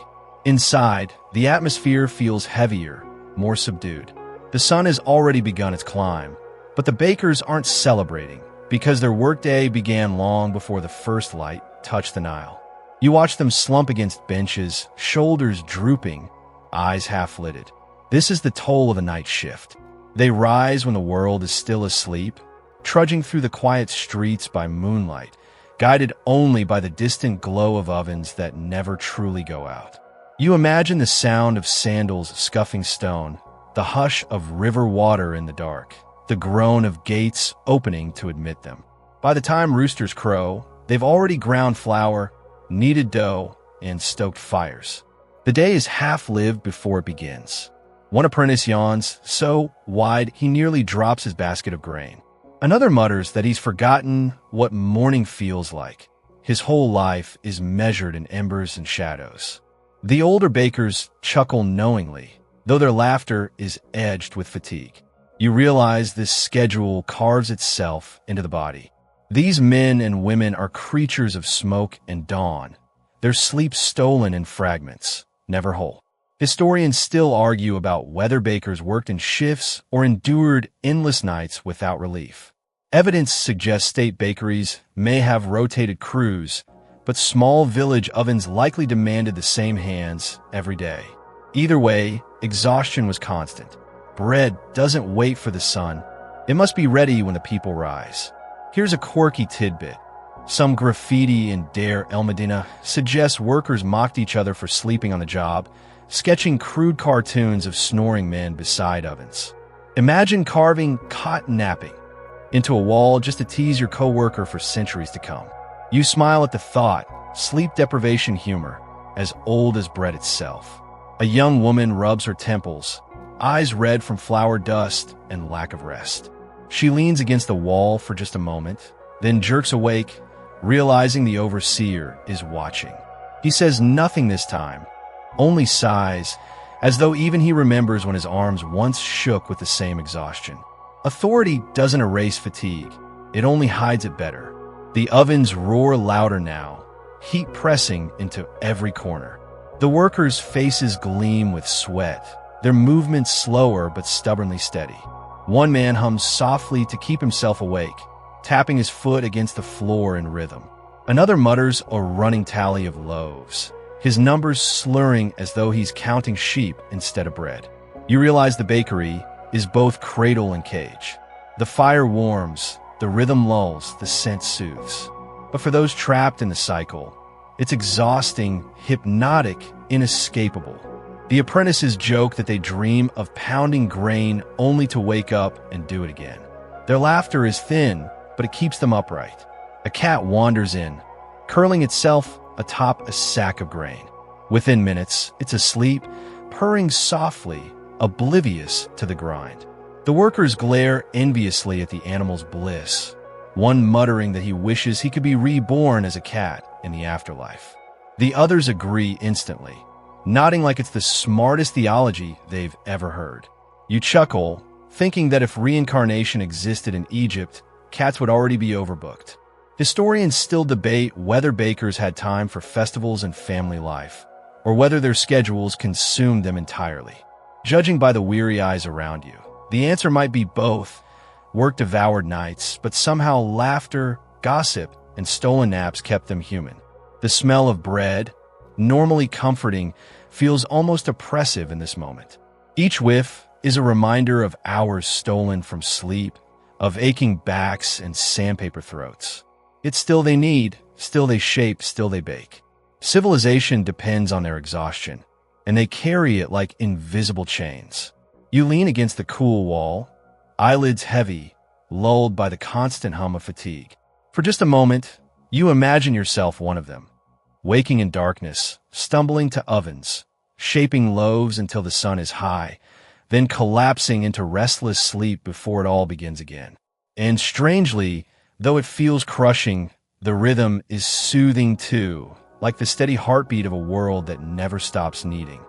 Inside, the atmosphere feels heavier, more subdued. The sun has already begun its climb, but the bakers aren't celebrating because their workday began long before the first light touched the Nile. You watch them slump against benches, shoulders drooping, eyes half-lidded. This is the toll of the night shift. They rise when the world is still asleep, trudging through the quiet streets by moonlight, guided only by the distant glow of ovens that never truly go out. You imagine the sound of sandals scuffing stone, the hush of river water in the dark, the groan of gates opening to admit them. By the time roosters crow, they've already ground flour, kneaded dough, and stoked fires. The day is half-lived before it begins. One apprentice yawns, so wide he nearly drops his basket of grain. Another mutters that he's forgotten what morning feels like. His whole life is measured in embers and shadows. The older bakers chuckle knowingly, though their laughter is edged with fatigue. You realize this schedule carves itself into the body. These men and women are creatures of smoke and dawn, their sleep stolen in fragments, never whole. Historians still argue about whether bakers worked in shifts or endured endless nights without relief. Evidence suggests state bakeries may have rotated crews, but small village ovens likely demanded the same hands every day. Either way, exhaustion was constant. Bread doesn't wait for the sun. It must be ready when the people rise. Here's a quirky tidbit. Some graffiti in Deir el Medina suggests workers mocked each other for sleeping on the job, sketching crude cartoons of snoring men beside ovens. Imagine carving cotton napping into a wall just to tease your coworker for centuries to come. You smile at the thought, sleep deprivation humor, as old as bread itself. A young woman rubs her temples, eyes red from flour dust and lack of rest. She leans against the wall for just a moment, then jerks awake, realizing the overseer is watching. He says nothing this time, only sighs, as though even he remembers when his arms once shook with the same exhaustion. Authority doesn't erase fatigue, it only hides it better. The ovens roar louder now, heat pressing into every corner. The workers' faces gleam with sweat, their movements slower but stubbornly steady. One man hums softly to keep himself awake, tapping his foot against the floor in rhythm. Another mutters a running tally of loaves, his numbers slurring as though he's counting sheep instead of bread. You realize the bakery is both cradle and cage. The fire warms, the rhythm lulls, the scent soothes. But for those trapped in the cycle, it's exhausting, hypnotic, inescapable. The apprentices joke that they dream of pounding grain only to wake up and do it again. Their laughter is thin, but it keeps them upright. A cat wanders in, curling itself atop a sack of grain. Within minutes, it's asleep, purring softly, oblivious to the grind. The workers glare enviously at the animal's bliss, one muttering that he wishes he could be reborn as a cat in the afterlife. The others agree instantly, nodding like it's the smartest theology they've ever heard. You chuckle, thinking that if reincarnation existed in Egypt, cats would already be overbooked. Historians still debate whether bakers had time for festivals and family life, or whether their schedules consumed them entirely. Judging by the weary eyes around you, the answer might be both. Work-devoured nights, but somehow laughter, gossip, and stolen naps kept them human. The smell of bread, normally comforting, feels almost oppressive in this moment. Each whiff is a reminder of hours stolen from sleep, of aching backs and sandpaper throats. It's still they need, still they shape, still they bake. Civilization depends on their exhaustion, and they carry it like invisible chains. You lean against the cool wall, eyelids heavy, lulled by the constant hum of fatigue. For just a moment, you imagine yourself one of them, waking in darkness, stumbling to ovens, shaping loaves until the sun is high, then collapsing into restless sleep before it all begins again. And strangely, though it feels crushing, the rhythm is soothing too, like the steady heartbeat of a world that never stops kneading.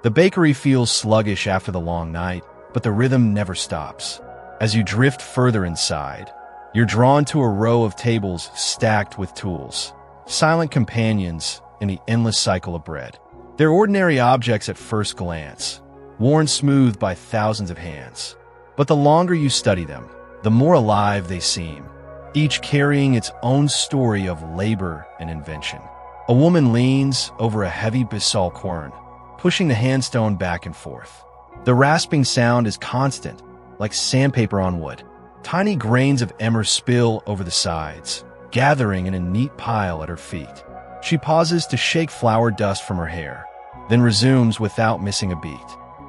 The bakery feels sluggish after the long night, but the rhythm never stops. As you drift further inside, you're drawn to a row of tables stacked with tools, silent companions in the endless cycle of bread. They're ordinary objects at first glance, worn smooth by thousands of hands. But the longer you study them, the more alive they seem, each carrying its own story of labor and invention. A woman leans over a heavy basalt quern, pushing the handstone back and forth. The rasping sound is constant, like sandpaper on wood. Tiny grains of emmer spill over the sides, gathering in a neat pile at her feet. She pauses to shake flour dust from her hair, then resumes without missing a beat.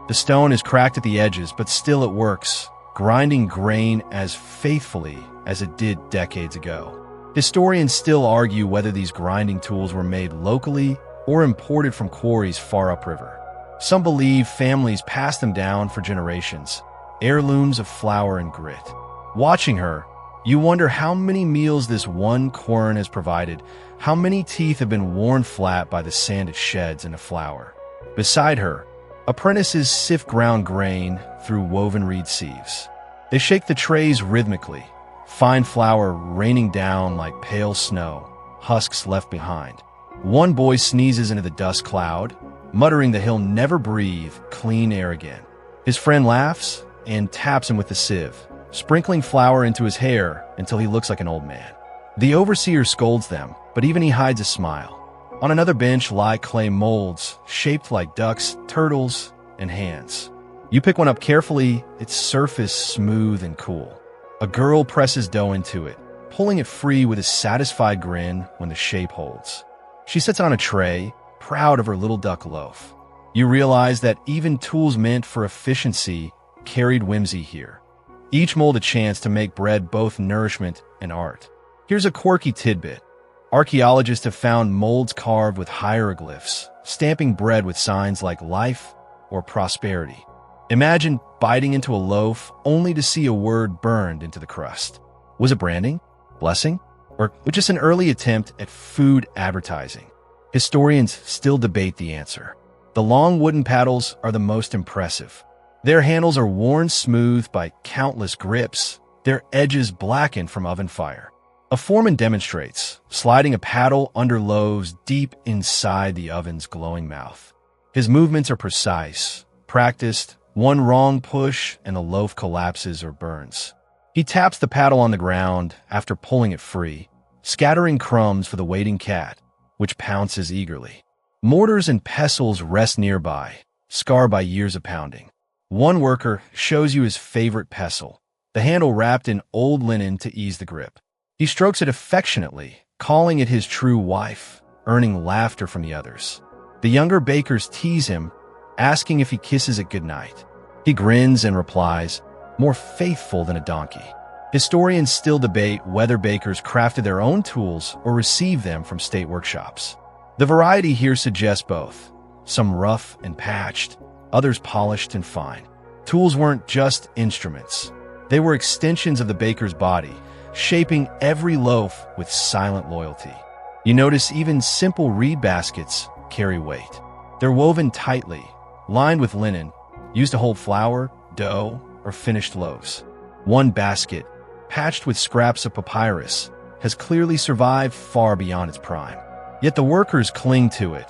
The stone is cracked at the edges, but still it works, grinding grain as faithfully as it did decades ago. Historians still argue whether these grinding tools were made locally or imported from quarries far upriver. Some believe families passed them down for generations, heirlooms of flour and grit. Watching her, You wonder how many meals this one quern has provided, how many teeth have been worn flat by the sand it sheds into flour. Beside her, apprentices sift ground grain through woven reed sieves. They shake the trays rhythmically, fine flour raining down like pale snow, husks left behind. One boy sneezes into the dust cloud, muttering that he'll never breathe clean air again. His friend laughs and taps him with the sieve, sprinkling flour into his hair until he looks like an old man. The overseer scolds them, but even he hides a smile. On another bench lie clay molds, shaped like ducks, turtles, and hands. You pick one up carefully, its surface smooth and cool. A girl presses dough into it, pulling it free with a satisfied grin when the shape holds. She sits on a tray, proud of her little duck loaf. You realize that even tools meant for efficiency carried whimsy here. Each mold a chance to make bread both nourishment and art. Here's a quirky tidbit. Archaeologists have found molds carved with hieroglyphs, stamping bread with signs like life or prosperity. Imagine biting into a loaf only to see a word burned into the crust. Was it branding? Blessing? Or just an early attempt at food advertising? Historians still debate the answer. The long wooden paddles are the most impressive. Their handles are worn smooth by countless grips, their edges blackened from oven fire. A foreman demonstrates, sliding a paddle under loaves deep inside the oven's glowing mouth. His movements are precise, practiced. One wrong push and the loaf collapses or burns. He taps the paddle on the ground after pulling it free, scattering crumbs for the waiting cat, which pounces eagerly. Mortars and pestles rest nearby, scarred by years of pounding. One worker shows you his favorite pestle, the handle wrapped in old linen to ease the grip. He strokes it affectionately, calling it his true wife, earning laughter from the others. The younger bakers tease him, asking if he kisses it goodnight. He grins and replies, more faithful than a donkey. Historians still debate whether bakers crafted their own tools or received them from state workshops. The variety here suggests both, some rough and patched, others polished and fine. Tools weren't just instruments. They were extensions of the baker's body, shaping every loaf with silent loyalty. You notice even simple reed baskets carry weight. They're woven tightly, lined with linen, used to hold flour, dough, or finished loaves. One basket, patched with scraps of papyrus, has clearly survived far beyond its prime. Yet the workers cling to it,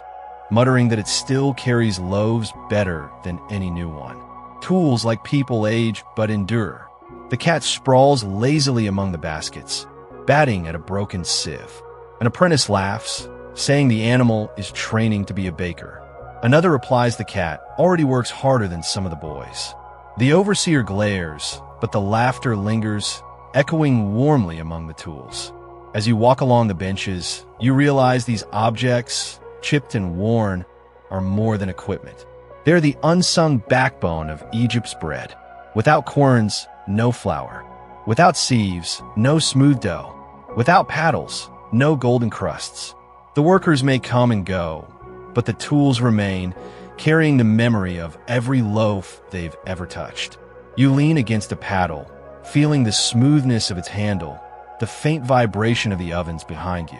muttering that it still carries loaves better than any new one. Tools like people age but endure. The cat sprawls lazily among the baskets, batting at a broken sieve. An apprentice laughs, saying the animal is training to be a baker. Another replies the cat already works harder than some of the boys. The overseer glares, but the laughter lingers, echoing warmly among the tools. As you walk along the benches, you realize these objects, chipped and worn, are more than equipment. They're the unsung backbone of Egypt's bread. Without querns, no flour. Without sieves, no smooth dough. Without paddles, no golden crusts. The workers may come and go, but the tools remain, carrying the memory of every loaf they've ever touched. You lean against a paddle, feeling the smoothness of its handle, the faint vibration of the ovens behind you.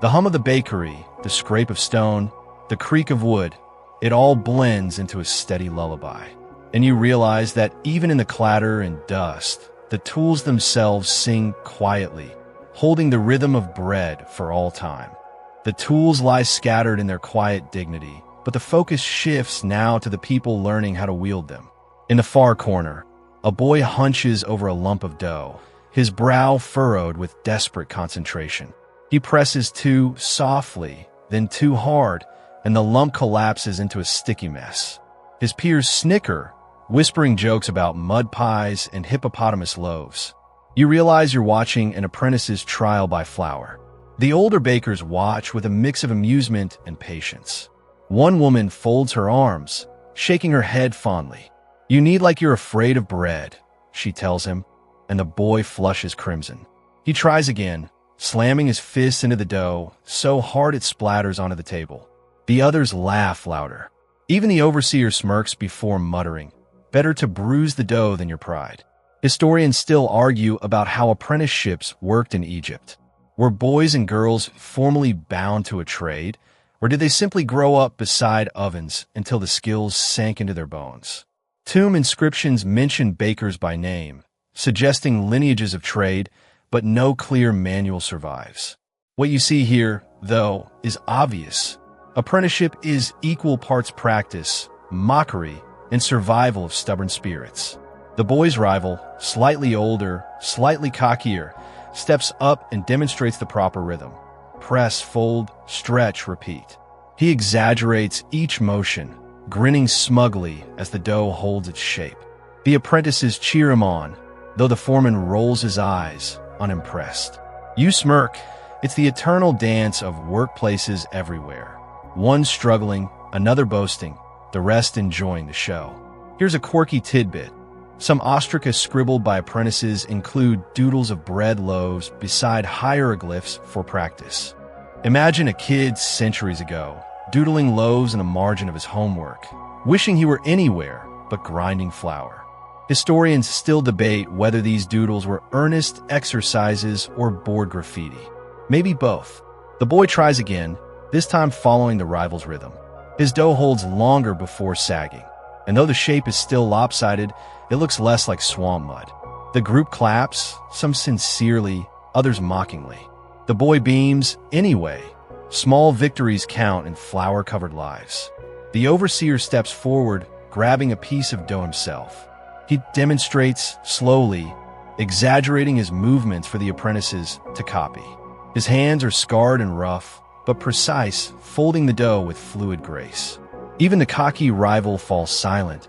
The hum of the bakery, the scrape of stone, the creak of wood, it all blends into a steady lullaby. And you realize that even in the clatter and dust, the tools themselves sing quietly, holding the rhythm of bread for all time. The tools lie scattered in their quiet dignity, but the focus shifts now to the people learning how to wield them. In the far corner, a boy hunches over a lump of dough, his brow furrowed with desperate concentration. He presses too softly, then too hard, and the lump collapses into a sticky mess. His peers snicker, whispering jokes about mud pies and hippopotamus loaves. You realize you're watching an apprentice's trial by flour. The older bakers watch with a mix of amusement and patience. One woman folds her arms, shaking her head fondly. "You knead like you're afraid of bread," she tells him, and the boy flushes crimson. He tries again, slamming his fists into the dough so hard it splatters onto the table. The others laugh louder. Even the overseer smirks before muttering, "Better to bruise the dough than your pride." Historians still argue about how apprenticeships worked in Egypt. Were boys and girls formally bound to a trade, or did they simply grow up beside ovens until the skills sank into their bones? Tomb inscriptions mention bakers by name, suggesting lineages of trade, but no clear manual survives. What you see here, though, is obvious. Apprenticeship is equal parts practice, mockery, and survival of stubborn spirits. The boy's rival, slightly older, slightly cockier, steps up and demonstrates the proper rhythm. Press, fold, stretch, repeat. He exaggerates each motion, grinning smugly as the dough holds its shape. The apprentices cheer him on, though the foreman rolls his eyes, unimpressed. You smirk. It's the eternal dance of workplaces everywhere. One struggling, another boasting, the rest enjoying the show. Here's a quirky tidbit. Some ostraca scribbled by apprentices include doodles of bread loaves beside hieroglyphs for practice. Imagine a kid centuries ago, doodling loaves in the margin of his homework, wishing he were anywhere but grinding flour. Historians still debate whether these doodles were earnest exercises or bored graffiti. Maybe both. The boy tries again, this time following the rival's rhythm. His dough holds longer before sagging, and though the shape is still lopsided, it looks less like swamp mud. The group claps, some sincerely, others mockingly. The boy beams, anyway. Small victories count in flour-covered lives. The overseer steps forward, grabbing a piece of dough himself. He demonstrates, slowly, exaggerating his movements for the apprentices to copy. His hands are scarred and rough, but precise, folding the dough with fluid grace. Even the cocky rival falls silent,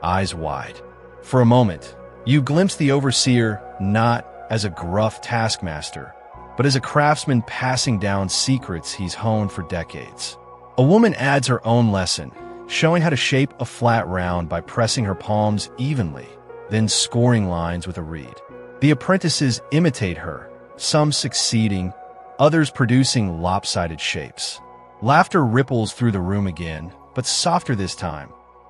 eyes wide. For a moment, you glimpse the overseer not as a gruff taskmaster, but as a craftsman passing down secrets he's honed for decades. A woman adds her own lesson, showing how to shape a flat round by pressing her palms evenly, then scoring lines with a reed. The apprentices imitate her, some succeeding, others producing lopsided shapes. Laughter ripples through the room again, but softer this time,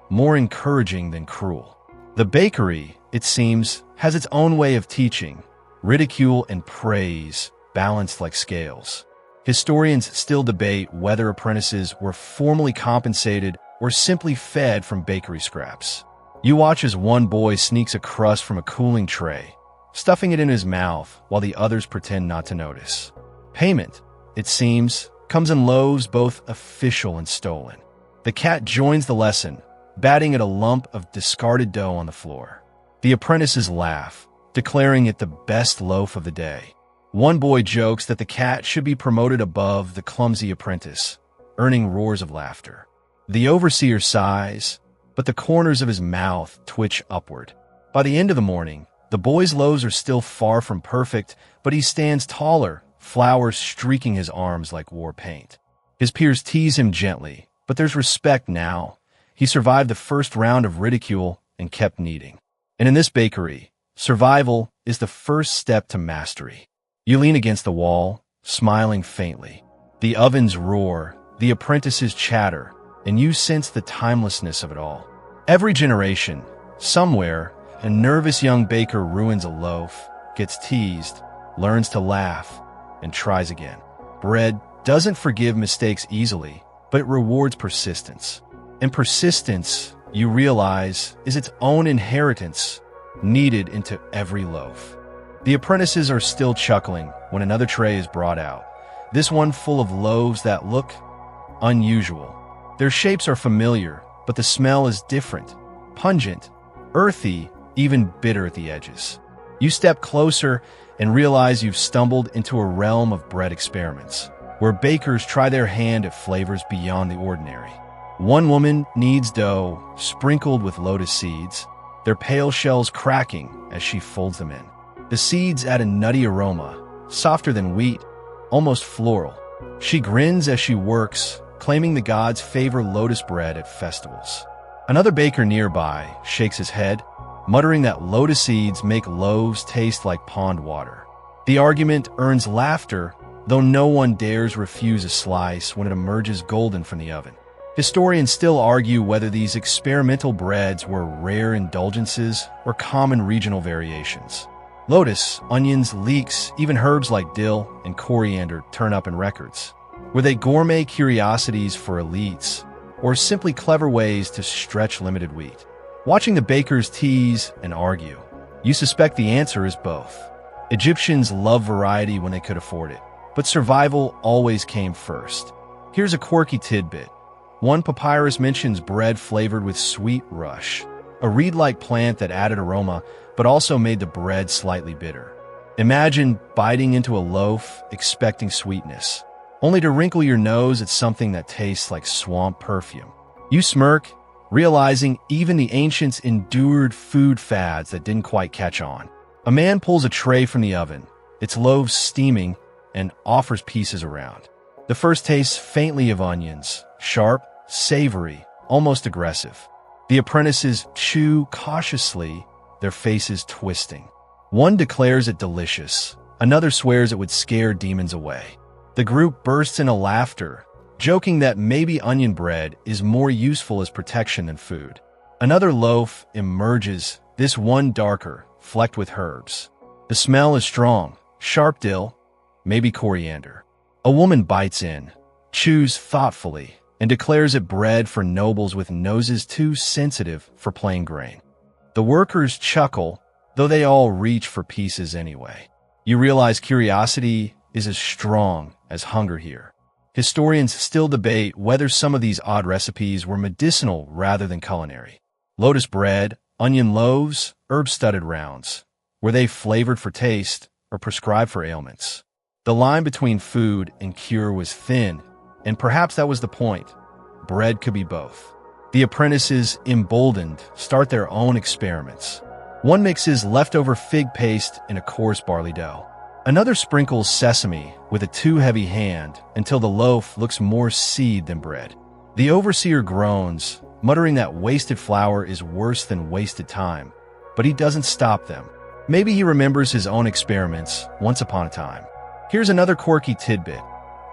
more encouraging than cruel. The bakery, it seems, has its own way of teaching, ridicule and praise, balanced like scales. Historians still debate whether apprentices were formally compensated or simply fed from bakery scraps. You watch as one boy sneaks a crust from a cooling tray, stuffing it in his mouth while the others pretend not to notice. Payment, it seems, comes in loaves both official and stolen. The cat joins the lesson, batting at a lump of discarded dough on the floor. The apprentices laugh, declaring it the best loaf of the day. One boy jokes that the cat should be promoted above the clumsy apprentice, earning roars of laughter. The overseer sighs, but the corners of his mouth twitch upward. By the end of the morning, the boy's loaves are still far from perfect, but he stands taller, flour streaking his arms like war paint. His peers tease him gently, but there's respect now. He survived the first round of ridicule and kept kneading. And in this bakery, survival is the first step to mastery. You lean against the wall, smiling faintly. The ovens roar, the apprentices chatter, and you sense the timelessness of it all. Every generation, somewhere, a nervous young baker ruins a loaf, gets teased, learns to laugh, and tries again. Bread doesn't forgive mistakes easily, but it rewards persistence. And persistence, you realize, is its own inheritance, kneaded into every loaf. The apprentices are still chuckling when another tray is brought out, this one full of loaves that look unusual. Their shapes are familiar, but the smell is different, pungent, earthy, even bitter at the edges. You step closer and realize you've stumbled into a realm of bread experiments, where bakers try their hand at flavors beyond the ordinary. One woman kneads dough sprinkled with lotus seeds, their pale shells cracking as she folds them in. The seeds add a nutty aroma, softer than wheat, almost floral. She grins as she works, claiming the gods favor lotus bread at festivals. Another baker nearby shakes his head, muttering that lotus seeds make loaves taste like pond water. The argument earns laughter, though no one dares refuse a slice when it emerges golden from the oven. Historians still argue whether these experimental breads were rare indulgences or common regional variations. Lotus, onions, leeks, even herbs like dill and coriander turn up in records. Were they gourmet curiosities for elites, or simply clever ways to stretch limited wheat? Watching the bakers tease and argue, you suspect the answer is both. Egyptians loved variety when they could afford it, but survival always came first. Here's a quirky tidbit. One papyrus mentions bread flavored with sweet rush, a reed-like plant that added aroma but also made the bread slightly bitter. Imagine biting into a loaf expecting sweetness, only to wrinkle your nose at something that tastes like swamp perfume. You smirk, realizing even the ancients endured food fads that didn't quite catch on. A man pulls a tray from the oven, its loaves steaming, and offers pieces around. The first tastes faintly of onions, sharp, savory, almost aggressive. The apprentices chew cautiously, their faces twisting. One declares it delicious, another swears it would scare demons away. The group bursts into laughter, joking that maybe onion bread is more useful as protection than food. Another loaf emerges, this one darker, flecked with herbs. The smell is strong, sharp dill, maybe coriander. A woman bites in, chews thoughtfully, and declares it bread for nobles with noses too sensitive for plain grain. The workers chuckle, though they all reach for pieces anyway. You realize curiosity is as strong as hunger here. Historians still debate whether some of these odd recipes were medicinal rather than culinary. Lotus bread, onion loaves, herb-studded rounds. Were they flavored for taste or prescribed for ailments? The line between food and cure was thin, and perhaps that was the point. Bread could be both. The apprentices, emboldened, start their own experiments. One mixes leftover fig paste in a coarse barley dough. Another sprinkles sesame with a too-heavy hand until the loaf looks more seed than bread. The overseer groans, muttering that wasted flour is worse than wasted time, but he doesn't stop them. Maybe he remembers his own experiments once upon a time. Here's another quirky tidbit.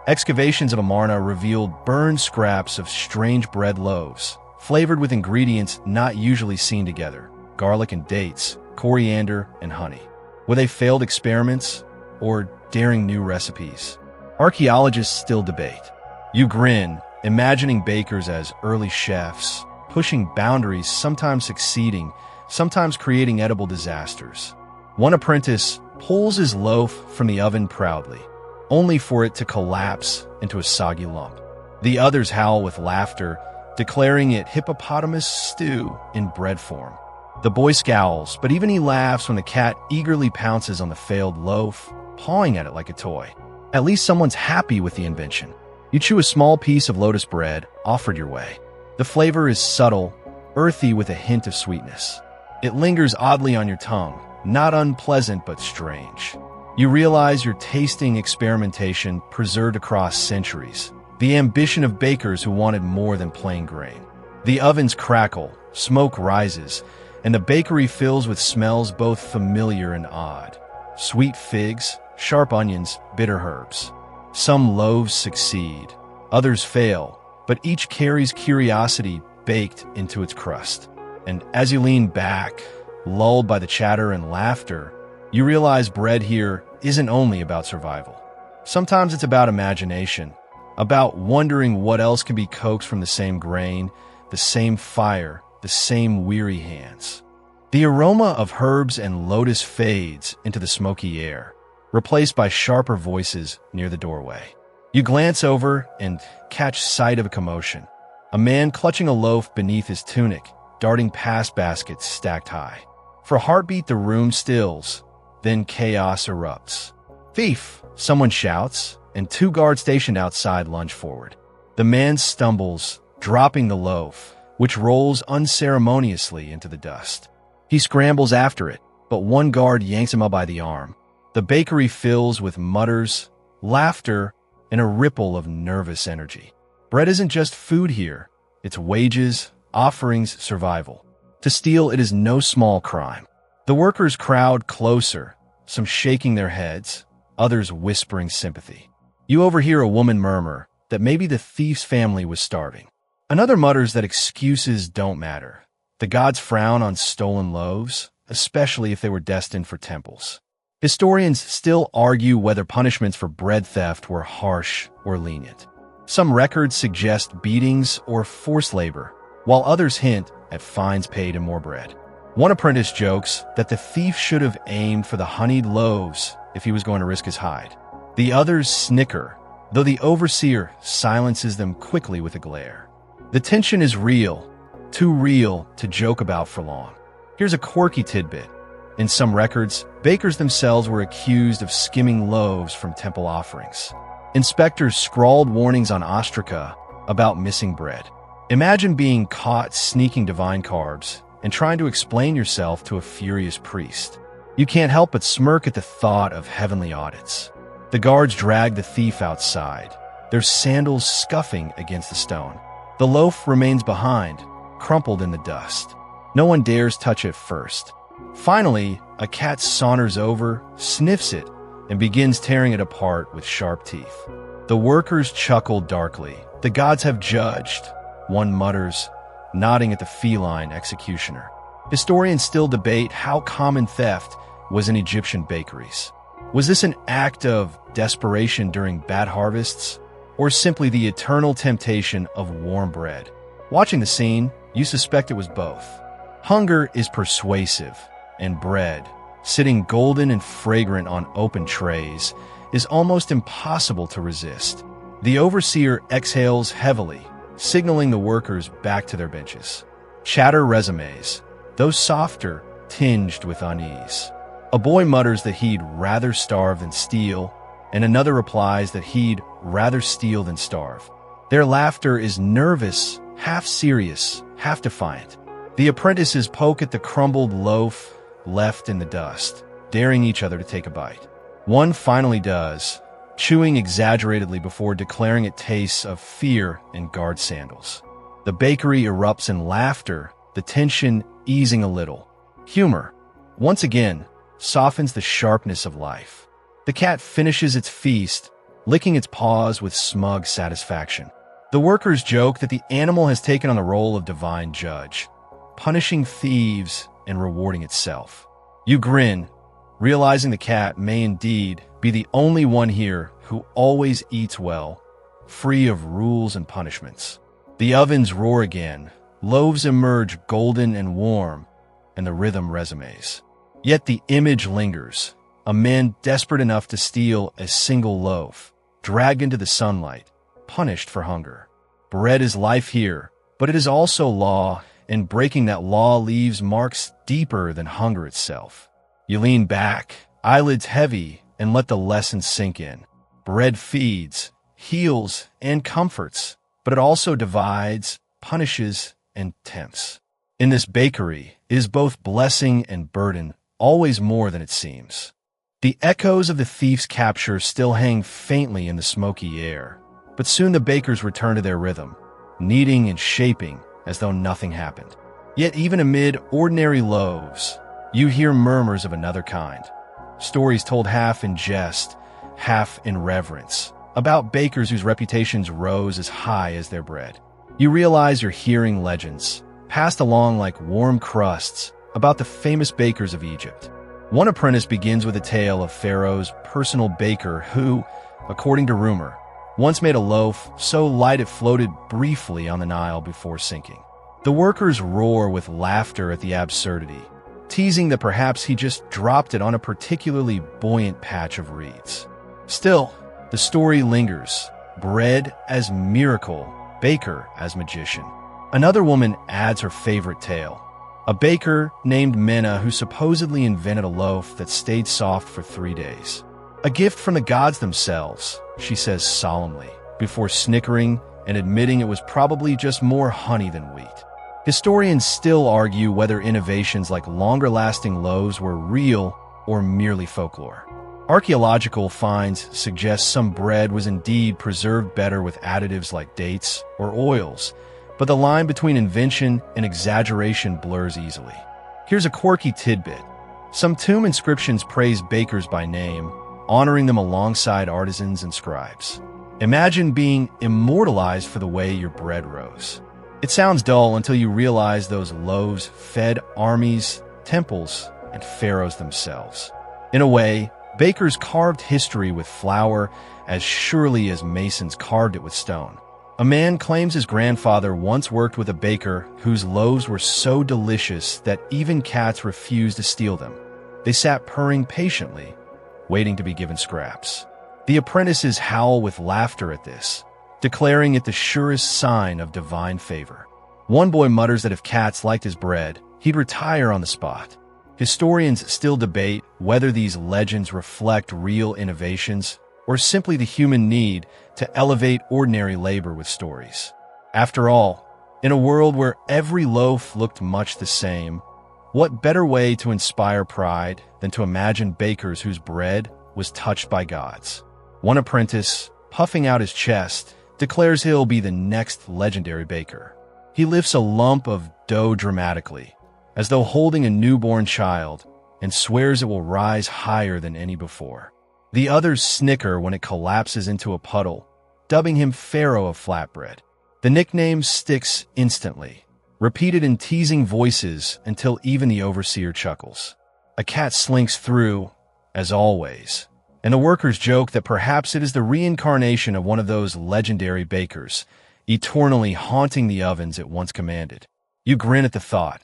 Excavations of Amarna revealed burned scraps of strange bread loaves, flavored with ingredients not usually seen together: garlic and dates, coriander and honey. Were they failed experiments or daring new recipes? Archaeologists still debate. You grin, imagining bakers as early chefs, pushing boundaries, sometimes succeeding, sometimes creating edible disasters. One apprentice pulls his loaf from the oven proudly, only for it to collapse into a soggy lump. The others howl with laughter, declaring it hippopotamus stew in bread form. The boy scowls, but even he laughs when the cat eagerly pounces on the failed loaf, pawing at it like a toy. At least someone's happy with the invention. You chew a small piece of lotus bread offered your way. The flavor is subtle, earthy with a hint of sweetness. It lingers oddly on your tongue, not unpleasant but strange. You realize you're tasting experimentation preserved across centuries, the ambition of bakers who wanted more than plain grain. The ovens crackle, smoke rises, and the bakery fills with smells both familiar and odd. Sweet figs, sharp onions, bitter herbs. Some loaves succeed, others fail, but each carries curiosity baked into its crust. And as you lean back, lulled by the chatter and laughter, you realize bread here isn't only about survival. Sometimes it's about imagination, about wondering what else can be coaxed from the same grain, the same fire, the same weary hands. The aroma of herbs and lotus fades into the smoky air, replaced by sharper voices near the doorway. You glance over and catch sight of a commotion. A man clutching a loaf beneath his tunic, darting past baskets stacked high. For a heartbeat, the room stills, then chaos erupts. "Thief!" someone shouts, and two guards stationed outside lunge forward. The man stumbles, dropping the loaf, which rolls unceremoniously into the dust. He scrambles after it, but one guard yanks him up by the arm. The bakery fills with mutters, laughter, and a ripple of nervous energy. Bread isn't just food here. It's wages, offerings, survival. To steal it is no small crime. The workers crowd closer, some shaking their heads, others whispering sympathy. You overhear a woman murmur that maybe the thief's family was starving. Another mutters that excuses don't matter. The gods frown on stolen loaves, especially if they were destined for temples. Historians still argue whether punishments for bread theft were harsh or lenient. Some records suggest beatings or forced labor, while others hint at fines paid and more bread. One apprentice jokes that the thief should have aimed for the honeyed loaves if he was going to risk his hide. The others snicker, though the overseer silences them quickly with a glare. The tension is real, too real to joke about for long. Here's a quirky tidbit. In some records, bakers themselves were accused of skimming loaves from temple offerings. Inspectors scrawled warnings on ostraca about missing bread. Imagine being caught sneaking divine carbs and trying to explain yourself to a furious priest. You can't help but smirk at the thought of heavenly audits. The guards drag the thief outside, their sandals scuffing against the stone. The loaf remains behind, crumpled in the dust. No one dares touch it first. Finally, a cat saunters over, sniffs it, and begins tearing it apart with sharp teeth. The workers chuckle darkly. The gods have judged, one mutters, nodding at the feline executioner. Historians still debate how common theft was in Egyptian bakeries. Was this an act of desperation during bad harvests, or simply the eternal temptation of warm bread? Watching the scene, you suspect it was both. Hunger is persuasive, and bread, sitting golden and fragrant on open trays, is almost impossible to resist. The overseer exhales heavily, signaling the workers back to their benches. Chatter resumes, those softer, tinged with unease. A boy mutters that he'd rather starve than steal, and another replies that he'd rather steal than starve. Their laughter is nervous, half serious, half defiant. The apprentices poke at the crumbled loaf left in the dust, daring each other to take a bite. One finally does, chewing exaggeratedly before declaring it tastes of fear and guard sandals. The bakery erupts in laughter, the tension easing a little. Humor, once again, softens the sharpness of life. The cat finishes its feast, licking its paws with smug satisfaction. The workers joke that the animal has taken on the role of divine judge, punishing thieves and rewarding itself. You grin, realizing the cat may indeed be the only one here who always eats well, free of rules and punishments. The ovens roar again, loaves emerge golden and warm, and the rhythm resumes. Yet the image lingers, a man desperate enough to steal a single loaf, dragged into the sunlight, punished for hunger. Bread is life here, but it is also law, and breaking that law leaves marks deeper than hunger itself. You lean back, eyelids heavy, and let the lesson sink in. Bread feeds, heals, and comforts, but it also divides, punishes, and tempts. In this bakery, it is both blessing and burden, always more than it seems. The echoes of the thief's capture still hang faintly in the smoky air, but soon the bakers return to their rhythm, kneading and shaping as though nothing happened. Yet even amid ordinary loaves, you hear murmurs of another kind. Stories told half in jest, half in reverence, about bakers whose reputations rose as high as their bread. You realize you're hearing legends, passed along like warm crusts, about the famous bakers of Egypt. One apprentice begins with a tale of Pharaoh's personal baker who, according to rumor, once made a loaf so light it floated briefly on the Nile before sinking. The workers roar with laughter at the absurdity, teasing that perhaps he just dropped it on a particularly buoyant patch of reeds. Still, the story lingers, bread as miracle, baker as magician. Another woman adds her favorite tale. A baker named Mena who supposedly invented a loaf that stayed soft for 3 days. A gift from the gods themselves, she says solemnly, before snickering and admitting it was probably just more honey than wheat. Historians still argue whether innovations like longer-lasting loaves were real or merely folklore. Archaeological finds suggest some bread was indeed preserved better with additives like dates or oils, but the line between invention and exaggeration blurs easily. Here's a quirky tidbit. Some tomb inscriptions praise bakers by name, honoring them alongside artisans and scribes. Imagine being immortalized for the way your bread rose. It sounds dull until you realize those loaves fed armies, temples, and pharaohs themselves. In a way, bakers carved history with flour as surely as masons carved it with stone. A man claims his grandfather once worked with a baker whose loaves were so delicious that even cats refused to steal them. They sat purring patiently, waiting to be given scraps. The apprentices howl with laughter at this, declaring it the surest sign of divine favor. One boy mutters that if cats liked his bread, he'd retire on the spot. Historians still debate whether these legends reflect real innovations or simply the human need to elevate ordinary labor with stories. After all, in a world where every loaf looked much the same, what better way to inspire pride than to imagine bakers whose bread was touched by gods? One apprentice, puffing out his chest, declares he'll be the next legendary baker. He lifts a lump of dough dramatically, as though holding a newborn child, and swears it will rise higher than any before. The others snicker when it collapses into a puddle, dubbing him Pharaoh of Flatbread. The nickname sticks instantly, repeated in teasing voices until even the overseer chuckles. A cat slinks through, as always, and the workers joke that perhaps it is the reincarnation of one of those legendary bakers, eternally haunting the ovens it once commanded. You grin at the thought.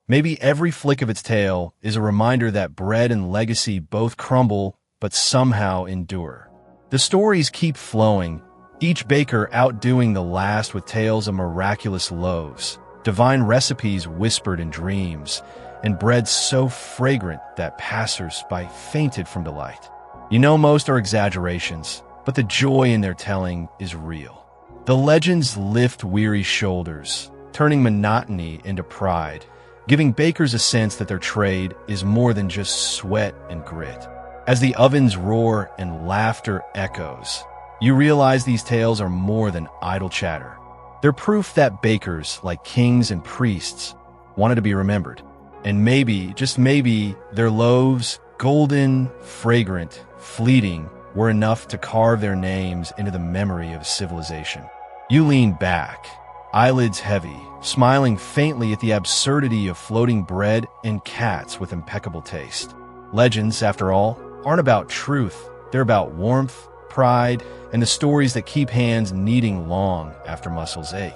Maybe every flick of its tail is a reminder that bread and legacy both crumble but somehow endure. The stories keep flowing, each baker outdoing the last with tales of miraculous loaves, divine recipes whispered in dreams, and bread so fragrant that passers-by fainted from delight. You know most are exaggerations, but the joy in their telling is real. The legends lift weary shoulders, turning monotony into pride, giving bakers a sense that their trade is more than just sweat and grit. As the ovens roar and laughter echoes, you realize these tales are more than idle chatter. They're proof that bakers, like kings and priests, wanted to be remembered. And maybe, just maybe, their loaves, golden, fragrant, fleeting, were enough to carve their names into the memory of civilization. You lean back, eyelids heavy, smiling faintly at the absurdity of floating bread and cats with impeccable taste. Legends, after all, aren't about truth. They're about warmth, pride, and the stories that keep hands kneading long after muscles ache.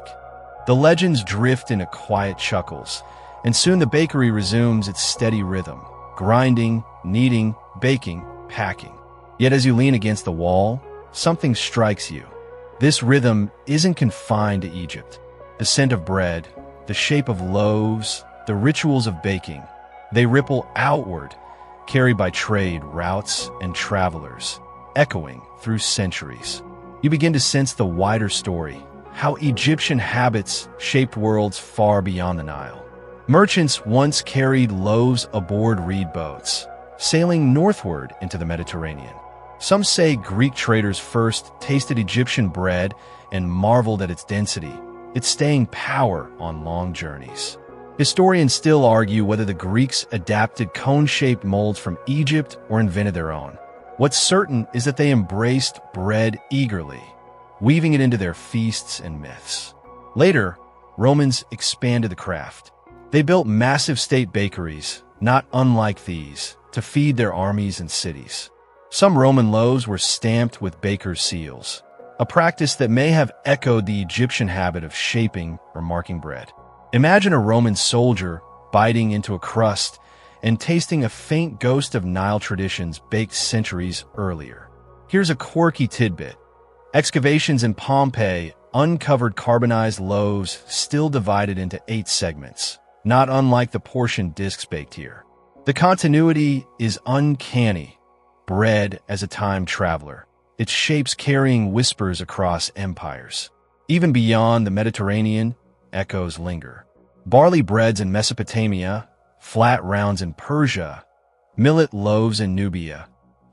The legends drift into quiet chuckles, and soon the bakery resumes its steady rhythm, grinding, kneading, baking, packing. Yet as you lean against the wall, something strikes you. This rhythm isn't confined to Egypt. The scent of bread, the shape of loaves, the rituals of baking, they ripple outward, carried by trade routes and travelers, echoing through centuries. You begin to sense the wider story, how Egyptian habits shaped worlds far beyond the Nile. Merchants once carried loaves aboard reed boats, sailing northward into the Mediterranean. Some say Greek traders first tasted Egyptian bread and marveled at its density, its staying power on long journeys. Historians still argue whether the Greeks adapted cone-shaped molds from Egypt or invented their own. What's certain is that they embraced bread eagerly, weaving it into their feasts and myths. Later, Romans expanded the craft. They built massive state bakeries, not unlike these, to feed their armies and cities. Some Roman loaves were stamped with bakers' seals, a practice that may have echoed the Egyptian habit of shaping or marking bread. Imagine a Roman soldier biting into a crust and tasting a faint ghost of Nile traditions baked centuries earlier. Here's a quirky tidbit. Excavations in Pompeii uncovered carbonized loaves still divided into 8 segments, not unlike the portion discs baked here. The continuity is uncanny. Bread as a time traveler, its shapes carrying whispers across empires. Even beyond the Mediterranean, echoes linger. Barley breads in Mesopotamia, flat rounds in Persia, millet loaves in Nubia,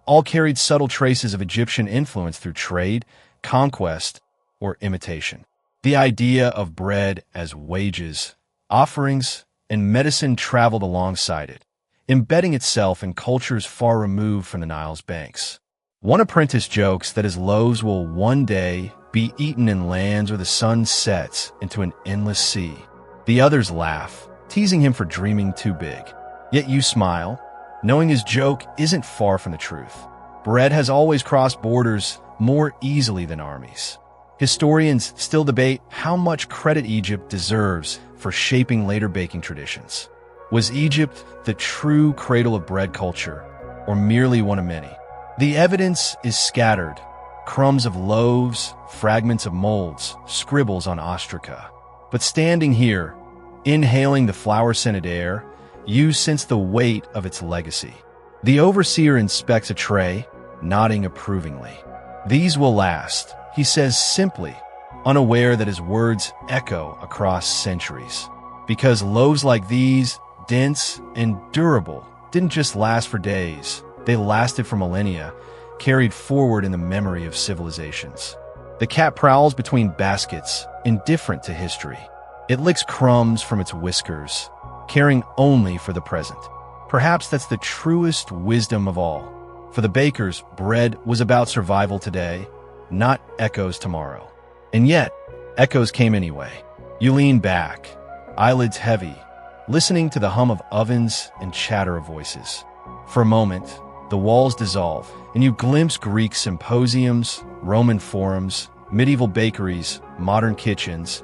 all carried subtle traces of Egyptian influence through trade, conquest, or imitation. The idea of bread as wages, offerings, and medicine traveled alongside it, embedding itself in cultures far removed from the Nile's banks. One apprentice jokes that his loaves will one day be eaten in lands where the sun sets into an endless sea. The others laugh, teasing him for dreaming too big. Yet you smile, knowing his joke isn't far from the truth. Bread has always crossed borders more easily than armies. Historians still debate how much credit Egypt deserves for shaping later baking traditions. Was Egypt the true cradle of bread culture, or merely one of many? The evidence is scattered. Crumbs of loaves, fragments of molds, scribbles on ostraca. But standing here, inhaling the flour-scented air, you sense the weight of its legacy. The overseer inspects a tray, nodding approvingly. "These will last," he says simply, unaware that his words echo across centuries. Because loaves like these, dense and durable, didn't just last for days. They lasted for millennia, carried forward in the memory of civilizations. The cat prowls between baskets, indifferent to history. It licks crumbs from its whiskers, caring only for the present. Perhaps that's the truest wisdom of all. For the bakers, bread was about survival today, not echoes tomorrow. And yet, echoes came anyway. You lean back, eyelids heavy, listening to the hum of ovens and chatter of voices. For a moment, the walls dissolve, and you glimpse Greek symposiums, Roman forums, medieval bakeries, modern kitchens,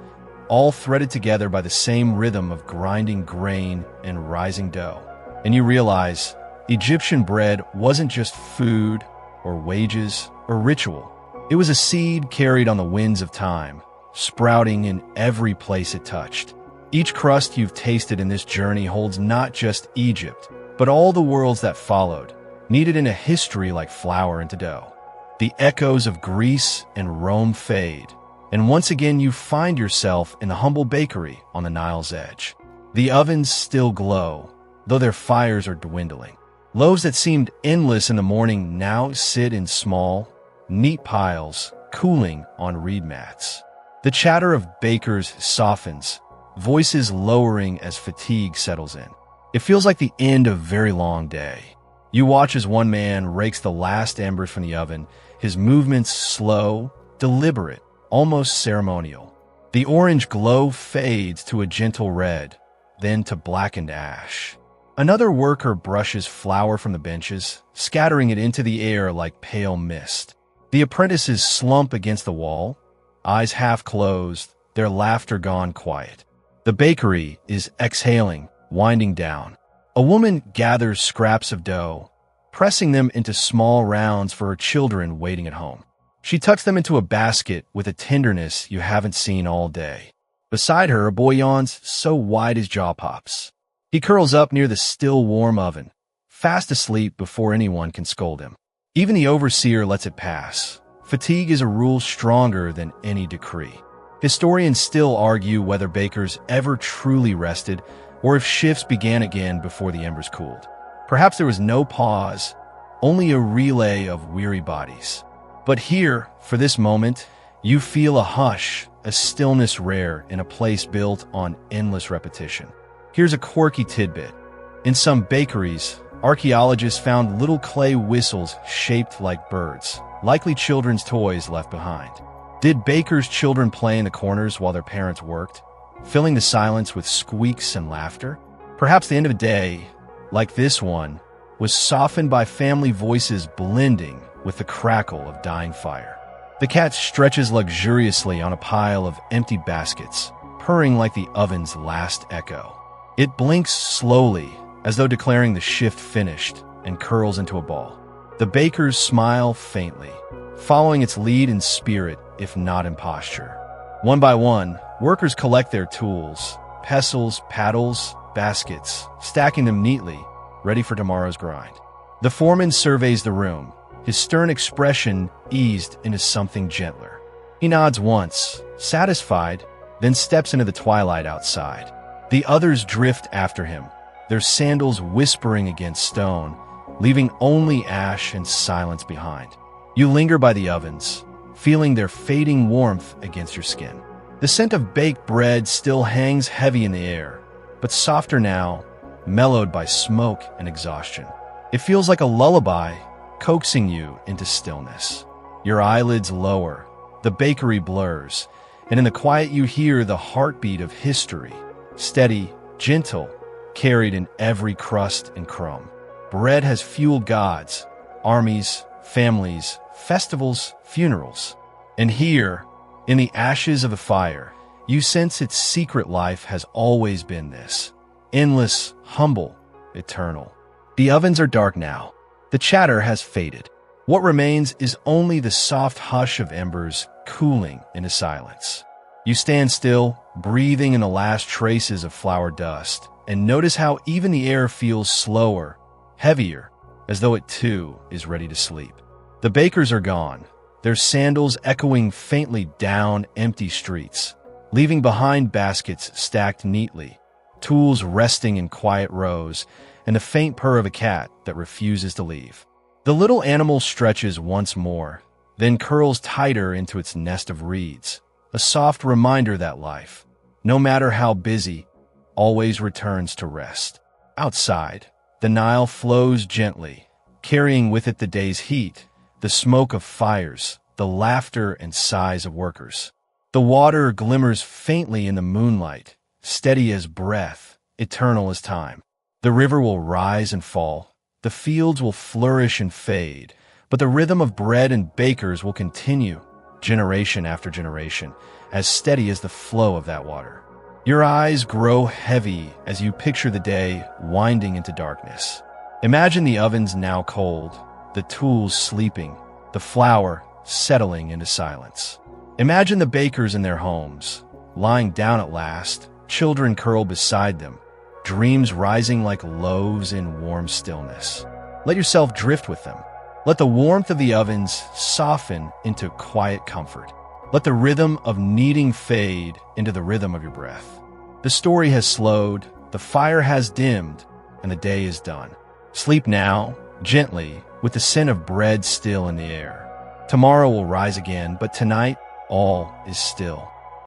all threaded together by the same rhythm of grinding grain and rising dough. And you realize Egyptian bread wasn't just food or wages or ritual. It was a seed carried on the winds of time, sprouting in every place it touched. Each crust you've tasted in this journey holds not just Egypt, but all the worlds that followed, kneaded in a history like flour into dough. The echoes of Greece and Rome fade, and once again you find yourself in the humble bakery on the Nile's edge. The ovens still glow, though their fires are dwindling. Loaves that seemed endless in the morning now sit in small, neat piles, cooling on reed mats. The chatter of bakers softens, voices lowering as fatigue settles in. It feels like the end of a very long day. You watch as one man rakes the last embers from the oven, his movements slow, deliberate, almost ceremonial. The orange glow fades to a gentle red, then to blackened ash. Another worker brushes flour from the benches, scattering it into the air like pale mist. The apprentices slump against the wall, eyes half closed, their laughter gone quiet. The bakery is exhaling, winding down. A woman gathers scraps of dough, pressing them into small rounds for her children waiting at home. She tucks them into a basket with a tenderness you haven't seen all day. Beside her, a boy yawns so wide his jaw pops. He curls up near the still warm oven, fast asleep before anyone can scold him. Even the overseer lets it pass. Fatigue is a rule stronger than any decree. Historians still argue whether bakers ever truly rested or if shifts began again before the embers cooled. Perhaps there was no pause, only a relay of weary bodies. But here, for this moment, you feel a hush, a stillness rare in a place built on endless repetition. Here's a quirky tidbit. In some bakeries, archaeologists found little clay whistles shaped like birds, likely children's toys left behind. Did bakers' children play in the corners while their parents worked, filling the silence with squeaks and laughter? Perhaps the end of a day, like this one, was softened by family voices blending with the crackle of dying fire. The cat stretches luxuriously on a pile of empty baskets, purring like the oven's last echo. It blinks slowly, as though declaring the shift finished, and curls into a ball. The bakers smile faintly, following its lead in spirit, if not in posture. One by one, workers collect their tools, pestles, paddles, baskets, stacking them neatly, ready for tomorrow's grind. The foreman surveys the room, his stern expression eased into something gentler. He nods once, satisfied, then steps into the twilight outside. The others drift after him, their sandals whispering against stone, leaving only ash and silence behind. You linger by the ovens, feeling their fading warmth against your skin. The scent of baked bread still hangs heavy in the air, but softer now, mellowed by smoke and exhaustion. It feels like a lullaby, coaxing you into stillness. Your eyelids lower, The bakery blurs, and in the quiet you hear the heartbeat of history, steady, gentle, carried in every crust and crumb. Bread has fueled gods, armies, families, festivals, funerals. And here, in the ashes of the fire, you sense its secret life has always been this: endless, humble, eternal. The ovens are dark now. The chatter has faded. What remains is only the soft hush of embers cooling into silence. You stand still, breathing in the last traces of flour dust, and notice how even the air feels slower, heavier, as though it too is ready to sleep. The bakers are gone, their sandals echoing faintly down empty streets, leaving behind baskets stacked neatly, tools resting in quiet rows, and the faint purr of a cat that refuses to leave. The little animal stretches once more, then curls tighter into its nest of reeds, a soft reminder that life, no matter how busy, always returns to rest. Outside, the Nile flows gently, carrying with it the day's heat, the smoke of fires, the laughter and sighs of workers. The water glimmers faintly in the moonlight, steady as breath, eternal as time. The river will rise and fall, the fields will flourish and fade, but the rhythm of bread and bakers will continue, generation after generation, as steady as the flow of that water. Your eyes grow heavy as you picture the day winding into darkness. Imagine the ovens now cold, the tools sleeping, the flour settling into silence. Imagine the bakers in their homes, lying down at last, children curl beside them, dreams rising like loaves in warm stillness. Let yourself drift with them. Let the warmth of the ovens soften into quiet comfort. Let the rhythm of kneading fade into the rhythm of your breath. The story has slowed, the fire has dimmed, and the day is done. Sleep now, gently, with the scent of bread still in the air. Tomorrow will rise again, but tonight, all is still.